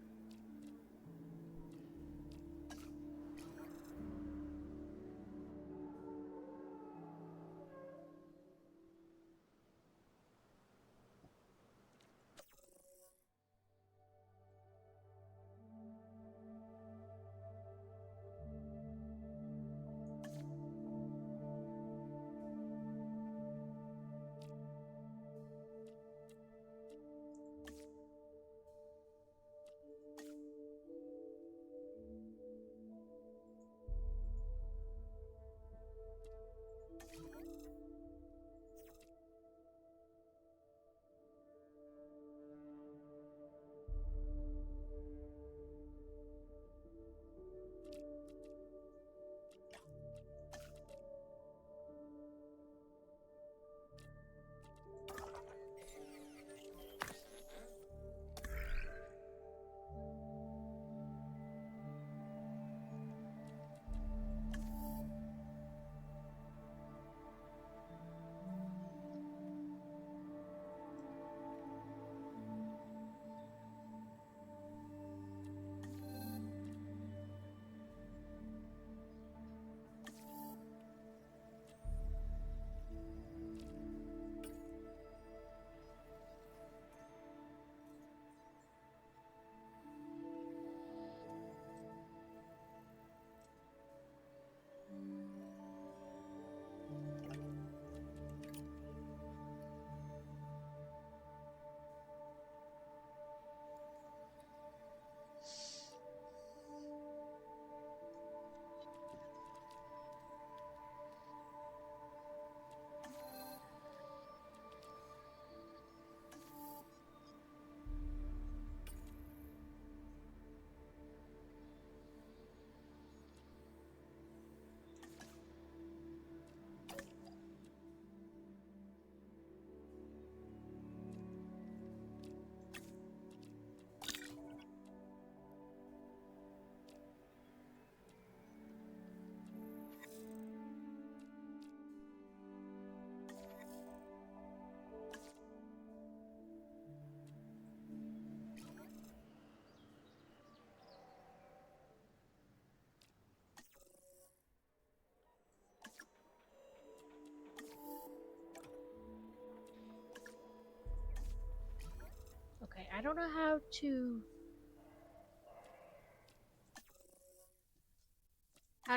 Speaker 1: Okay, I don't know how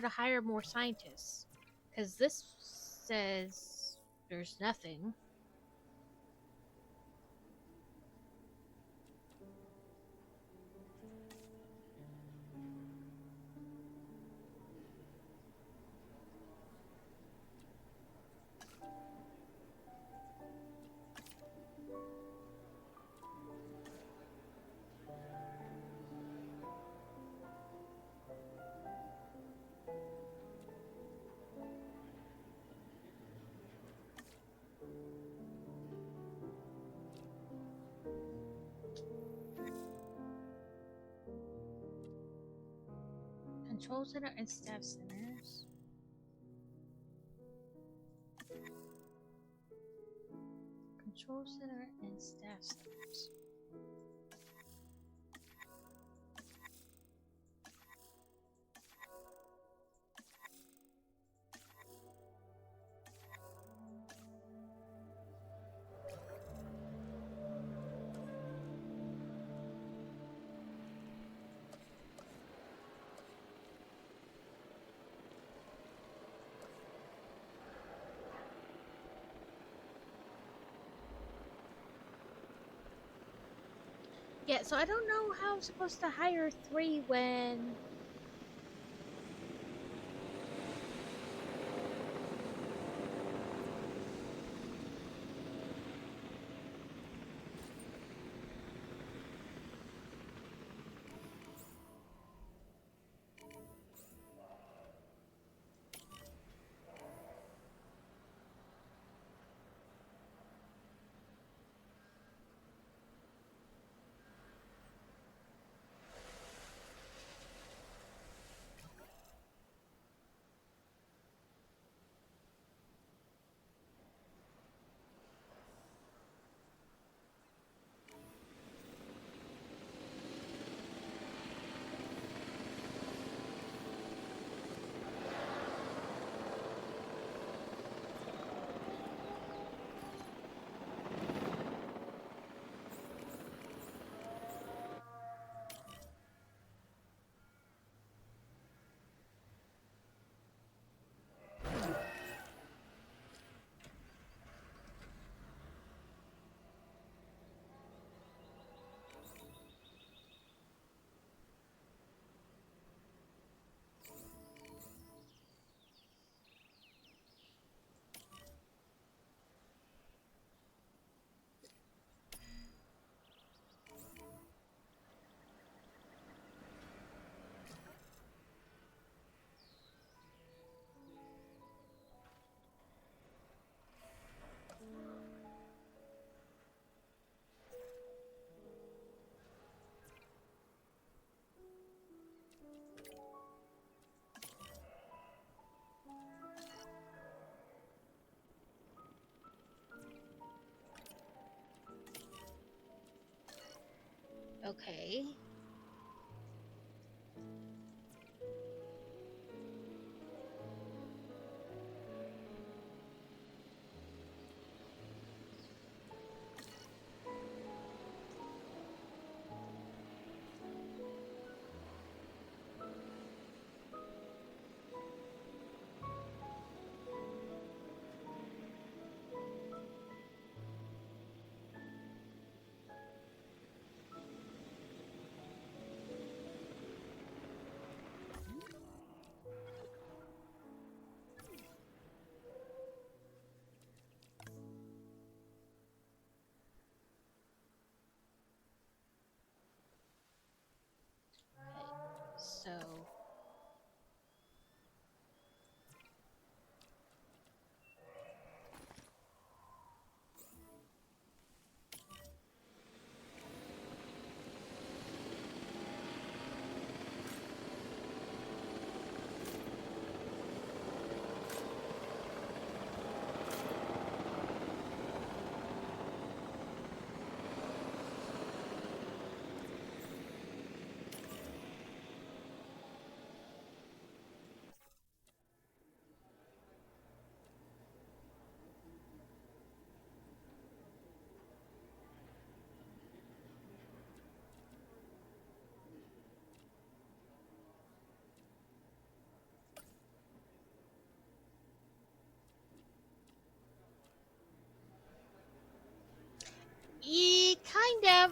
Speaker 1: to hire more scientists, because this says there's nothing. Control center and staff centers. Control center and staff centers. Yeah, so I don't know how I'm supposed to hire 3 when... Okay.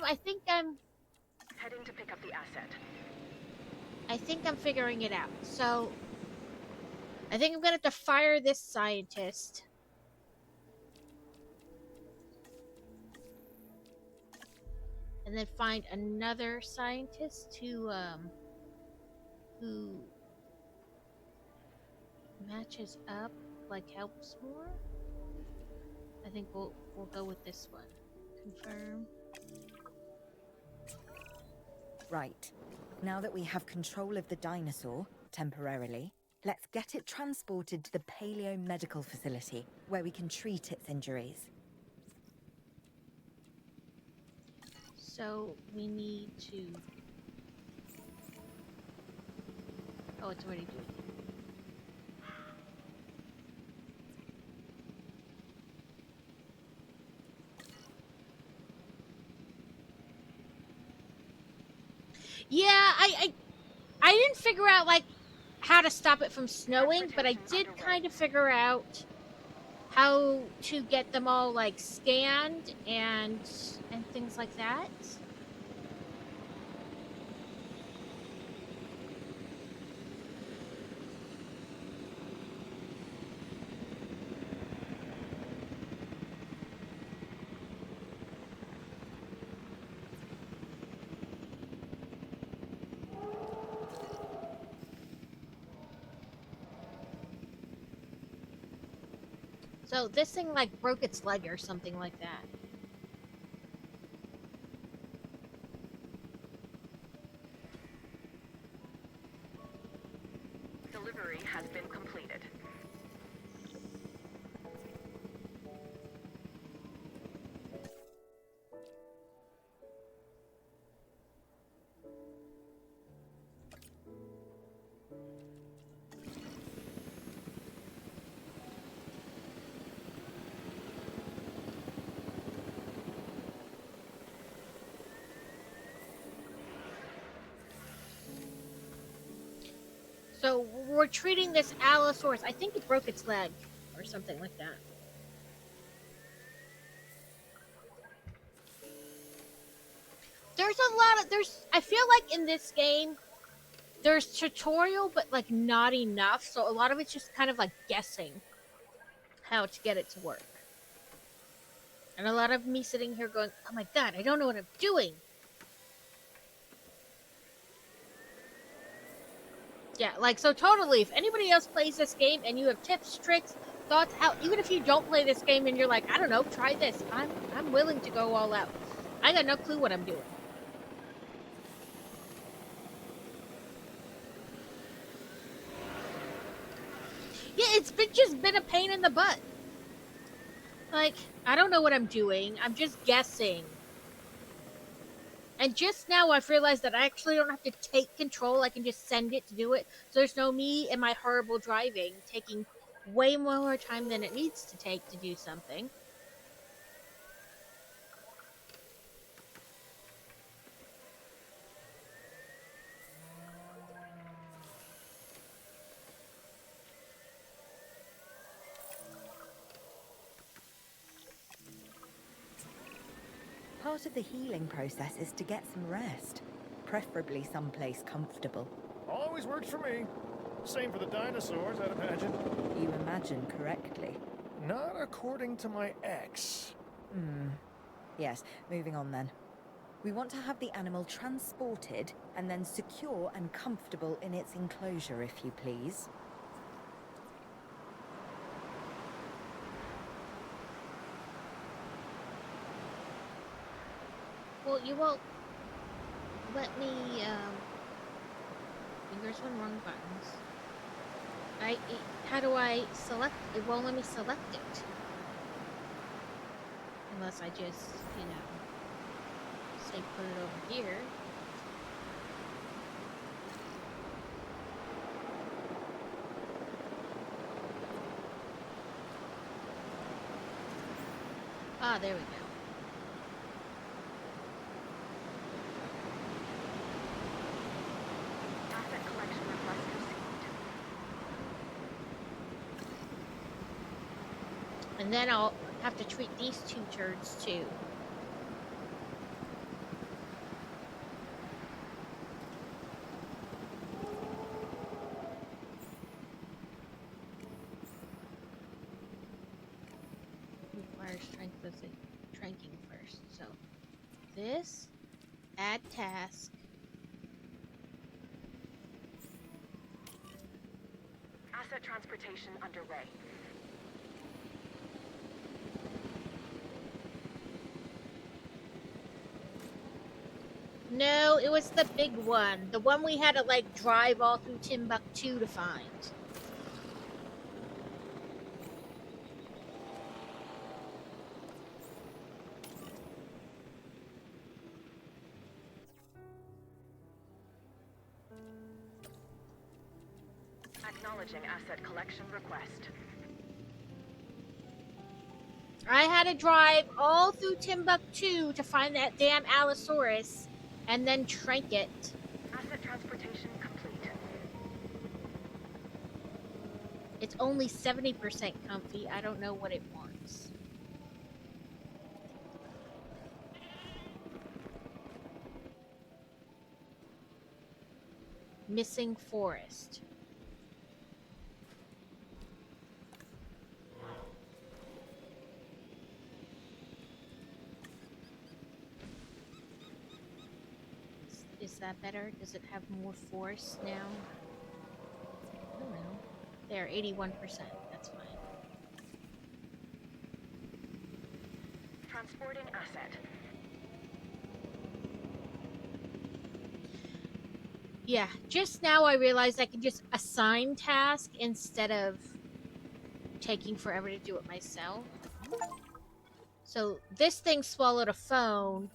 Speaker 1: I think I'm
Speaker 7: Heading to pick up the asset.
Speaker 1: figuring it out. So I think I'm gonna have to fire this scientist. And then find another scientist who matches up, like helps more. I think we'll go with this one. Confirm.
Speaker 4: Right. Now that we have control of the dinosaur, temporarily, let's get it transported to the Paleo Medical Facility, where we can treat its injuries.
Speaker 1: So we need to. Oh, it's already doing it. Yeah, I didn't figure out like how to stop it from snowing, but I did kind of figure out how to get them all like scanned and things like that. So this thing like broke its leg or something like that.
Speaker 7: Delivery has been completed.
Speaker 1: So we're treating this Allosaurus. I think it broke its leg or something like that. There's a lot of I feel like in this game there's tutorial but like not enough. So a lot of it's just kind of like guessing how to get it to work. And a lot of me sitting here going, "Oh my god, I don't know what I'm doing." Yeah, like, so totally, if anybody else plays this game and you have tips, tricks, thoughts, how, even if you don't play this game and you're like, I don't know, try this, I'm willing to go all out. I got no clue what I'm doing. Yeah, it's just been a pain in the butt. Like, I don't know what I'm doing, I'm just guessing. And just now I've realized that I actually don't have to take control, I can just send it to do it. So there's no me and my horrible driving taking way more time than it needs to take to do something.
Speaker 4: Part of the healing process is to get some rest, preferably someplace comfortable.
Speaker 6: Always works for me. Same for the dinosaurs, I'd imagine.
Speaker 4: You imagine correctly.
Speaker 6: Not according to my ex.
Speaker 4: Yes, moving on then. We want to have the animal transported and then secure and comfortable in its enclosure, if you please.
Speaker 1: Well, you won't let me, fingers on wrong buttons. How do I select? It won't let me select it. Unless I just, say put it over here. Ah, there we go.
Speaker 7: Asset collection request received.
Speaker 1: And then I'll have to treat these two turds too. the tranking first. So this, add task.
Speaker 7: Asset transportation underway.
Speaker 1: No, it was the big one. The one we had to like drive all through Timbuktu to find.
Speaker 7: Acknowledging asset collection request.
Speaker 1: I had to drive all through Timbuktu to find that damn Allosaurus and then trank it.
Speaker 7: Asset transportation complete.
Speaker 1: It's only 70% comfy. I don't know what it wants. Missing forest. Is that better? Does it have more force now? I don't know. There, 81%. That's fine.
Speaker 7: Transporting asset.
Speaker 1: Yeah, just now I realized I can just assign task instead of taking forever to do it myself. So this thing swallowed a phone.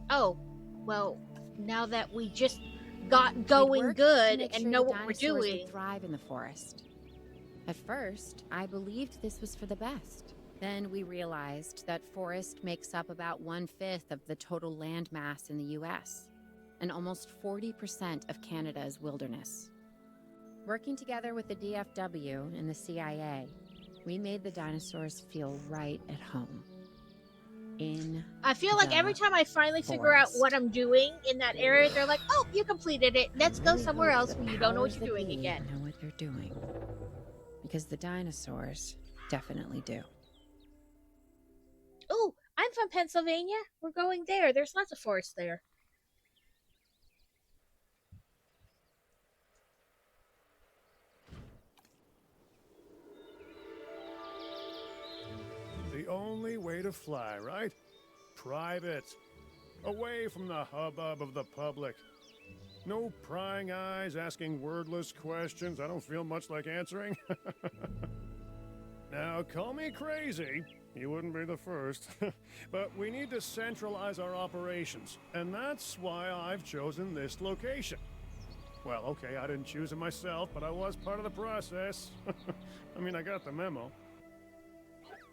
Speaker 1: Oh, well, now that we just got going good and know what we're doing.
Speaker 5: Thrive in the forest. At first, I believed this was for the best. Then we realized that forest makes up about 1/5 of the total land mass in the US, and almost 40% of Canada's wilderness. Working together with the DFW and the CIA, we made the dinosaurs feel right at home.
Speaker 1: I feel like every time I finally figure out what I'm doing in that area, they're like, "Oh, you completed it. Let's go somewhere else where you don't know what you're doing again."
Speaker 5: Know what they're doing, because the dinosaurs definitely do.
Speaker 1: Oh, I'm from Pennsylvania. We're going there. There's lots of forest there.
Speaker 6: The only way to fly, right? Private. Away from the hubbub of the public. No prying eyes asking wordless questions I don't feel much like answering. Now, call me crazy. You wouldn't be the first. But we need to centralize our operations. And that's why I've chosen this location. Well, okay, I didn't choose it myself, but I was part of the process. I mean, I got the memo.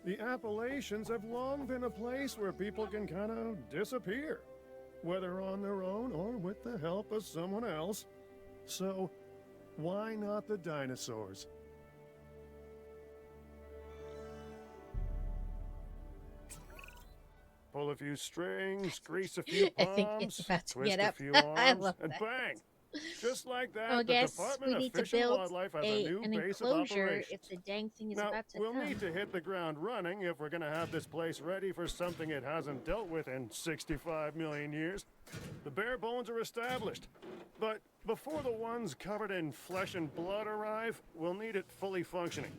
Speaker 6: The Appalachians have long been a place where people can kind of disappear, whether on their own or with the help of someone else. So, why not the dinosaurs? Pull a few strings, grease a few
Speaker 1: I
Speaker 6: palms,
Speaker 1: think it's about to
Speaker 6: twist
Speaker 1: get
Speaker 6: a
Speaker 1: up.
Speaker 6: few
Speaker 1: I
Speaker 6: arms,
Speaker 1: love
Speaker 6: and
Speaker 1: that.
Speaker 6: bang! Just like that,
Speaker 1: I
Speaker 6: the
Speaker 1: guess
Speaker 6: Department
Speaker 1: we
Speaker 6: of
Speaker 1: need to
Speaker 6: Fish and
Speaker 1: build
Speaker 6: Wildlife has a new
Speaker 1: an
Speaker 6: base of
Speaker 1: enclosure
Speaker 6: operations.
Speaker 1: if the dang thing is
Speaker 6: Now,
Speaker 1: about to
Speaker 6: we'll
Speaker 1: come.
Speaker 6: need to hit the ground running if we're going to have this place ready for something it hasn't dealt with in 65 million years. The bare bones are established. But before the ones covered in flesh and blood arrive, we'll need it fully functioning.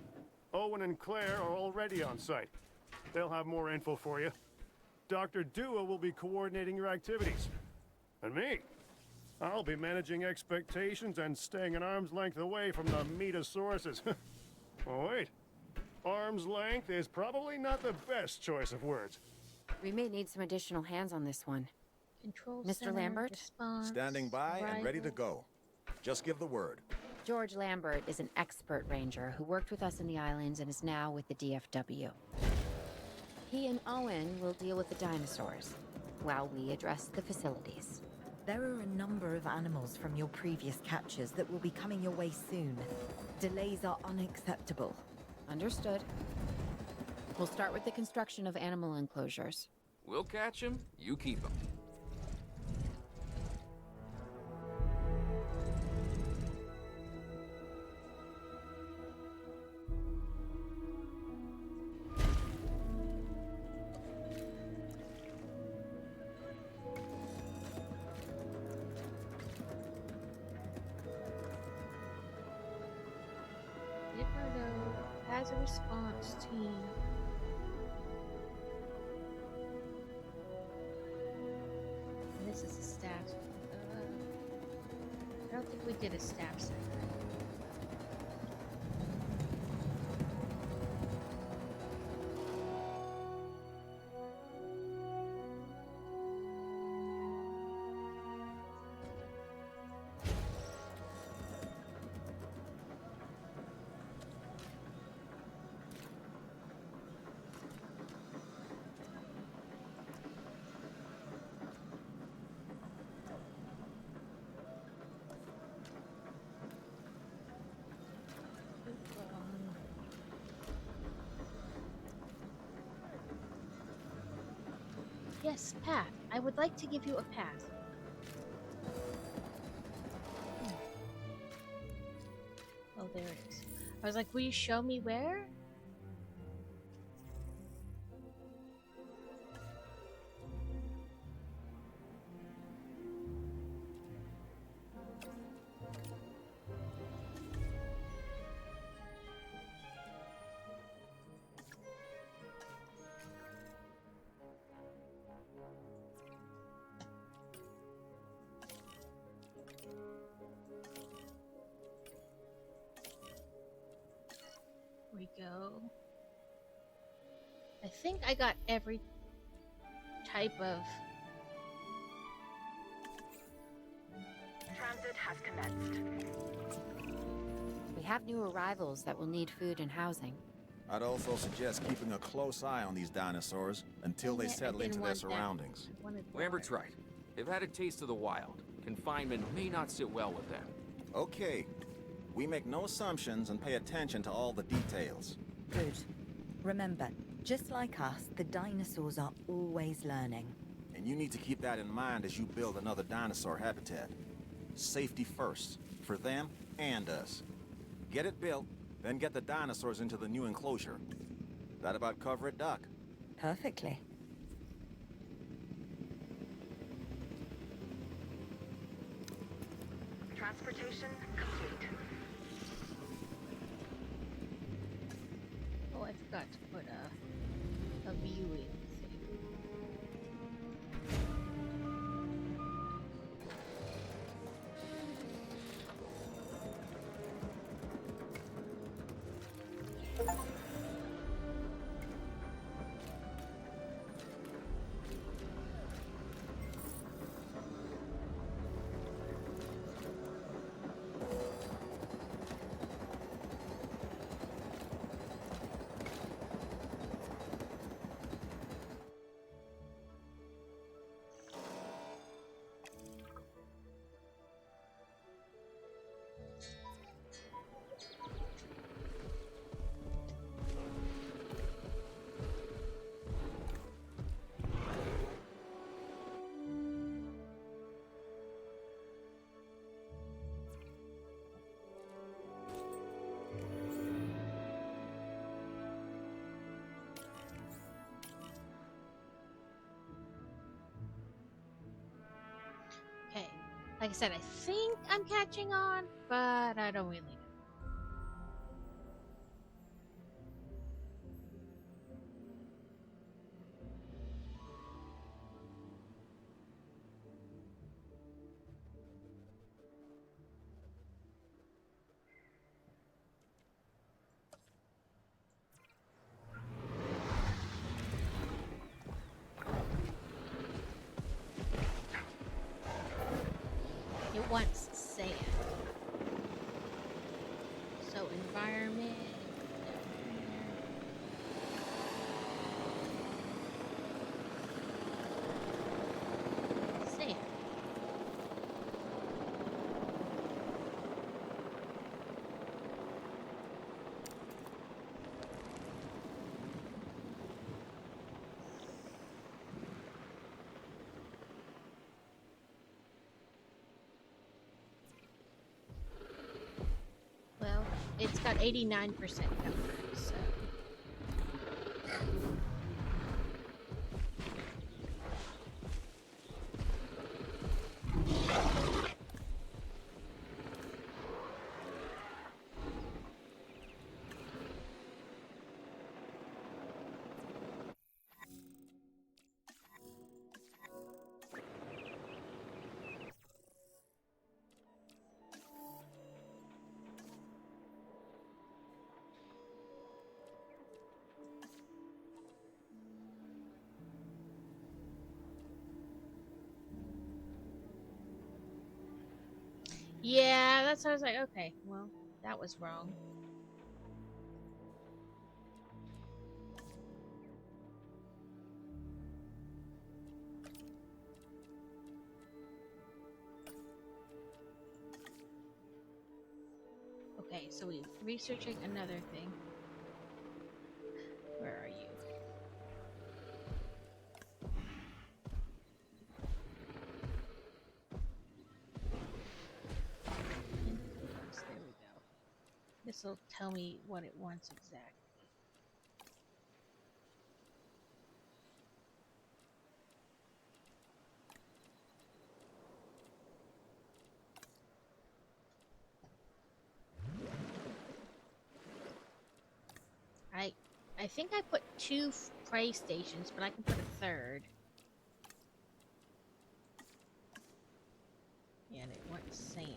Speaker 6: Owen and Claire are already on site. They'll have more info for you. Dr. Dua will be coordinating your activities. And me, I'll be managing expectations and staying an arm's length away from the Metosauruses. Oh, wait. Arm's length is probably not the best choice of words.
Speaker 5: We may need some additional hands on this one.
Speaker 1: Control
Speaker 5: Mr.
Speaker 1: center,
Speaker 5: Lambert?
Speaker 1: response,
Speaker 9: Standing by and ready to
Speaker 1: arrival.
Speaker 9: go. Just give the word.
Speaker 5: George Lambert is an expert ranger who worked with us in the islands and is now with the DFW. He and Owen will deal with the dinosaurs, while we address the facilities.
Speaker 4: There are a number of animals from your previous captures that will be coming your way soon. Delays are unacceptable.
Speaker 5: Understood. We'll start with the construction of animal enclosures.
Speaker 2: We'll catch him, you keep him.
Speaker 1: 16. And this is a staff. I don't think we did a staff center. Yes, path. I would like to give you a path. Oh, there it is. I was like, will you show me where? We go. I think I got every type of.
Speaker 7: Transit has commenced.
Speaker 5: We have new arrivals that will need food and housing.
Speaker 9: I'd also suggest keeping a close eye on these dinosaurs until they settle into their surroundings.
Speaker 2: Lambert's right. They've had a taste of the wild. Confinement may not sit well with them.
Speaker 9: Okay. We make no assumptions and pay attention to all the details.
Speaker 4: Good. Remember, just like us, the dinosaurs are always learning.
Speaker 9: And you need to keep that in mind as you build another dinosaur habitat. Safety first, for them and us. Get it built, then get the dinosaurs into the new enclosure. That about cover it, Doc?
Speaker 4: Perfectly.
Speaker 7: Transportation complete.
Speaker 1: Oh, I forgot to put a viewing thing. Okay, like I said, I think I'm catching on, but I don't really know. It wants sand. So environment. Sand. Well, it's got 89% coverage, so. Yeah, that's what I was like, okay, well, that was wrong. Okay, so we're researching another thing. Where are you? Influence, there we go. This will tell me what it wants exactly. I think I put two prey stations, but I can put a third. Yeah, and it wants sand.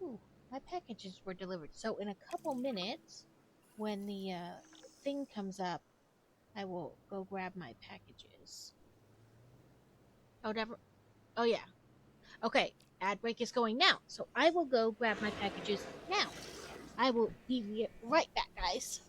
Speaker 1: Ooh, my packages were delivered. So in a couple minutes, when the thing comes up, I will go grab my packages. Oh, never. Oh, yeah. Okay, ad break is going now, so I will go grab my packages now. I will be right back, guys.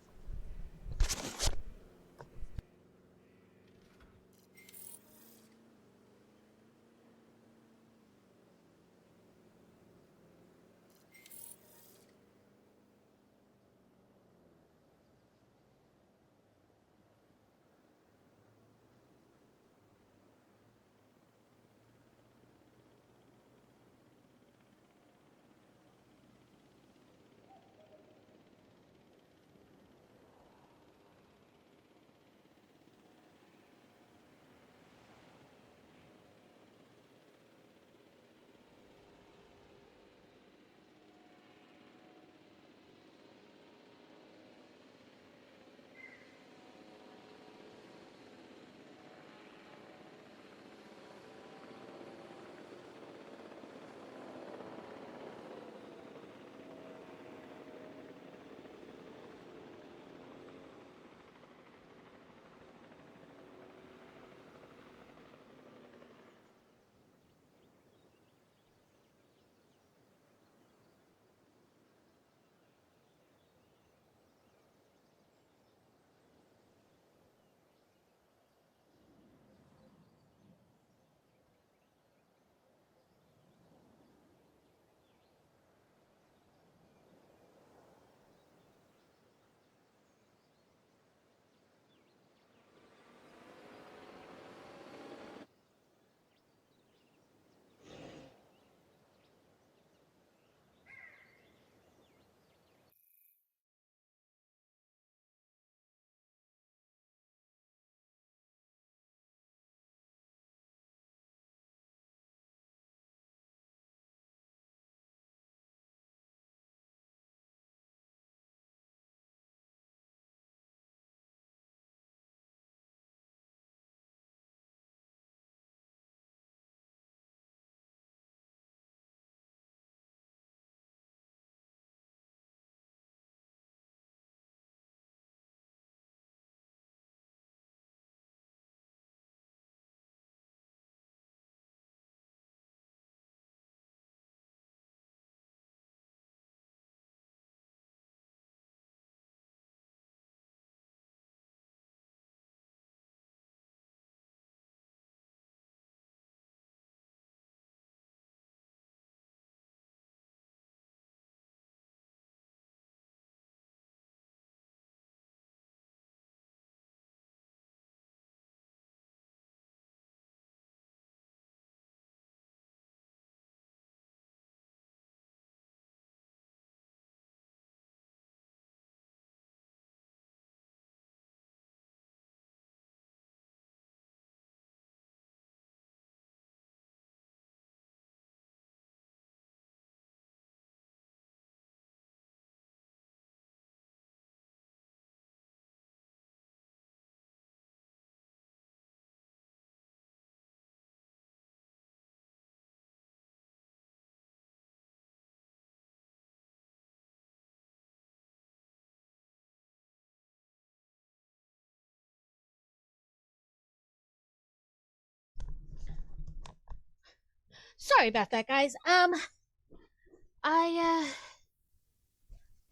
Speaker 1: Sorry about that, guys.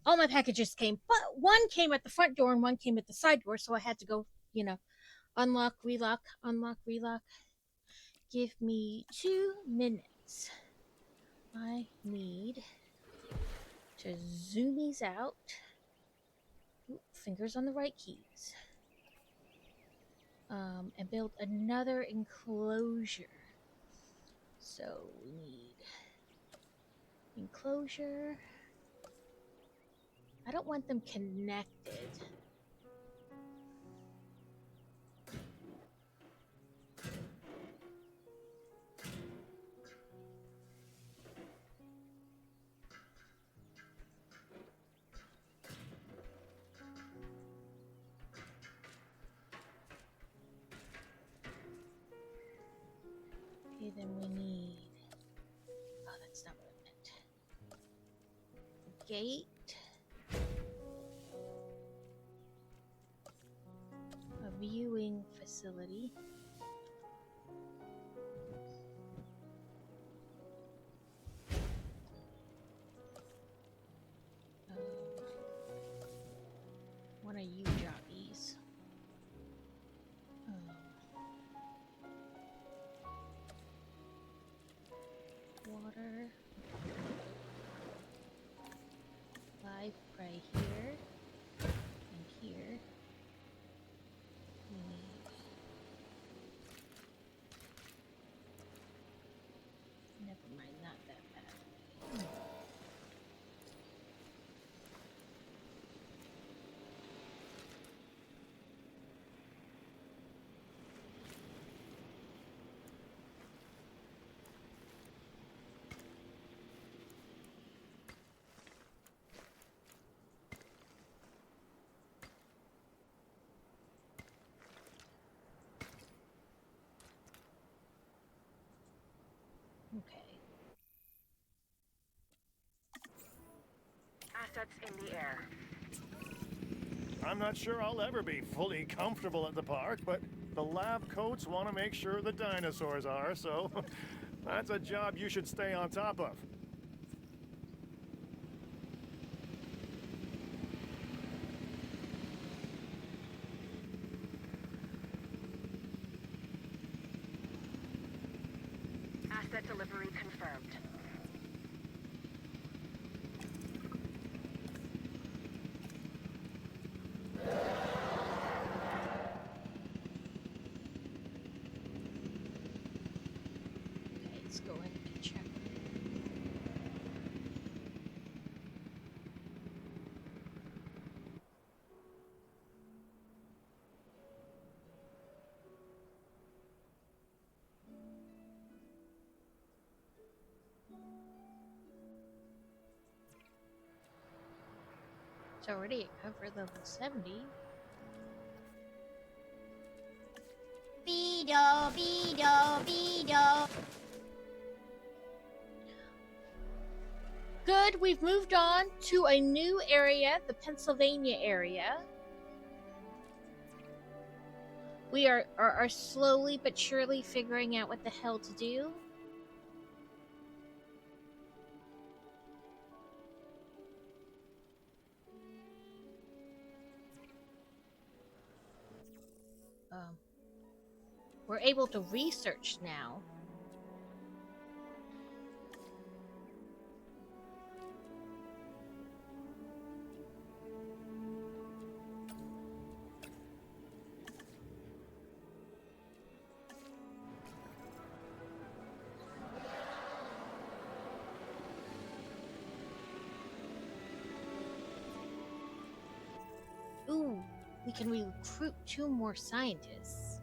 Speaker 1: All my packages came, but one came at the front door and one came at the side door, so I had to go, unlock, relock, unlock, relock. Give me 2 minutes. I need to zoom these out. Ooh, fingers on the right keys. And build another enclosure. So we need enclosure. I don't want them connected. Okay, then we need... Oh, that's not what I meant. Gate. A viewing facility. One of you jockeys. Water. Live prey here. And here. We need... Never mind, not that bad. Okay.
Speaker 7: Assets in the air.
Speaker 6: I'm not sure I'll ever be fully comfortable at the park, but the lab coats want to make sure the dinosaurs are, so that's a job you should stay on top of.
Speaker 7: Asset delivery confirmed.
Speaker 1: Okay, let's go ahead and check. It's already at cover level 70. Beedo, Beedo, Beedo. Good, we've moved on to a new area, the Pennsylvania area. We are slowly but surely figuring out what the hell to do. We're able to research now. Ooh, we can recruit 2 more scientists.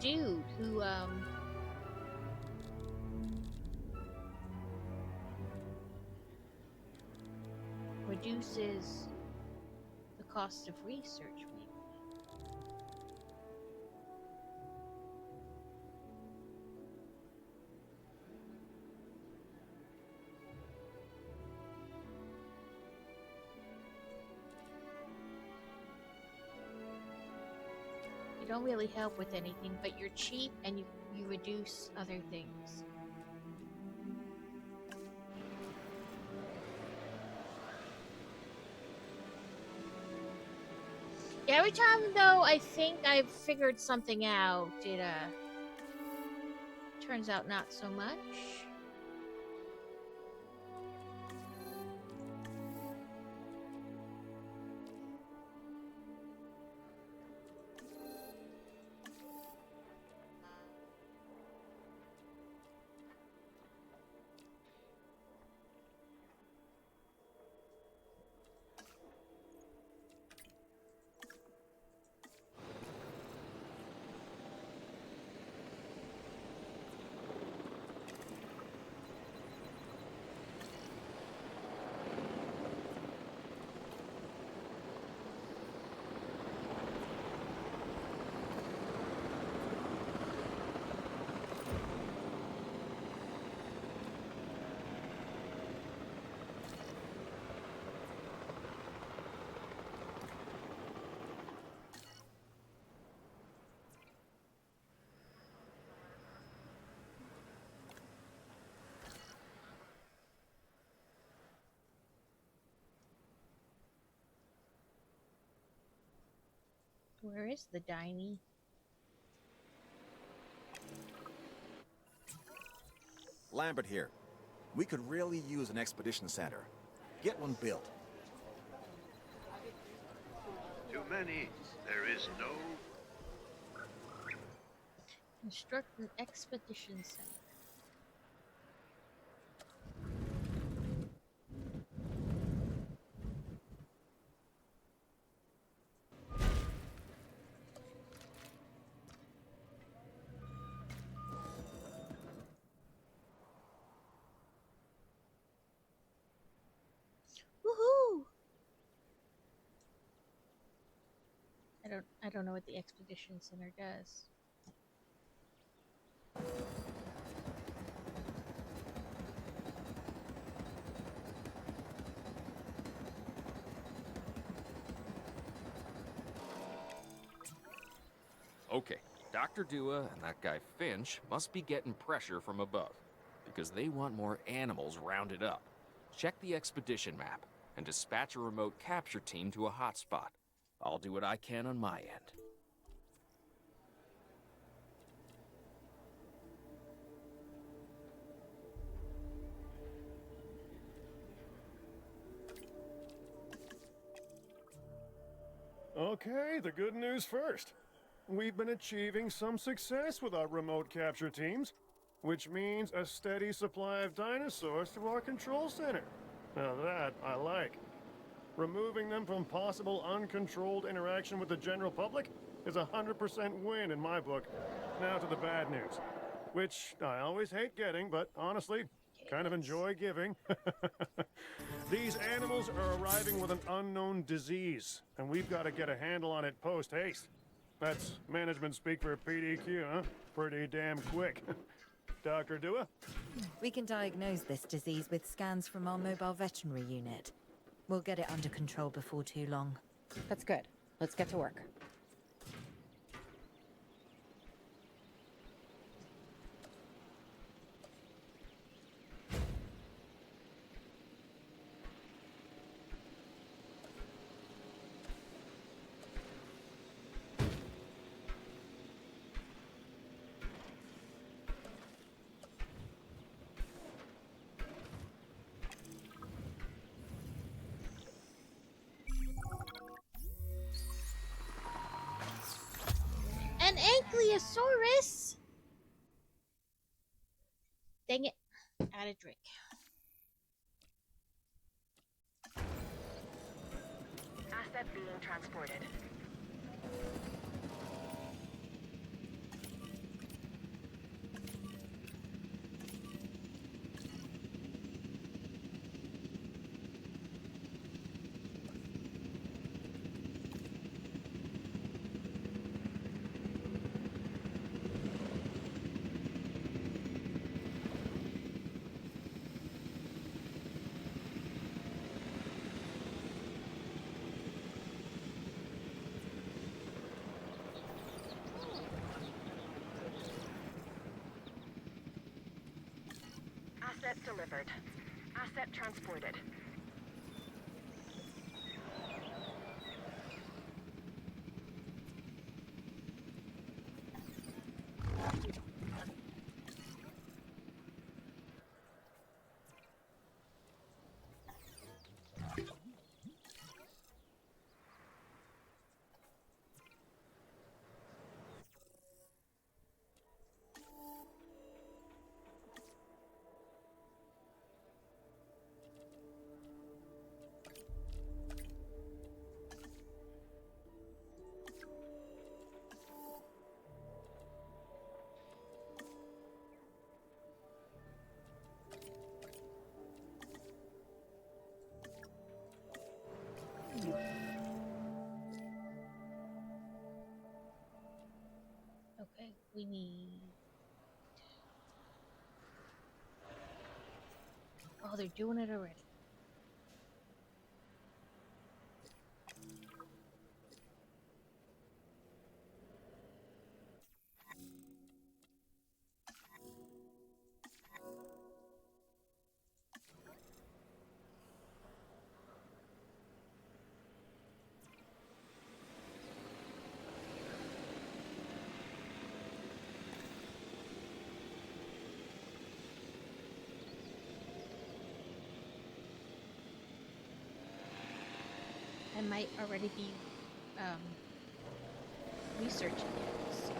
Speaker 1: dude who reduces the cost of research, maybe. You don't really help with anything, but you're cheap and you reduce other things. Yeah, every time though I think I've figured something out, it turns out not so much. Where is the Diney?
Speaker 9: Lambert here. We could really use an expedition center. Get one built.
Speaker 8: To many, there is no
Speaker 1: Construct an expedition center. Woohoo! I don't know what the expedition center does.
Speaker 2: Okay, Dr. Dua and that guy Finch must be getting pressure from above, because they want more animals rounded up. Check the expedition map, and dispatch a remote capture team to a hotspot. I'll do what I can on my end.
Speaker 6: Okay, the good news first. We've been achieving some success with our remote capture teams, which means a steady supply of dinosaurs to our control center. Now that I like. Removing them from possible uncontrolled interaction with the general public is a 100% win in my book. Now to the bad news, which I always hate getting, but honestly, kind of enjoy giving. These animals are arriving with an unknown disease, and we've got to get a handle on it post-haste. That's management speak for PDQ, huh? Pretty damn quick. Dr. Dua?
Speaker 4: We can diagnose this disease with scans from our mobile veterinary unit. We'll get it under control before too long.
Speaker 5: That's good. Let's get to work.
Speaker 1: An Ankylosaurus! Dang it. Add a drink.
Speaker 7: Asset being transported. Asset delivered. Asset transported.
Speaker 1: Okay, we need. Oh, they're doing it already. I might already be researching it. So.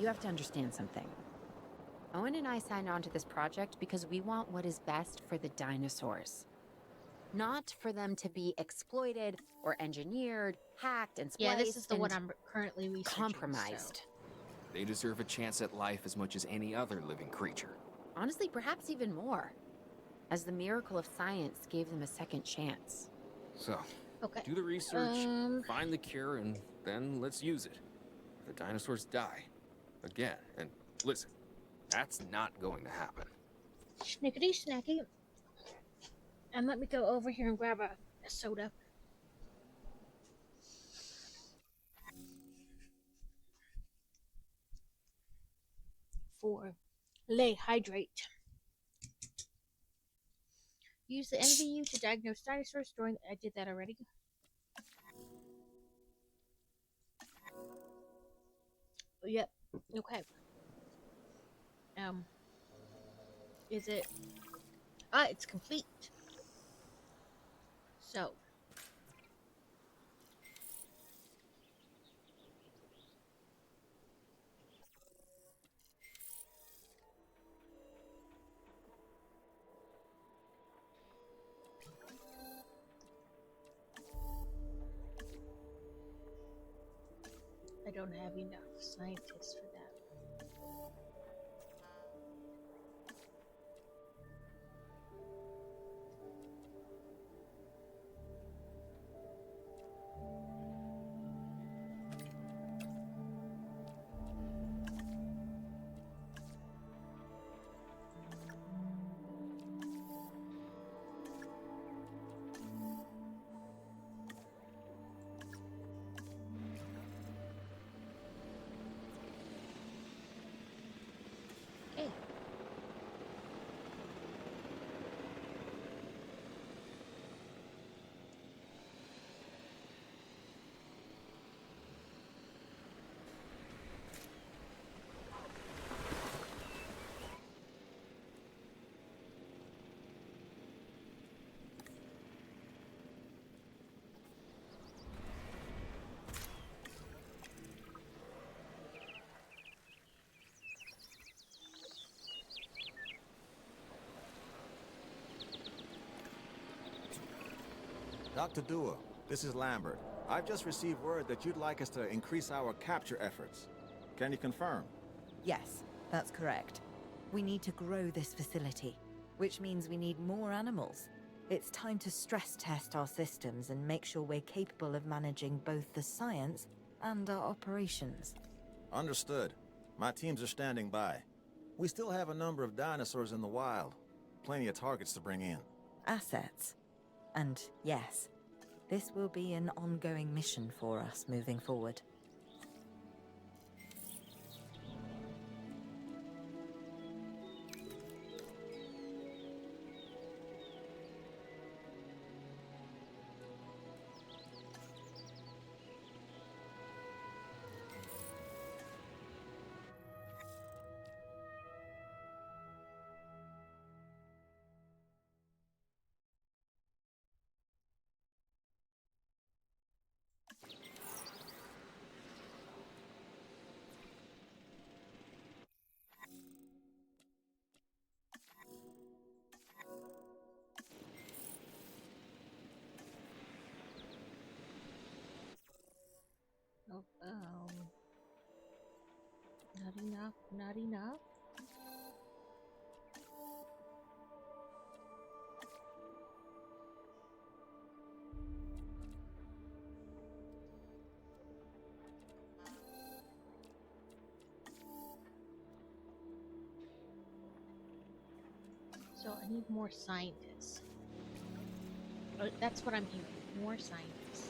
Speaker 5: You have to understand something. Owen and I signed on to this project because we want what is best for the dinosaurs. Not for them to be exploited or engineered, hacked, and spliced.
Speaker 1: Yeah, this is the one I'm currently researching.
Speaker 5: Compromised.
Speaker 1: So.
Speaker 2: They deserve a chance at life as much as any other living creature.
Speaker 5: Honestly, perhaps even more. As the miracle of science gave them a second chance.
Speaker 2: So,
Speaker 1: Okay.
Speaker 2: do the research, find the cure, and then let's use it. The dinosaurs die. Again. And listen, that's not going to happen.
Speaker 1: Snickety snacky. And let me go over here and grab a soda. For lay hydrate. Use the MVU to diagnose dinosaurs during. I did that already. Yep. Okay. Is it? It's complete. So. I don't have enough scientists for that. Okay.
Speaker 9: Dr. Dua, this is Lambert. I've just received word that you'd like us to increase our capture efforts. Can you confirm?
Speaker 4: Yes, that's correct. We need to grow this facility, which means we need more animals. It's time to stress test our systems and make sure we're capable of managing both the science and our operations.
Speaker 9: Understood. My teams are standing by. We still have a number of dinosaurs in the wild. Plenty of targets to bring in.
Speaker 4: Assets. And yes, this will be an ongoing mission for us moving forward.
Speaker 1: Not enough, not enough. So I need more scientists. That's what I'm hearing. More scientists.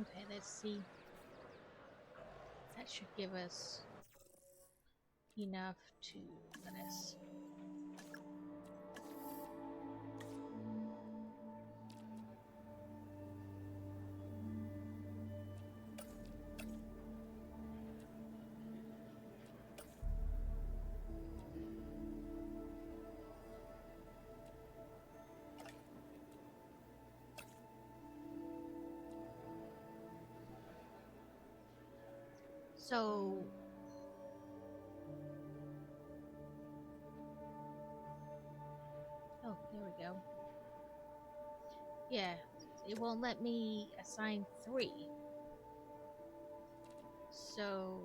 Speaker 1: Okay, let's see. That should give us enough to let us. So oh, there we go. Yeah, it won't let me assign 3. So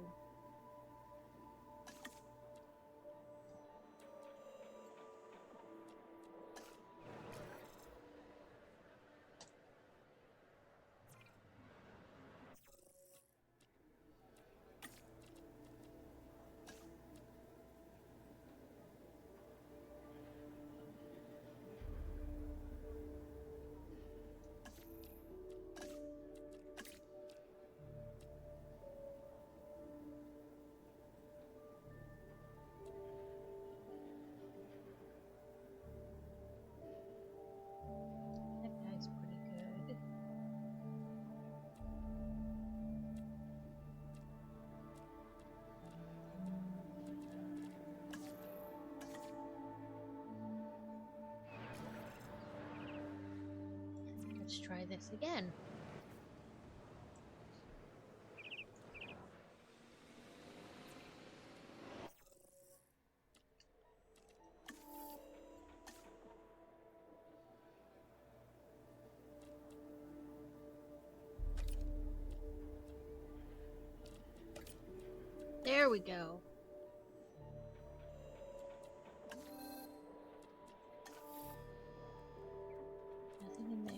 Speaker 1: that guy's pretty good. Let's try this again. There we go. Nothing in there.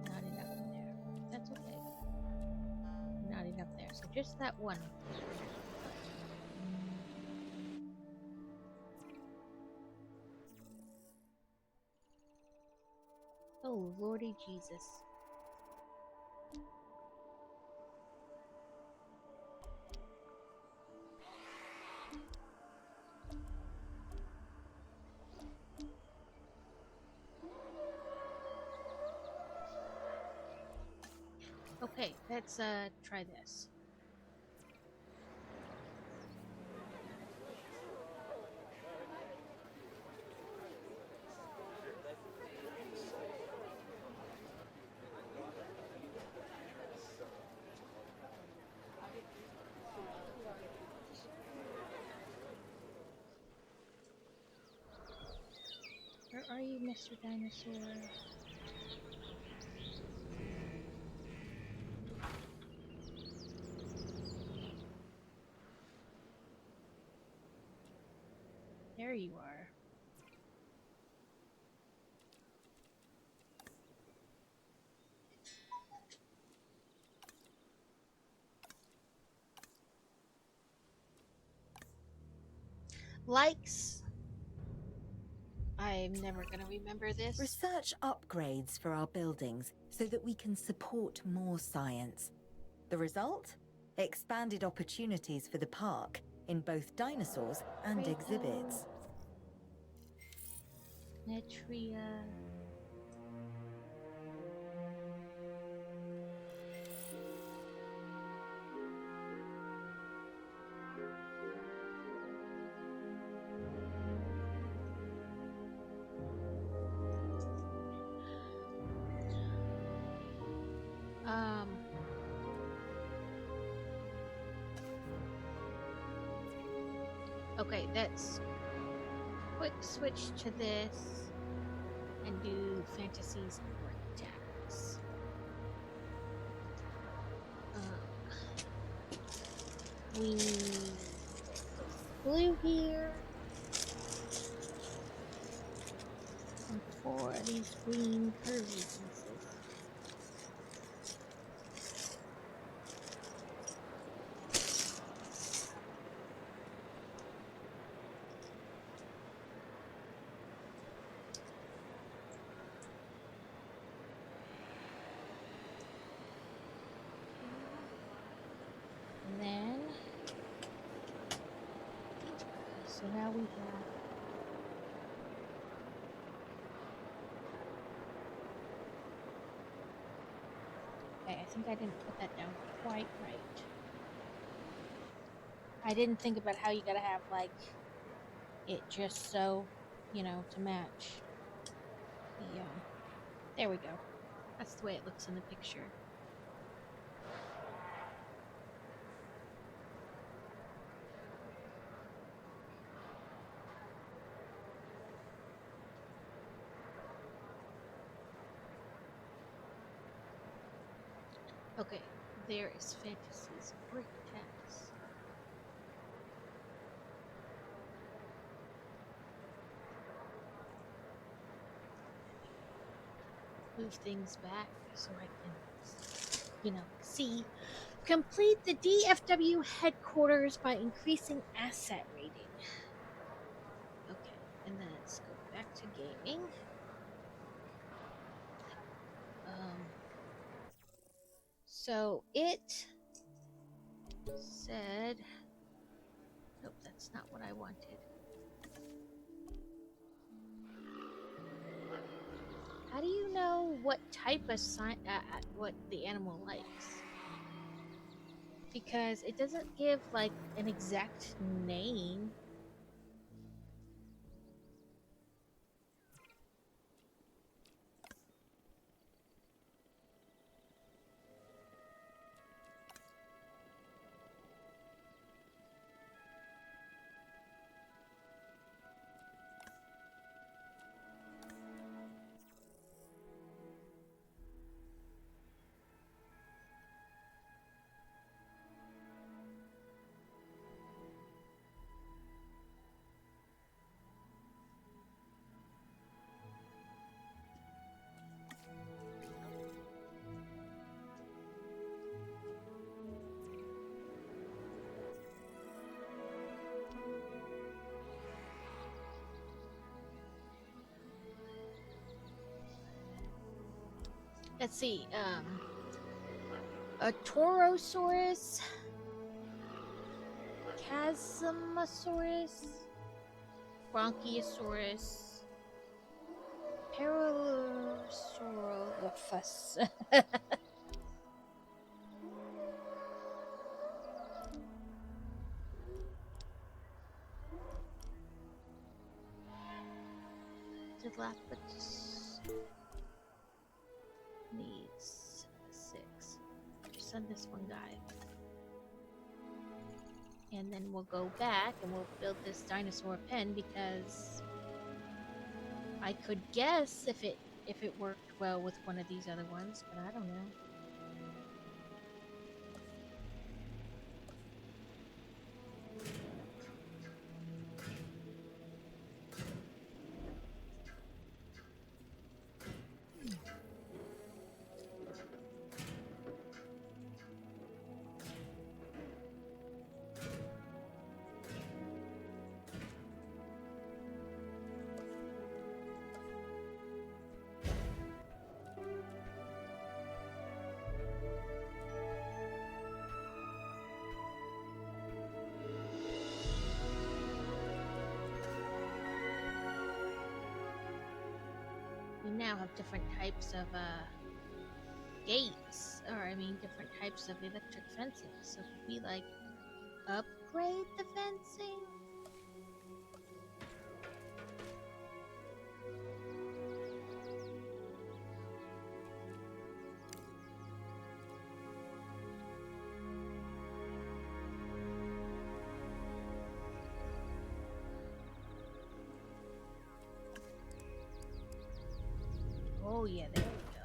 Speaker 1: Not enough in there. That's okay. Not enough there. So just that one. Oh, Lordy Jesus. Okay, let's try this. Where are you, Mr. Dinosaur? There you are. Likes. I'm never gonna remember this.
Speaker 4: Research upgrades for our buildings so that we can support more science. The result? Expanded opportunities for the park in both dinosaurs and
Speaker 1: Kratos.
Speaker 4: exhibits.
Speaker 1: Netria. Okay, let's quick switch to this and do Fantasy's Brick Tax. We need blue here. And 4 of these green curvy pieces. And then, so now we have okay, I think I didn't put that down quite right. I didn't think about how you gotta have like it just so, you know, to match the there we go. That's the way it looks in the picture. Okay, there is Fantasy's Brick Tax. Move things back so I can, you know, see. Complete the DFW headquarters by increasing asset rating. Okay, and then let's go back to gaming. So it said, nope, that's not what I wanted. How do you know what type of what the animal likes? Because it doesn't give like an exact name. let's see. A Torosaurus, Chasmosaurus, Bronchiosaurus, Parasaurolophus. Dilapidus needs 6. Just send this one guy. And then we'll go back and we'll build this dinosaur pen because I could guess if it worked well with one of these other ones, but I don't know. We now have different types of gates, or I mean different types of electric fencing. So could we like upgrade the fencing? Oh yeah, there we go.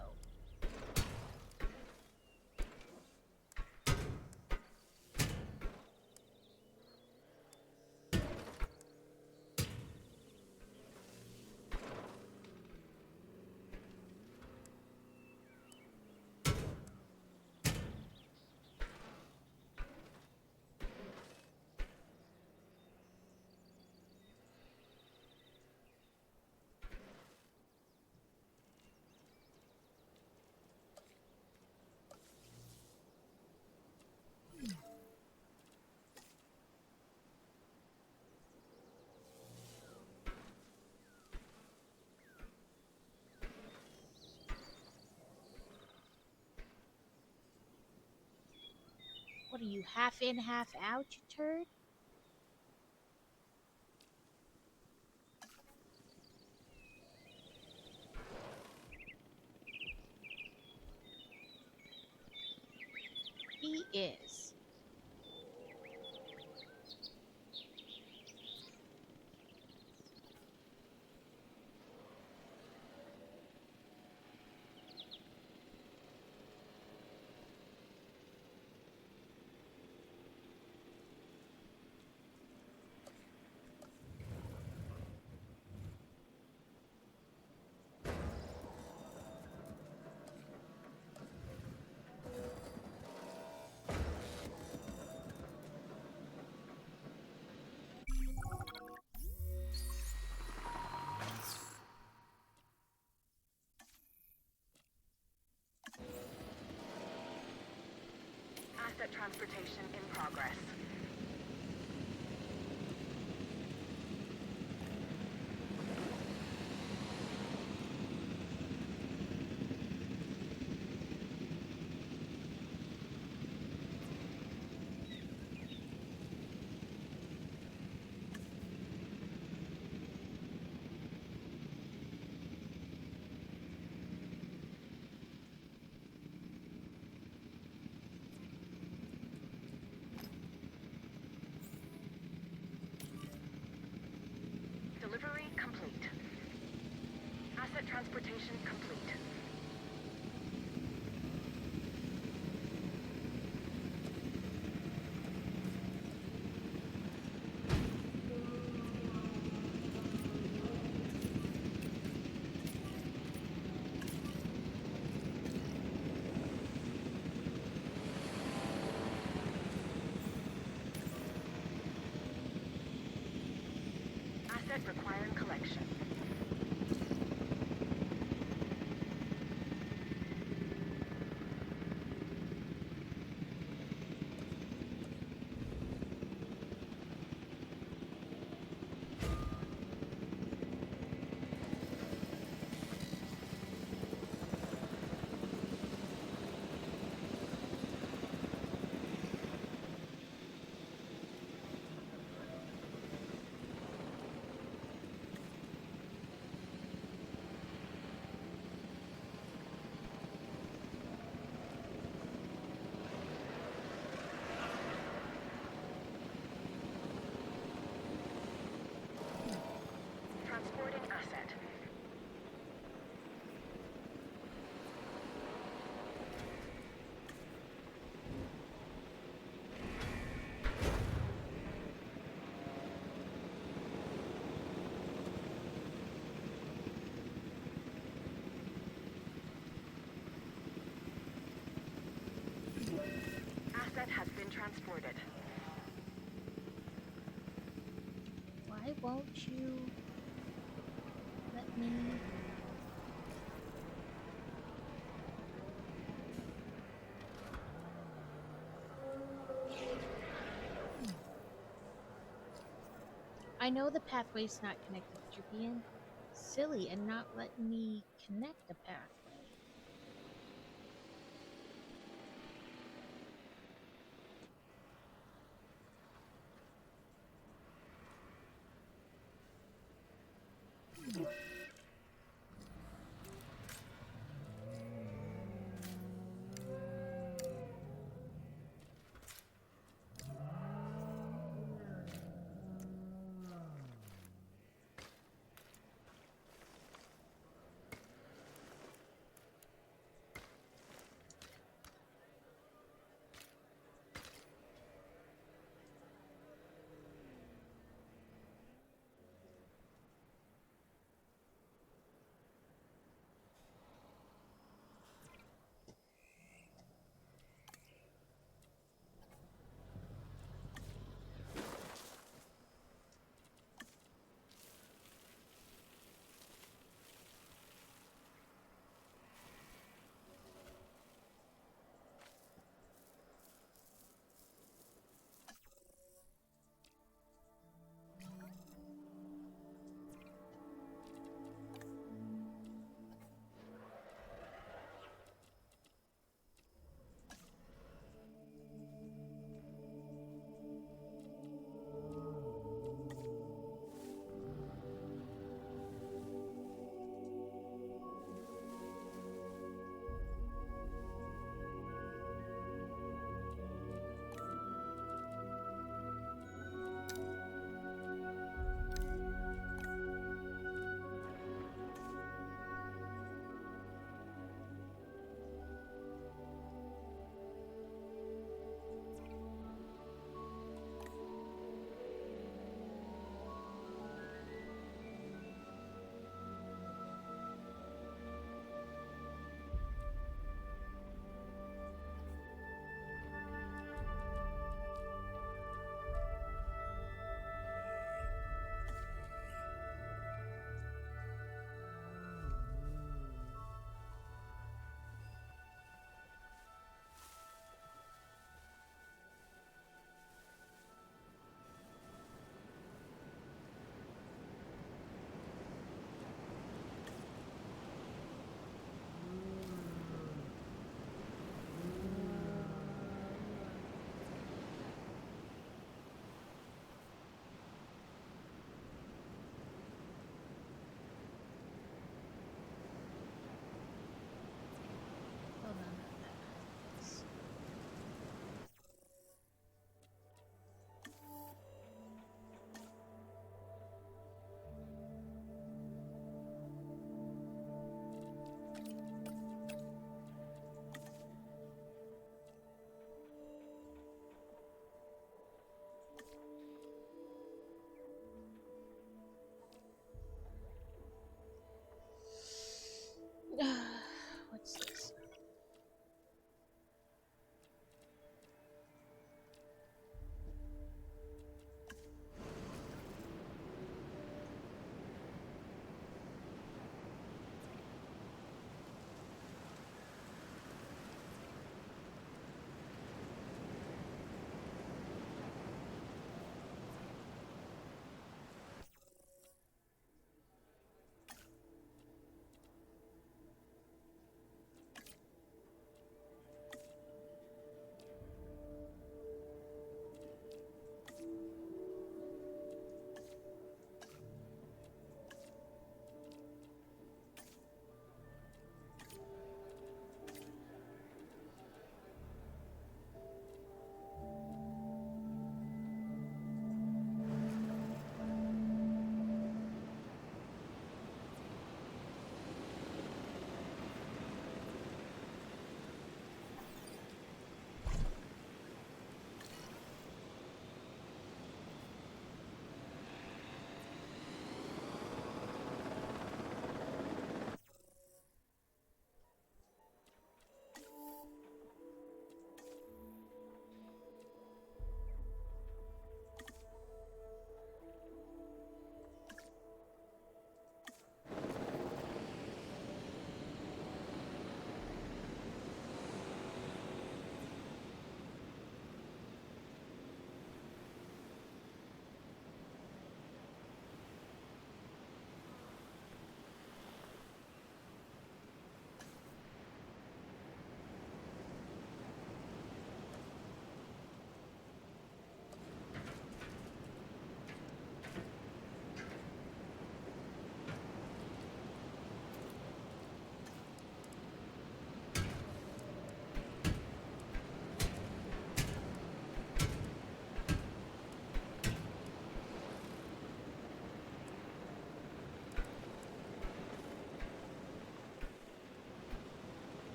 Speaker 1: What are you, half in, half out, you turd? He is.
Speaker 7: Asset transportation in progress. Delivery complete. Asset transportation complete. Asset requiring collection. asset has been transported.
Speaker 1: Why won't you let me? I know the pathway's not connected, but you're being silly and not letting me connect the pathway.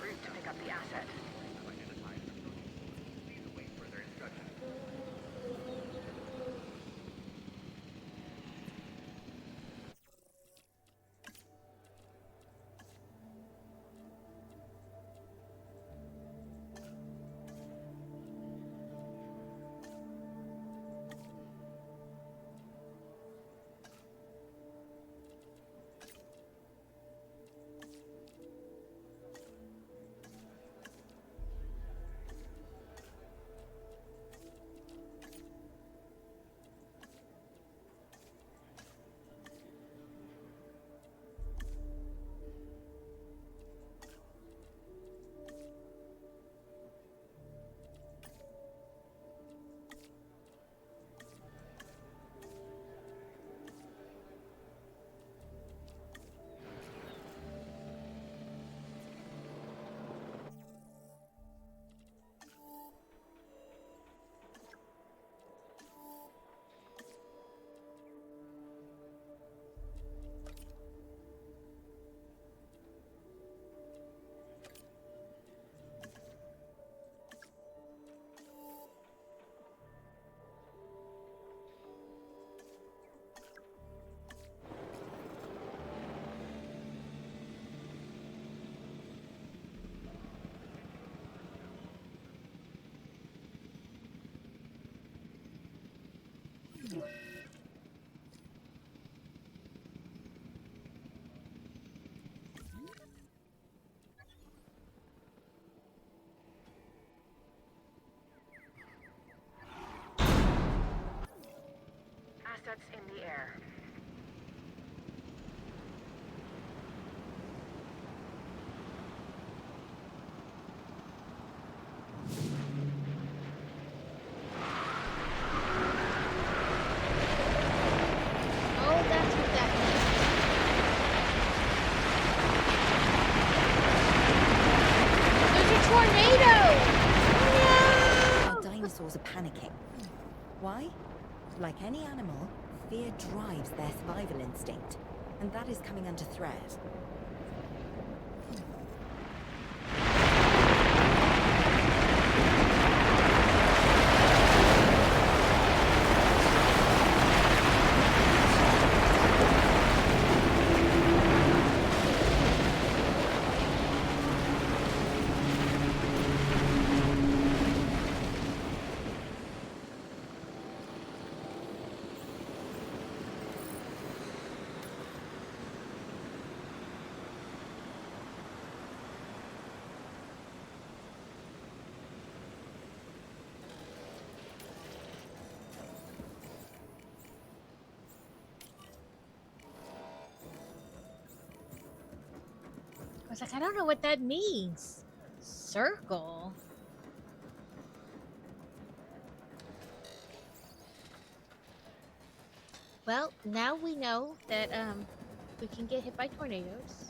Speaker 7: route to pick up the asset.
Speaker 8: Please await further instructions.
Speaker 7: Assets in the air.
Speaker 1: Oh, that's what that means. There's a tornado!
Speaker 4: Our dinosaurs are panicking. Why? Like any animal, fear drives their survival instinct, and that is coming under threat.
Speaker 1: I was like, I don't know what that means. Circle. Well, now we know that we can get hit by tornadoes.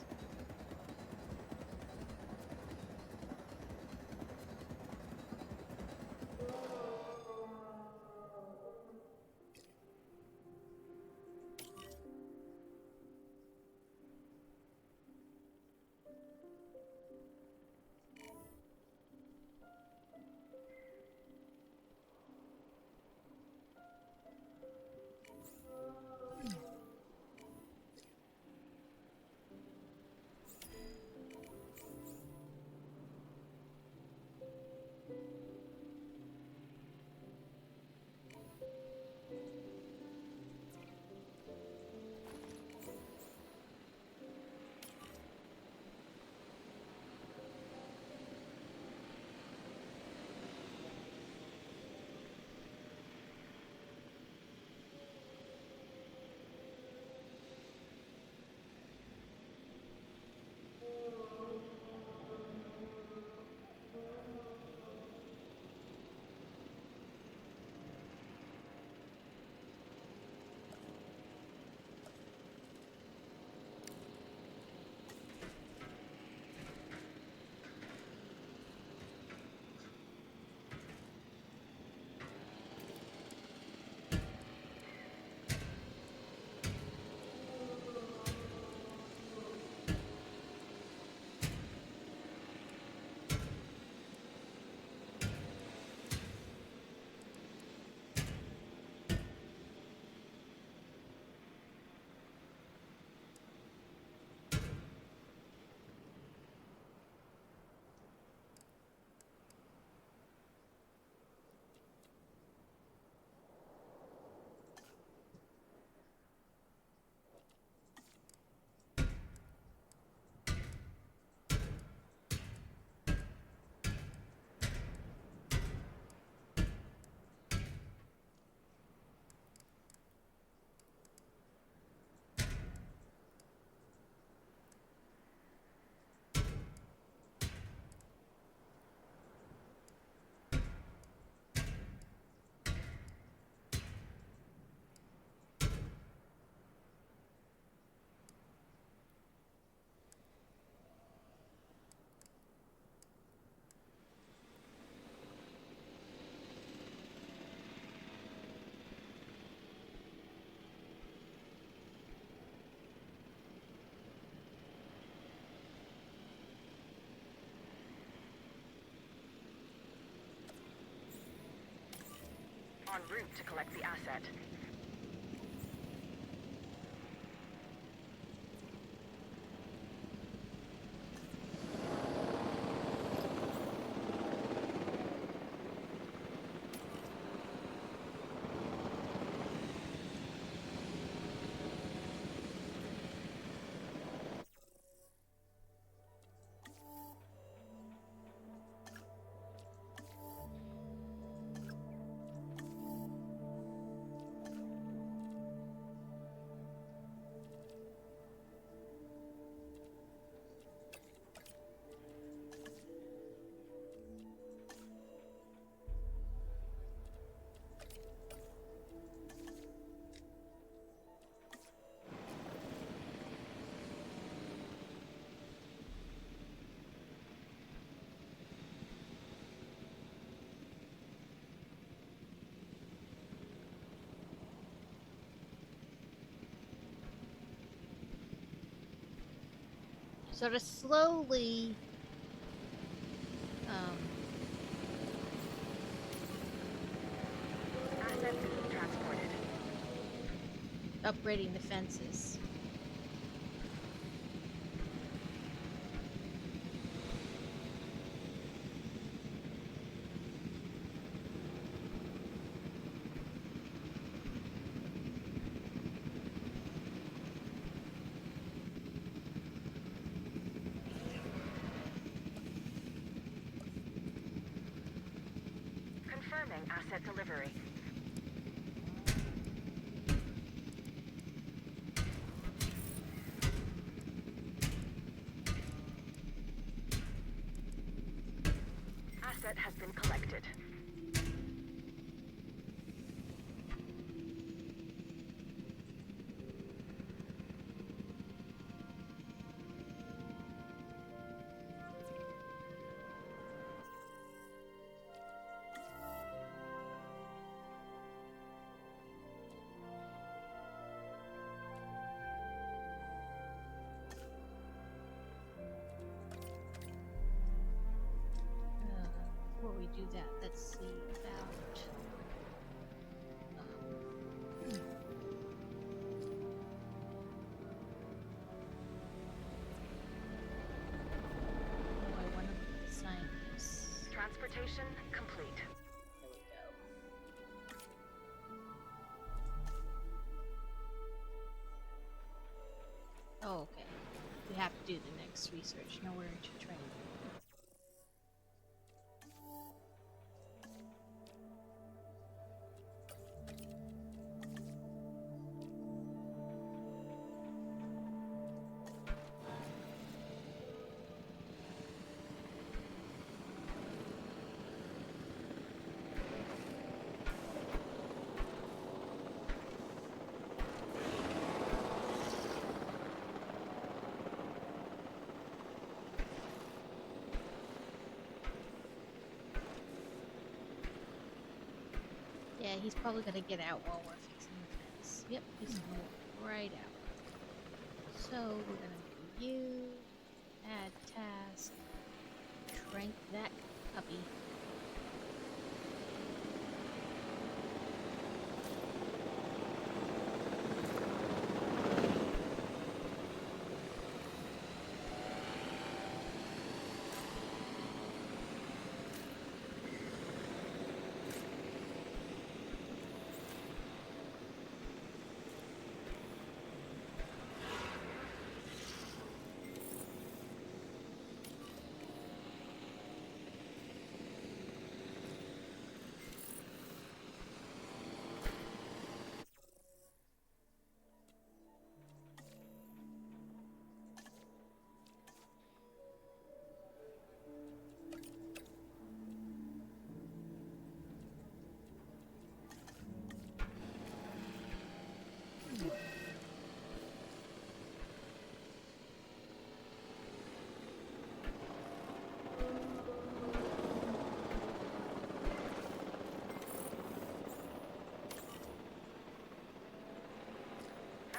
Speaker 7: route to collect the asset.
Speaker 1: So to slowly
Speaker 7: Asset being transported.
Speaker 1: upgrading the fences.
Speaker 7: Confirming asset delivery. Asset has been collected.
Speaker 1: Before we do that, let's see about. Oh, I want to sign this.
Speaker 7: Transportation complete.
Speaker 1: There we go. Oh, okay. We have to do the next research. Nowhere to train. Yeah, he's probably gonna get out while we're fixing the fence. Yep, he's gonna walk right out. So we're gonna do you, add task, trank that puppy.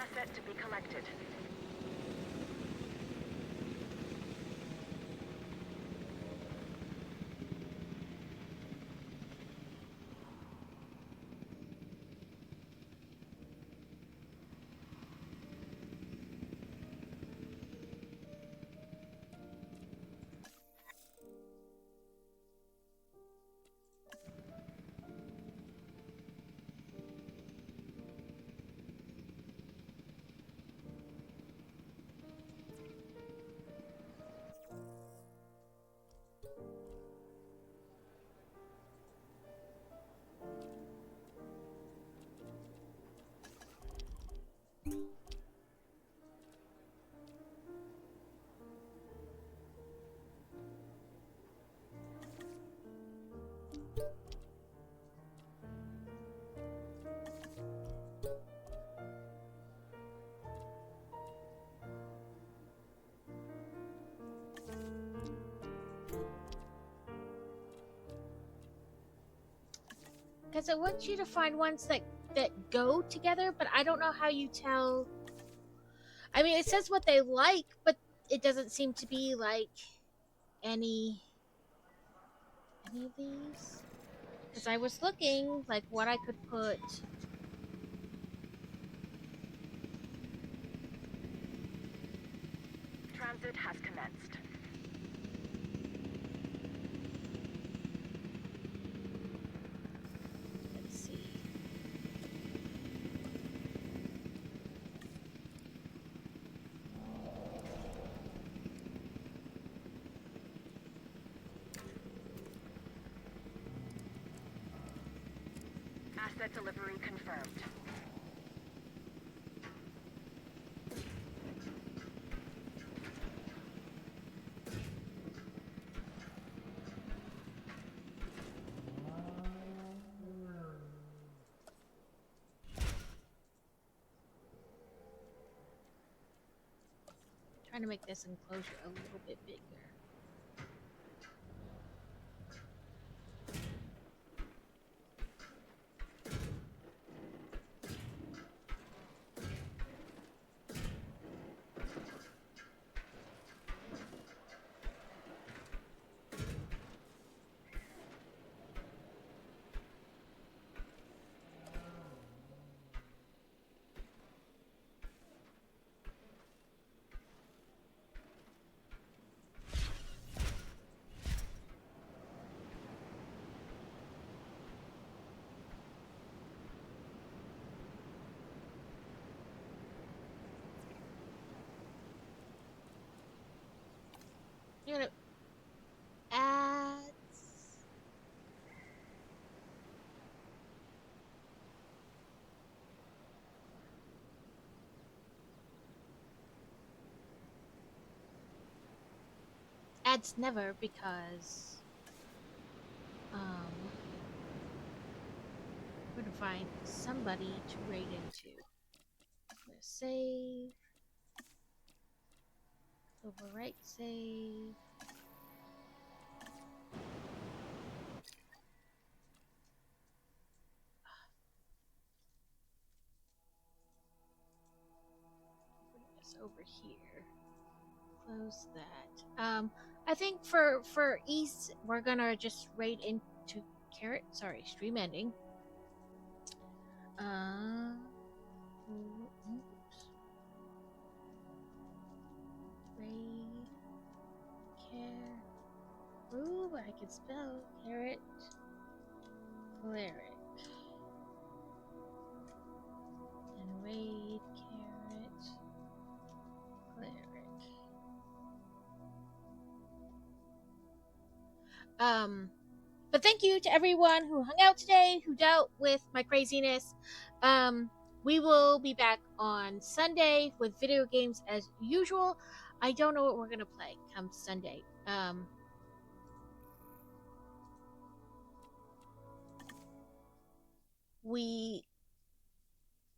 Speaker 7: Asset to be collected.
Speaker 1: because I want you to find ones that go together, but I don't know how you tell. I mean, it says what they like, but it doesn't seem to be like any of these. Because I was looking like what I could put.
Speaker 7: Transit has commenced.
Speaker 1: Let's see.
Speaker 7: Asset delivery confirmed.
Speaker 1: Trying to make this enclosure a little bit bigger. You're gonna add. Adds never because we're gonna find somebody to raid into. I'm gonna save. Overwrite save. Bring this over here. Close that. I think for ease, we're gonna just raid into Carrot. Sorry, stream ending. Oops. Raid. Ooh, I can spell Carrot. Cleric. And raid Carrot. Cleric. But thank you to everyone who hung out today, who dealt with my craziness. We will be back on Sunday with video games as usual. I don't know what we're gonna play come Sunday.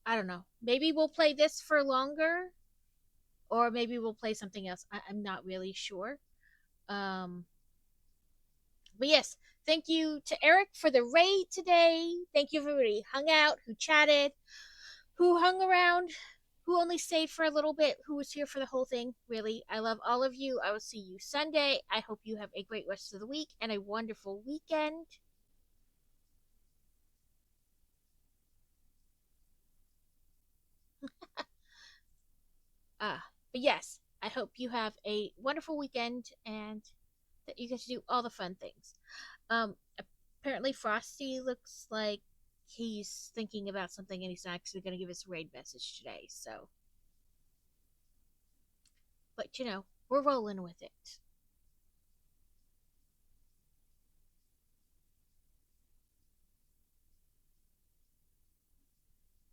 Speaker 1: I don't know. Maybe we'll play this for longer, or maybe we'll play something else. I'm not really sure. But yes, thank you to Eric for the raid today. Thank you everybody who hung out, who chatted, who hung around, who only stayed for a little bit, who was here for the whole thing. Really, I love all of you. I will see you Sunday. I hope you have a great rest of the week and a wonderful weekend. But yes, I hope you have a wonderful weekend and that you get to do all the fun things. Apparently Frosty looks like he's thinking about something and he's not actually going to give us a raid message today, so. But, we're rolling with it.